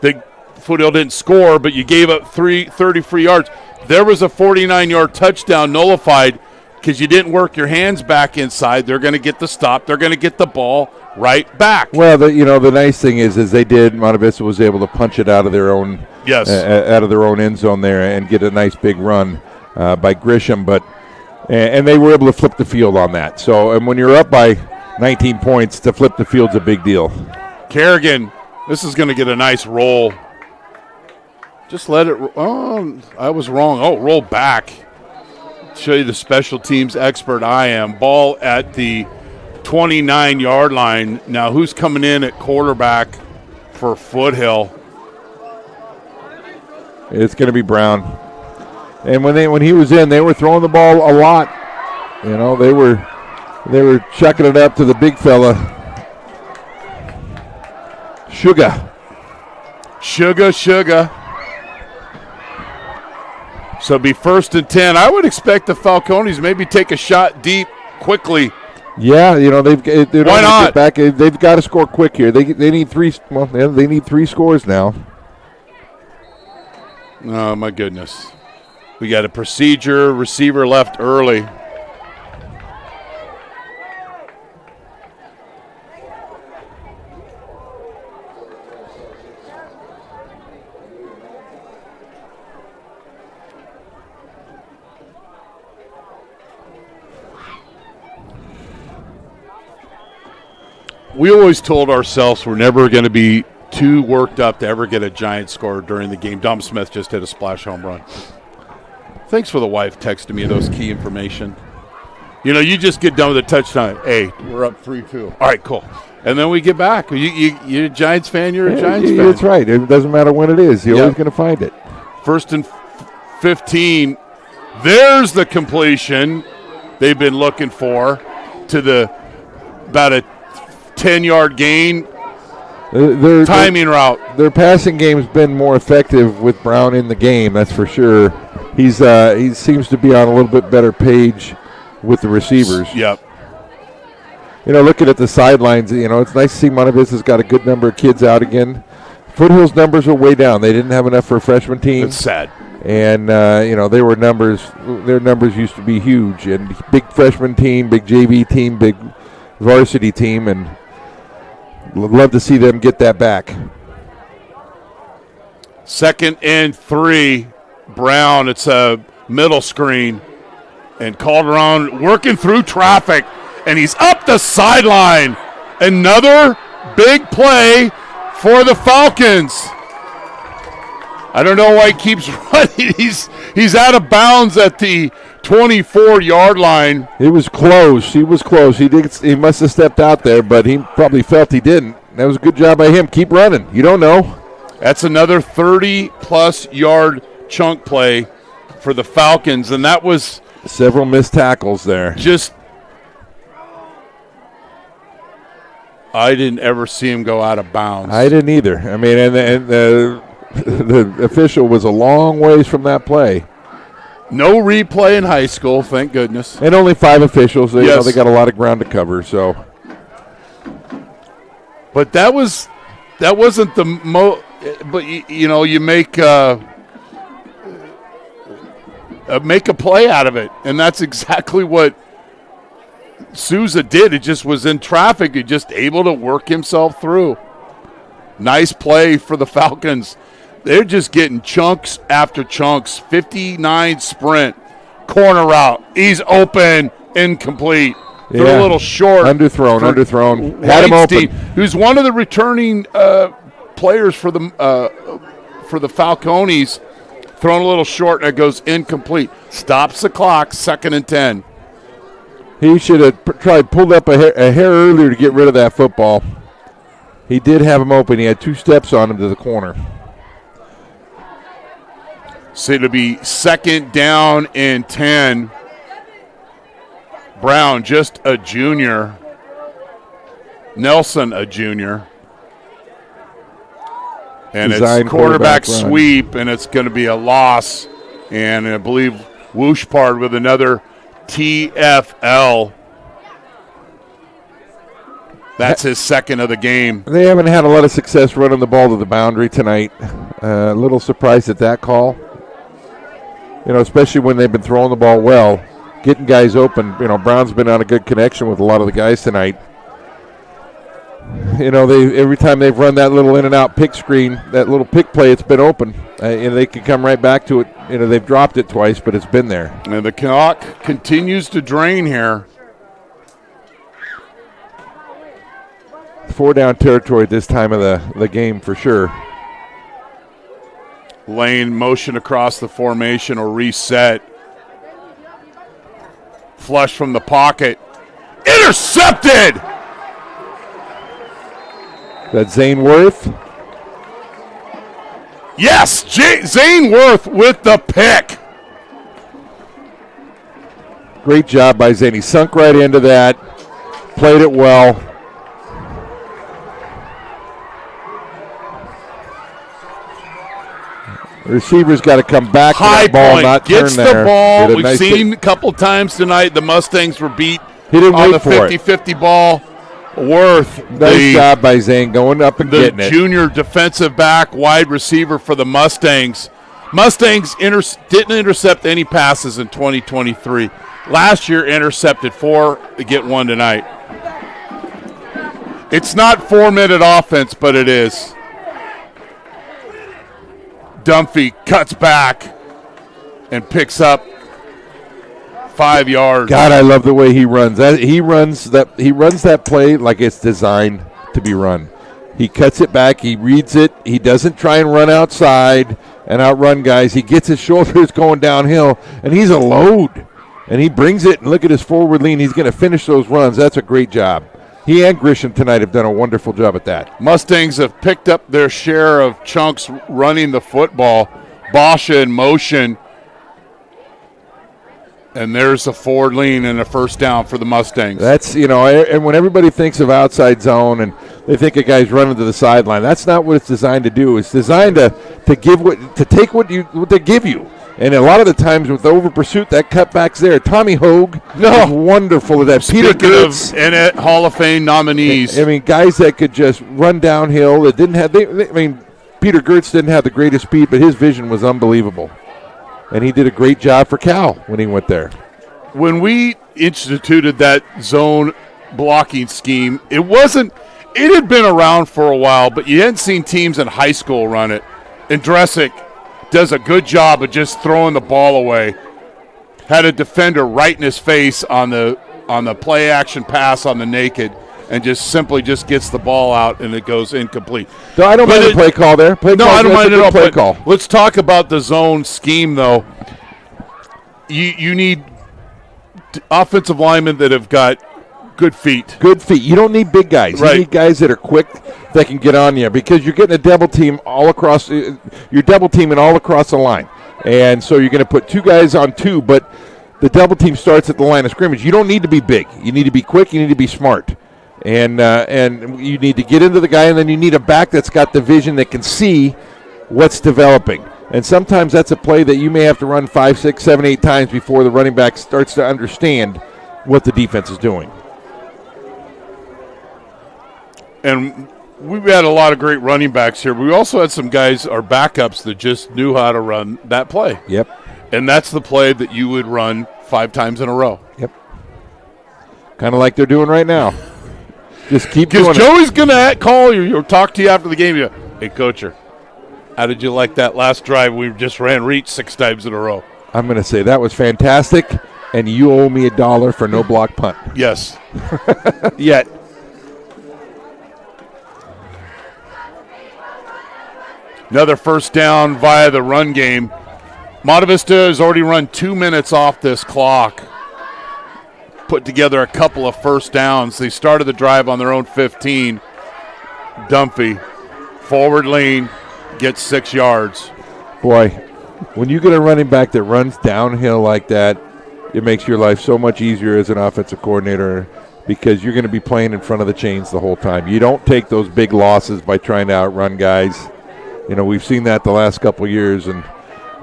the Foothill didn't score, but you gave up 30 free yards. There was a 49-yard touchdown nullified because you didn't work your hands back inside. They're going to get the stop. They're going to get the ball right back. Well, the nice thing is they did. Monte Vista was able to punch it out of their own out of their own end zone there and get a nice big run by Grisham, and they were able to flip the field on that. So, and when you're up by 19 points, to flip the field's a big deal. Kerrigan, this is going to get a nice roll. Just let it. Oh, I was wrong. Oh, roll back. Show you the special teams expert I am. Ball at the 29-yard line. Now, who's coming in at quarterback for Foothill? It's going to be Brown. And when he was in, they were throwing the ball a lot. You know, they were chucking it up to the big fella. Sugar. So it'll be 1st and 10. I would expect the Falcones maybe take a shot deep quickly. Yeah, you know, why not? Get back. They've got to score quick here. They need 3. Well, they need 3 scores now. Oh my goodness, we got a procedure. Receiver left early. We always told ourselves we're never going to be too worked up to ever get a giant score during the game. Dom Smith just hit a splash home run. Thanks for the wife texting me those key information. You know, you just get done with a touchdown. Hey, we're up 3-2. All right, cool. And then we get back. You're a Giants fan, you're a Giants fan. That's right. It doesn't matter when it is. You're always going to find it. 1st and 15. There's the completion they've been looking for to about a 10-yard gain. Timing route. Their passing game's been more effective with Brown in the game, that's for sure. He seems to be on a little bit better page with the receivers. Yep. You know, looking at the sidelines, you know, it's nice to see Monte Vista's got a good number of kids out again. Foothill's numbers are way down. They didn't have enough for a freshman team. It's sad. And, you know, their numbers used to be huge. And big freshman team, big JV team, big varsity team, and love to see them get that back. 2nd and 3. Brown, it's a middle screen. And Calderon working through traffic. And he's up the sideline. Another big play for the Falcons. I don't know why he keeps running. He's out of bounds at the 24-yard line. It was close. He was close. He must have stepped out there, but he probably felt he didn't. That was a good job by him. Keep running. You don't know. That's another 30-plus yard chunk play for the Falcons, and that was several missed tackles there. Just I didn't ever see him go out of bounds. I didn't either. I mean, and the official was a long ways from that play. No replay in high school, thank goodness. And only 5 officials. They, Yes. they got a lot of ground to cover. So, But that wasn't the But you make a play out of it, and that's exactly what Souza did. It just was in traffic. He just able to work himself through. Nice play for the Falcons. They're just getting chunks after chunks. 59 sprint, corner route. He's open, incomplete. Threw a little short. Underthrown. Had him open. Who's one of the returning players for the Falcones. Thrown a little short, and it goes incomplete. Stops the clock, 2nd and 10. He should have pulled up a hair earlier to get rid of that football. He did have him open. He had 2 steps on him to the corner. So it'll be 2nd down and 10. Brown, just a junior. Nelson, a junior. And Design it's quarterback run. sweep, and it's going to be a loss. And I believe Wooshpard with another TFL. That's his 2nd of the game. They haven't had a lot of success running the ball to the boundary tonight. A little surprised at that call. Especially when they've been throwing the ball well, getting guys open. Brown's been on a good connection with a lot of the guys tonight. Every time they've run that little in and out pick screen, that little pick play, it's been open, and they can come right back to it. They've dropped it twice, but it's been there. And the clock continues to drain here. 4-down territory at this time of the game for sure. Lane motion across the formation or reset. Flush from the pocket. Intercepted! That Zane Worth? Yes, Zane Worth with the pick. Great job by Zane. He sunk right into that, played it well. The receiver's got to come back to High that ball, point, not gets turn the there. ball. Did a We've nice seen a couple times tonight the Mustangs were beat He didn't on wait the for it. 50-50 ball. Worth, Nice job by Zane going up and the getting it. junior defensive back, wide receiver for the Mustangs. Mustangs didn't intercept any passes in 2023. Last year intercepted 4, to get 1 tonight. It's not 4-minute offense, but it is. Dunphy cuts back and picks up 5 yards. God, I love the way he runs. He runs that play like it's designed to be run. He cuts it back. He reads it. He doesn't try and run outside and outrun guys. He gets his shoulders going downhill, and he's a load. And he brings it, and look at his forward lean. He's going to finish those runs. That's a great job. He and Grisham tonight have done a wonderful job at that. Mustangs have picked up their share of chunks running the football. Basha in motion. And there's a forward lean and a 1st down for the Mustangs. That's, and when everybody thinks of outside zone and they think a guy's running to the sideline, that's not what it's designed to do. It's designed to take what they give you. And a lot of the times with the over pursuit, that cutback's there. Tommy Hogue is wonderful at that. Peter Gertz, and Hall of Fame nominees. I mean, guys that could just run downhill. That didn't have. Peter Gertz didn't have the greatest speed, but his vision was unbelievable. And he did a great job for Cal when he went there. When we instituted that zone blocking scheme, it had been around for a while, but you hadn't seen teams in high school run it. And Dresick does a good job of just throwing the ball away. Had a defender right in his face on the play action pass on the naked, and just simply gets the ball out and it goes incomplete. No, I don't mind the play call there. I don't mind it at all. Let's talk about the zone scheme, though. You need offensive linemen that have got good feet. Good feet. You don't need big guys. Right. You need guys that are quick, that can get on you, because you're getting a double team all across. You're double teaming all across the line, and so you're going to put 2 guys on 2, but the double team starts at the line of scrimmage. You don't need to be big. You need to be quick. You need to be smart. And you need to get into the guy, and then you need a back that's got the vision that can see what's developing. And sometimes that's a play that you may have to run 5, 6, 7, 8 times before the running back starts to understand what the defense is doing. And we've had a lot of great running backs here. We also had some guys, our backups, that just knew how to run that play. Yep. And that's the play that you would run 5 times in a row. Yep. Kind of like they're doing right now. Just keep doing it. Because Joey's going to call you or talk to you after the game. You go, hey, Coacher, how did you like that last drive? We just ran reach 6 times in a row. I'm going to say that was fantastic, and you owe me $1 for no block punt. Yes. Yet. Another first down via the run game. Monte Vista has already run 2 minutes off this clock. Put together a couple of first downs. They started the drive on their own 15. Dunphy, forward lean, gets 6 yards. Boy, when you get a running back that runs downhill like that, it makes your life so much easier as an offensive coordinator because you're going to be playing in front of the chains the whole time. You don't take those big losses by trying to outrun guys. You know, we've seen that the last couple of years, and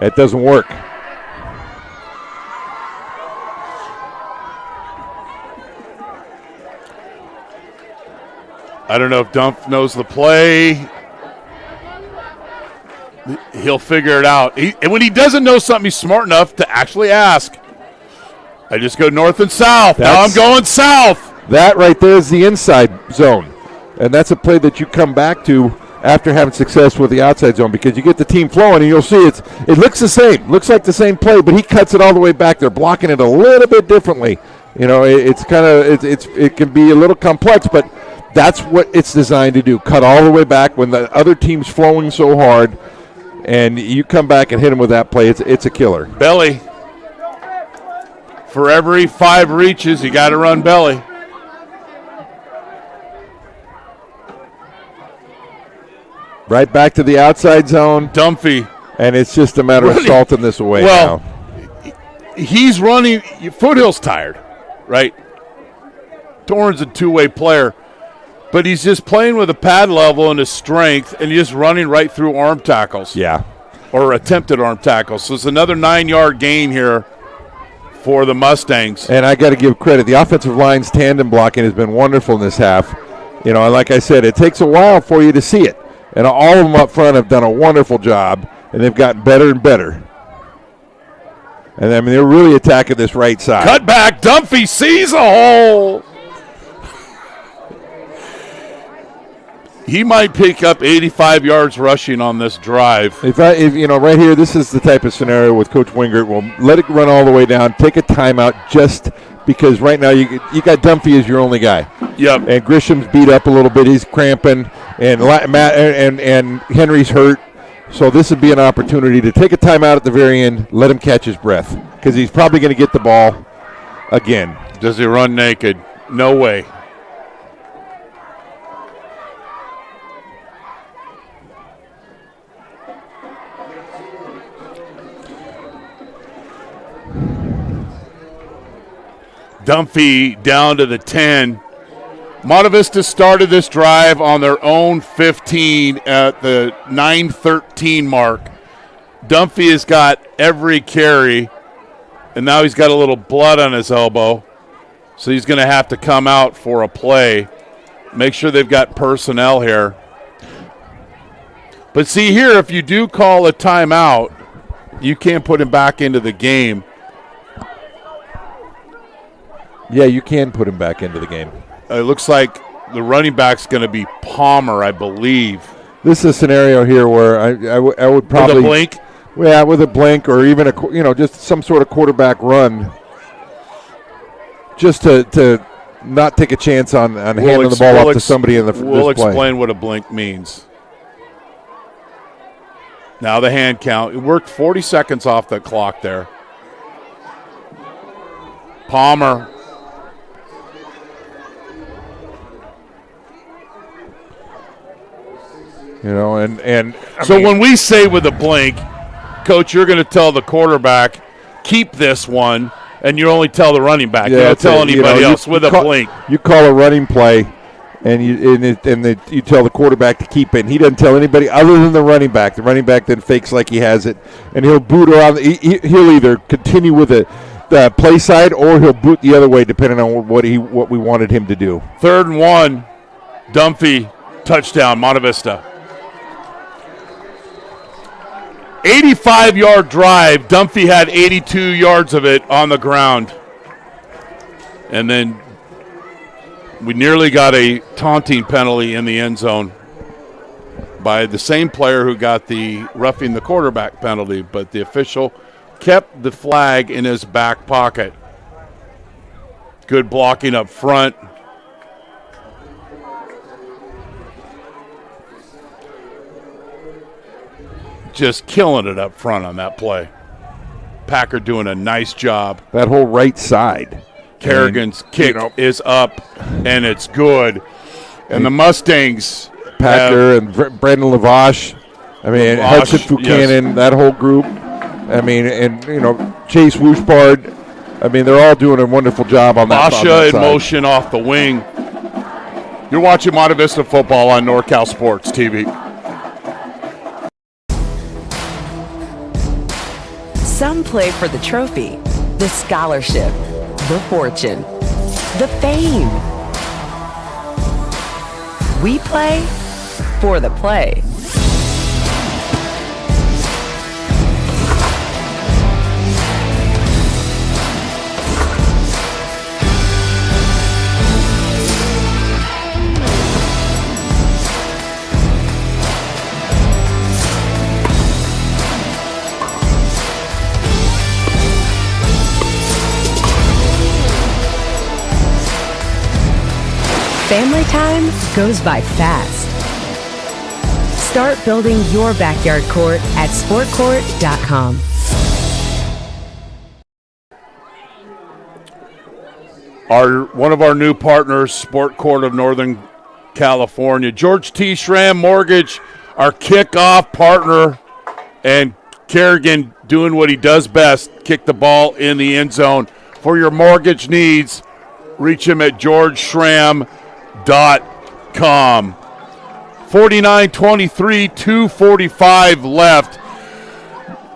it doesn't work. I don't know if Dump knows the play. He'll figure it out. And when he doesn't know something, he's smart enough to actually ask. I just go north and south. Now I'm going south. That right there is the inside zone. And that's a play that you come back to after having success with the outside zone because you get the team flowing, and you'll see it looks the same. Looks like the same play, but he cuts it all the way back. They're blocking it a little bit differently. You know, it can be a little complex, but that's what it's designed to do. Cut all the way back when the other team's flowing so hard, and you come back and hit him with that play. It's a killer. Belly. For every 5 reaches, you got to run belly. Right back to the outside zone. Dunphy. And it's just a matter of salting this away now. He's running. Foothill's tired, right? Torrance a two-way player. But he's just playing with a pad level and his strength, and he's just running right through arm tackles. Yeah. Or attempted arm tackles. So it's another 9-yard gain here for the Mustangs. And I got to give credit. The offensive line's tandem blocking has been wonderful in this half. You know, like I said, it takes a while for you to see it. And all of them up front have done a wonderful job, and they've gotten better and better. And, I mean, they're really attacking this right side. Cut back. Dunphy sees a hole. He might pick up 85 yards rushing on this drive. If you know, right here, this is the type of scenario with Coach Wingert. We'll let it run all the way down, take a timeout just because right now you got Dunphy as your only guy. Yep. And Grisham's beat up a little bit. He's cramping, and Matt and Henry's hurt. So this would be an opportunity to take a timeout at the very end, let him catch his breath because he's probably going to get the ball again. Does he run naked? No way. Dunphy down to the 10. Monte Vista started this drive on their own 15 at the 9:13 mark. Dunphy has got every carry, and now he's got a little blood on his elbow, so he's going to have to come out for a play. Make sure they've got personnel here. But see here, if you do call a timeout, you can't put him back into the game. Yeah, you can put him back into the game. It looks like the running back's going to be Palmer, I believe. This is a scenario here where I would probably with a blink. Yeah, with a blink or even just some sort of quarterback run, just to not take a chance on handing the ball off to somebody in the. We'll explain what a blink means. Now the hand count. It worked 40 seconds off the clock there. Palmer. You know, and so when we say with a blink, Coach, you're going to tell the quarterback, keep this one, and you only tell the running back. You don't tell anybody else with a blink. You call a running play, and you tell the quarterback to keep it. And he doesn't tell anybody other than the running back. The running back then fakes like he has it, and he'll boot around. He'll either continue with the play side or he'll boot the other way, depending on what we wanted him to do. 3rd and 1, Dunphy, touchdown, Monte Vista. 85-yard drive. Dunphy had 82 yards of it on the ground. And then we nearly got a taunting penalty in the end zone by the same player who got the roughing the quarterback penalty, but the official kept the flag in his back pocket. Good blocking up front. Just killing it up front on that play. Packer doing a nice job. That whole right side. Kerrigan's kick is up, and it's good. And the Mustangs. Packer and Brendan Lavash. I mean, Hudson Buchanan, that whole group. I mean, and, Chase Wooshbard. I mean, they're all doing a wonderful job on that side. Basha in motion off the wing. You're watching Monte Vista football on NorCal Sports TV. Some play for the trophy, the scholarship, the fortune, the fame. We play for the play. Family time goes by fast. Start building your backyard court at sportcourt.com. One of our new partners, Sport Court of Northern California. George T. Schramm Mortgage, our kickoff partner, and Kerrigan doing what he does best, kick the ball in the end zone. For your mortgage needs, reach him at georgeschramm.com. 49-23, 2:45 left.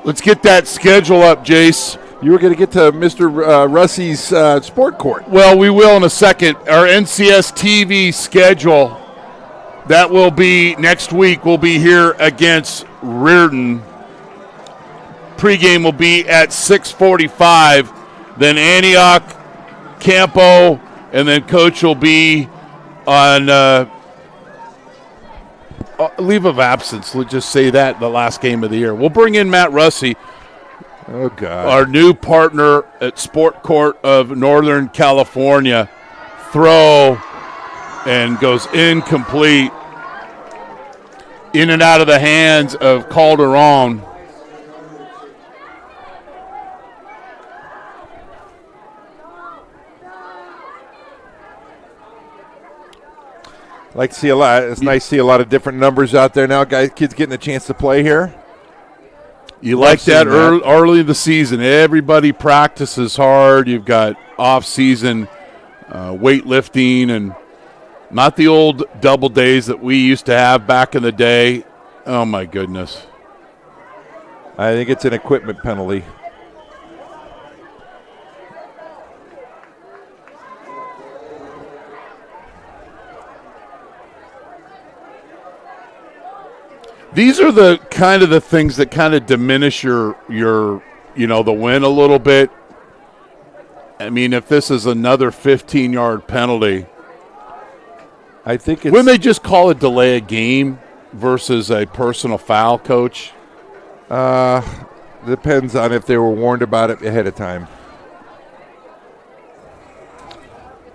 Let's get that schedule up, Jace. You were going to get to Mr. Russey's Sport Court. Well, we will in a second. Our NCS TV schedule, that will be next week. We'll be here against Reardon. Pregame will be at 6:45. Then Antioch, Campo, and then Coach will be on leave of absence. We'll just say that the last game of the year. We'll bring in Matt Russey, our new partner at Sport Court of Northern California. Throw and goes incomplete. In and out of the hands of Calderon. Like to see a lot. It's nice to see a lot of different numbers out there now. Kids getting a chance to play here. You like that early in the season. Everybody practices hard. You've got off-season weightlifting and not the old double days that we used to have back in the day. Oh, my goodness. I think it's an equipment penalty. These are the kind of the things that kind of diminish your the win a little bit. I mean, if this is another 15-yard penalty, I think it's... Wouldn't they just call it delay a game versus a personal foul, Coach? Depends on if they were warned about it ahead of time.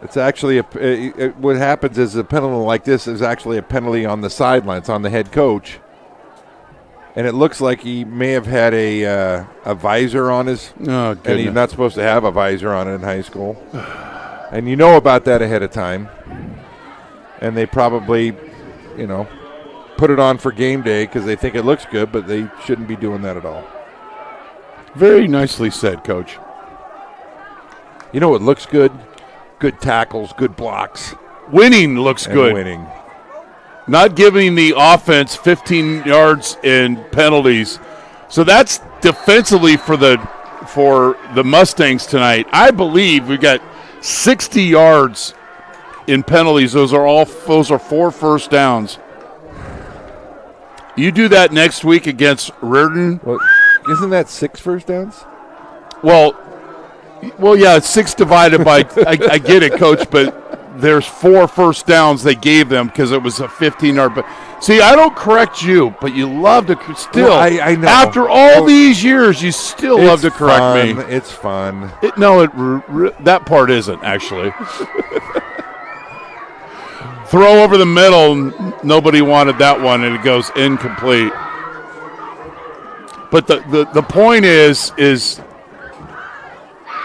It's actually what happens is a penalty like this is actually a penalty on the sideline. It's on the head coach. And it looks like he may have had a visor on his, and he's not supposed to have a visor on it in high school. And you know about that ahead of time. And they probably, put it on for game day because they think it looks good, but they shouldn't be doing that at all. Very nicely said, Coach. You know what looks good? Good tackles, good blocks. winning looks good. Winning. Not giving the offense 15 yards in penalties. So that's defensively for the Mustangs tonight. I believe we got 60 yards in penalties. Those are 4 first downs. You do that next week against Reardon. Well, isn't that 6 first downs? Well, yeah, it's 6 divided by. I get it, Coach, but there's 4 first downs they gave them because it was a 15-yard. But see, I don't correct you, but you love to still. Well, I know. After all these years, you still love to correct me. It's fun. That part isn't actually. Throw over the middle. Nobody wanted that one, and it goes incomplete. But the point is,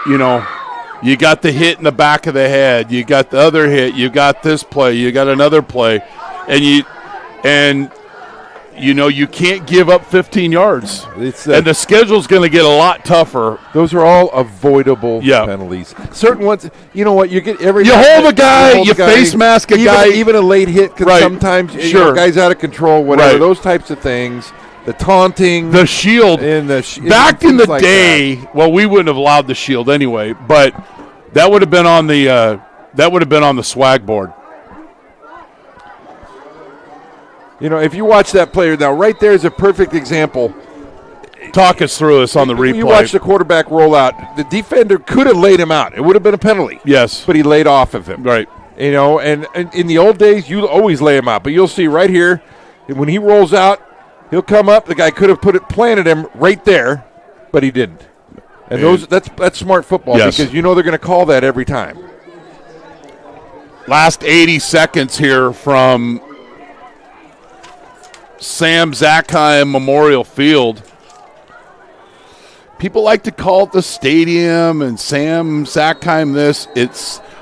you know, you got the hit in the back of the head. You got the other hit. You got this play. You got another play, and you can't give up 15 yards. And the schedule's going to get a lot tougher. Those are all avoidable penalties. Certain ones, you know what? You get every. You hold a guy. You face mask a guy. Even a late hit because sometimes guys out of control. Whatever those types of things. The taunting, the shield, and back in the day. That. Well, we wouldn't have allowed the shield anyway, but that would have been on the swag board. You know, if you watch that player now, right there is a perfect example. Talk us through this on the replay. You watch the quarterback roll out. The defender could have laid him out. It would have been a penalty. Yes, but he laid off of him. Right. You know, and in the old days, you always lay him out, but you'll see right here when he rolls out. He'll come up. The guy could have planted him right there, but he didn't. And that's smart football because you know they're going to call that every time. Last 80 seconds here from Sam Zackheim Memorial Field. People like to call it the stadium and Sam Zackheim this.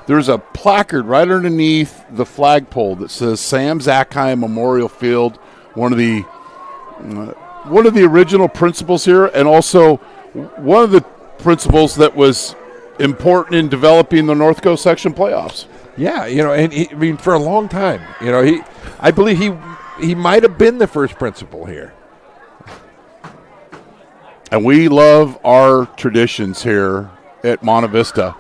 There's a placard right underneath the flagpole that says Sam Zackheim Memorial Field, one of the original principles here, and also one of the principles that was important in developing the North Coast Section playoffs. Yeah, you know, and for a long time, you know, I believe he might have been the first principal here. And we love our traditions here at Monte Vista.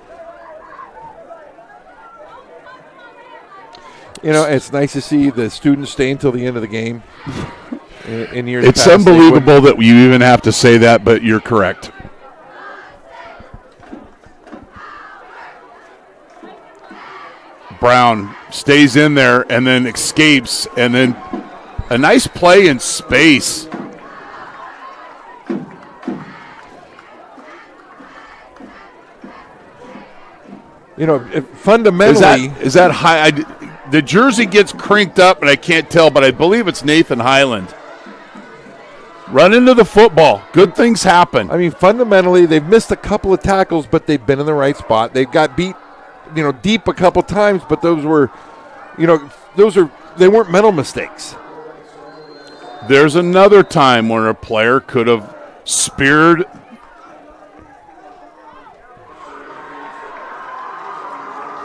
You know, it's nice to see the students stay until the end of the game. In years it's past, unbelievable that you even have to say that, but you're correct. Brown stays in there and then escapes, and then a nice play in space. You know, fundamentally, is that high? The jersey gets crinked up, and I can't tell, but I believe it's Nathan Highland. Run into the football. Good things happen. I mean, fundamentally, they've missed a couple of tackles, but they've been in the right spot. They've got beat, you know, deep a couple times, but those were, you know, they weren't mental mistakes. There's another time where a player could have speared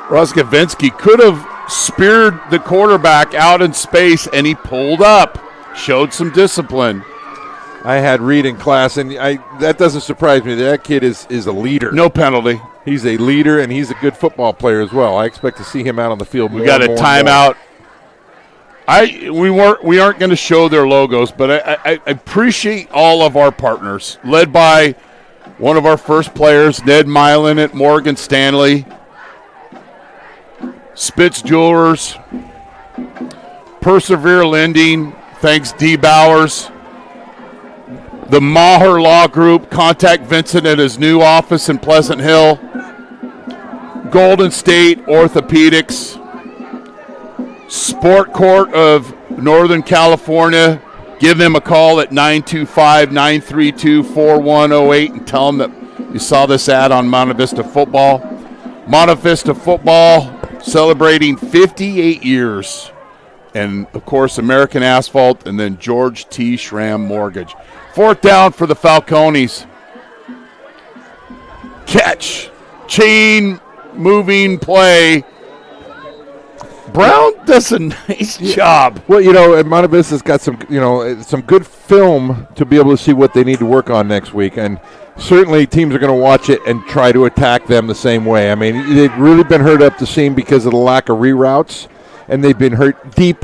Roskovinsky could have speared the quarterback out in space, and he pulled up, showed some discipline. I had Reed in class, and that doesn't surprise me. That kid is a leader. No penalty. He's a leader, and he's a good football player as well. I expect to see him out on the field. We got a timeout. We aren't going to show their logos, but I appreciate all of our partners, led by one of our first players, Ned Milin at Morgan Stanley, Spitz Jewelers, Persevere Lending, thanks D. Bowers, the Maher Law Group, contact Vincent at his new office in Pleasant Hill, Golden State Orthopedics, Sport Court of Northern California. Give them a call at 925-932-4108 and tell them that you saw this ad on Monte Vista Football. Monte Vista Football celebrating 58 years. And, of course, American Asphalt, and then George T. Schramm Mortgage. Fourth down for the Falcones. Catch. Chain moving play. Brown does a nice job. Well, Monte Vista's got some good film to be able to see what they need to work on next week, and certainly teams are going to watch it and try to attack them the same way. I mean, they've really been hurt up the seam because of the lack of reroutes, and they've been hurt deep,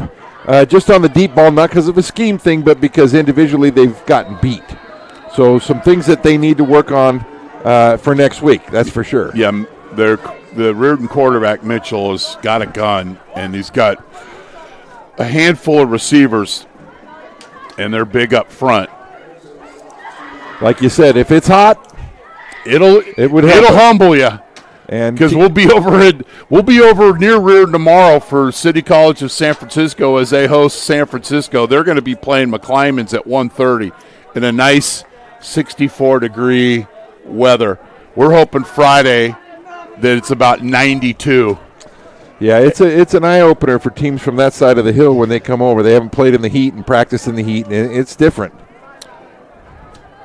just on the deep ball, not because of a scheme thing, but because individually they've gotten beat. So some things that they need to work on for next week, that's for sure. Yeah, the Reardon quarterback, Mitchell, has got a gun, and he's got a handful of receivers, and they're big up front. Like you said, if it's hot, it'll humble you, and because we'll be over near Reardon tomorrow for City College of San Francisco as they host San Francisco. They're going to be playing McClymonds at 1:30 in a nice 64-degree weather. We're hoping Friday that it's about 92. Yeah, it's an eye-opener for teams from that side of the hill when they come over. They haven't played in the heat and practiced in the heat, and it's different.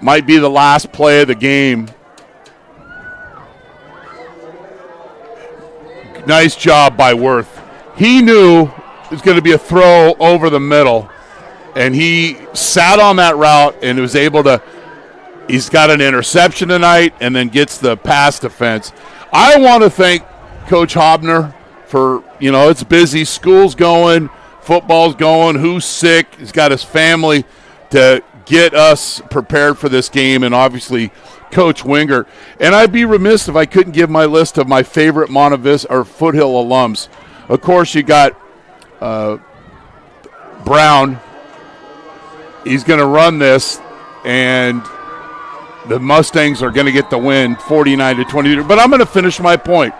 Might be the last play of the game. Nice job by Worth. He knew it was going to be a throw over the middle, and he sat on that route and was able to – he's got an interception tonight and then gets the pass defense. I want to thank Coach Hobner for, it's busy. School's going, football's going, who's sick. He's got his family to get us prepared for this game, and obviously Coach Wingert. And I'd be remiss if I couldn't give my list of my favorite Monte Vista or Foothill alums. Of course, you got Brown. He's going to run this, and the Mustangs are going to get the win 49-20. But I'm going to finish my point.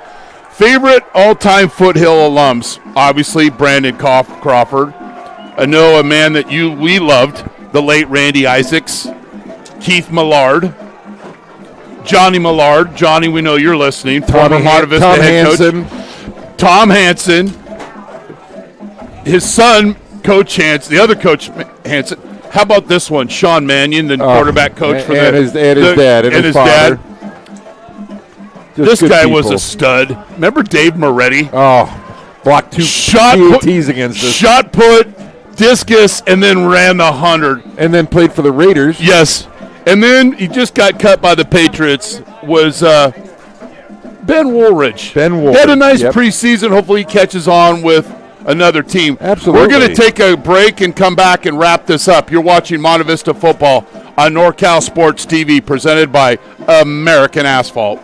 Favorite all-time Foothill alums, obviously Brandon Crawford. I know a man that we loved, the late Randy Isaacs, Keith Millard, Johnny Millard. Johnny, we know you're listening. Former Monte Vista head coach. Tom Hansen. His son, Coach Hansen, the other Coach Hansen. How about this one, Sean Mannion, the quarterback coach for his dad and his father. This guy people. was a stud. Remember Dave Moretti? Oh, blocked 2 PATs against us. Shot put, discus, and then ran the 100. And then played for the Raiders. Yes. And then he just got cut by the Patriots, was Ben Woolridge. They had a nice preseason. Hopefully he catches on with another team. Absolutely. We're going to take a break and come back and wrap this up. You're watching Monte Vista football on NorCal Sports TV, presented by American Asphalt.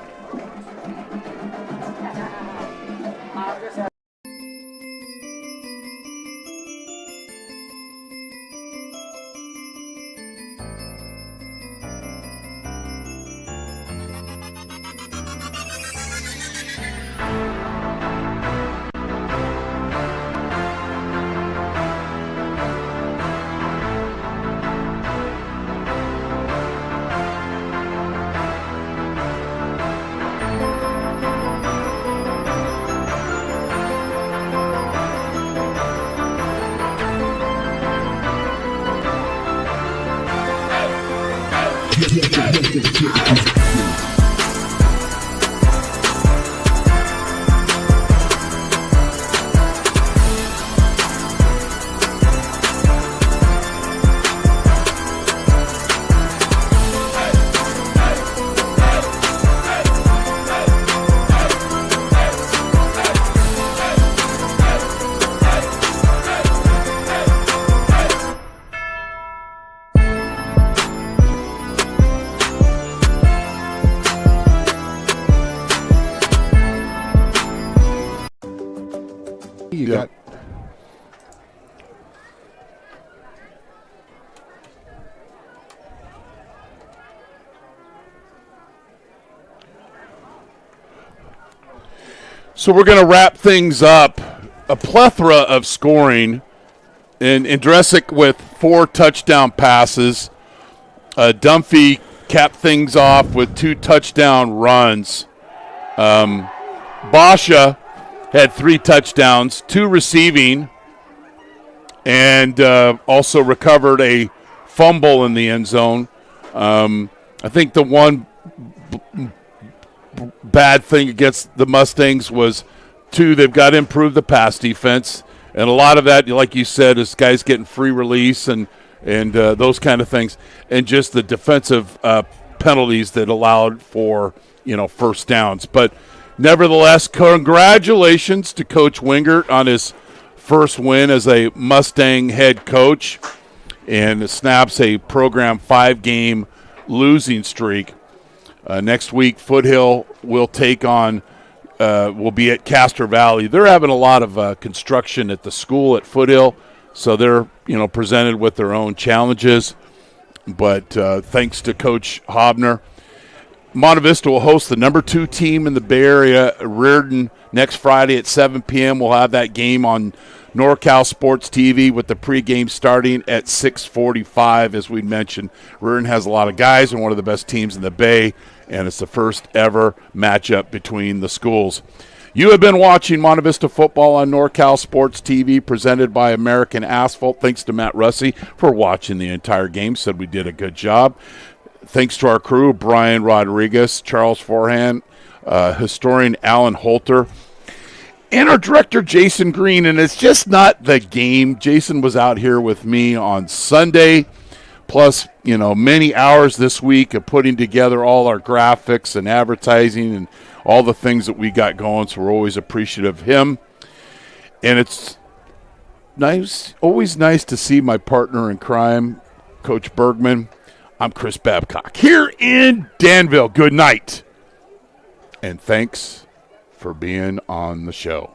So we're going to wrap things up. A plethora of scoring, and Dresic with 4 touchdown passes. Dunphy capped things off with 2 touchdown runs. Basha had 3 touchdowns, 2 receiving, and also recovered a fumble in the end zone. I think the one bad thing against the Mustangs was Two, they've got to improve the pass defense. And a lot of that, like you said, is guys getting free release and those kind of things. And just the defensive penalties that allowed for, first downs. But nevertheless, congratulations to Coach Wingert on his first win as a Mustang head coach. And snaps a program 5-game losing streak. Next week, Foothill will take on will be at Castor Valley. They're having a lot of construction at the school at Foothill, so they're presented with their own challenges. But thanks to Coach Hobner, Monte Vista will host the number 2 team in the Bay Area, Reardon, next Friday at 7 p.m. We'll have that game on NORCALSPORTSTV with the pregame starting at 6:45. As we mentioned, Reardon has a lot of guys and one of the best teams in the Bay, and it's the first ever matchup between the schools. You have been watching Monte Vista football on NorCal Sports TV, presented by American Asphalt. Thanks to Matt Russey for watching the entire game. Said we did a good job. Thanks to our crew, Brian Rodriguez, Charles Forehand, historian Alan Holter, and our director, Jason Green. And it's just not the game. Jason was out here with me on Sunday, plus, many hours this week of putting together all our graphics and advertising and all the things that we got going. So we're always appreciative of him. And it's always nice to see my partner in crime, Coach Bergman. I'm Chris Babcock here in Danville. Good night. And thanks for being on the show.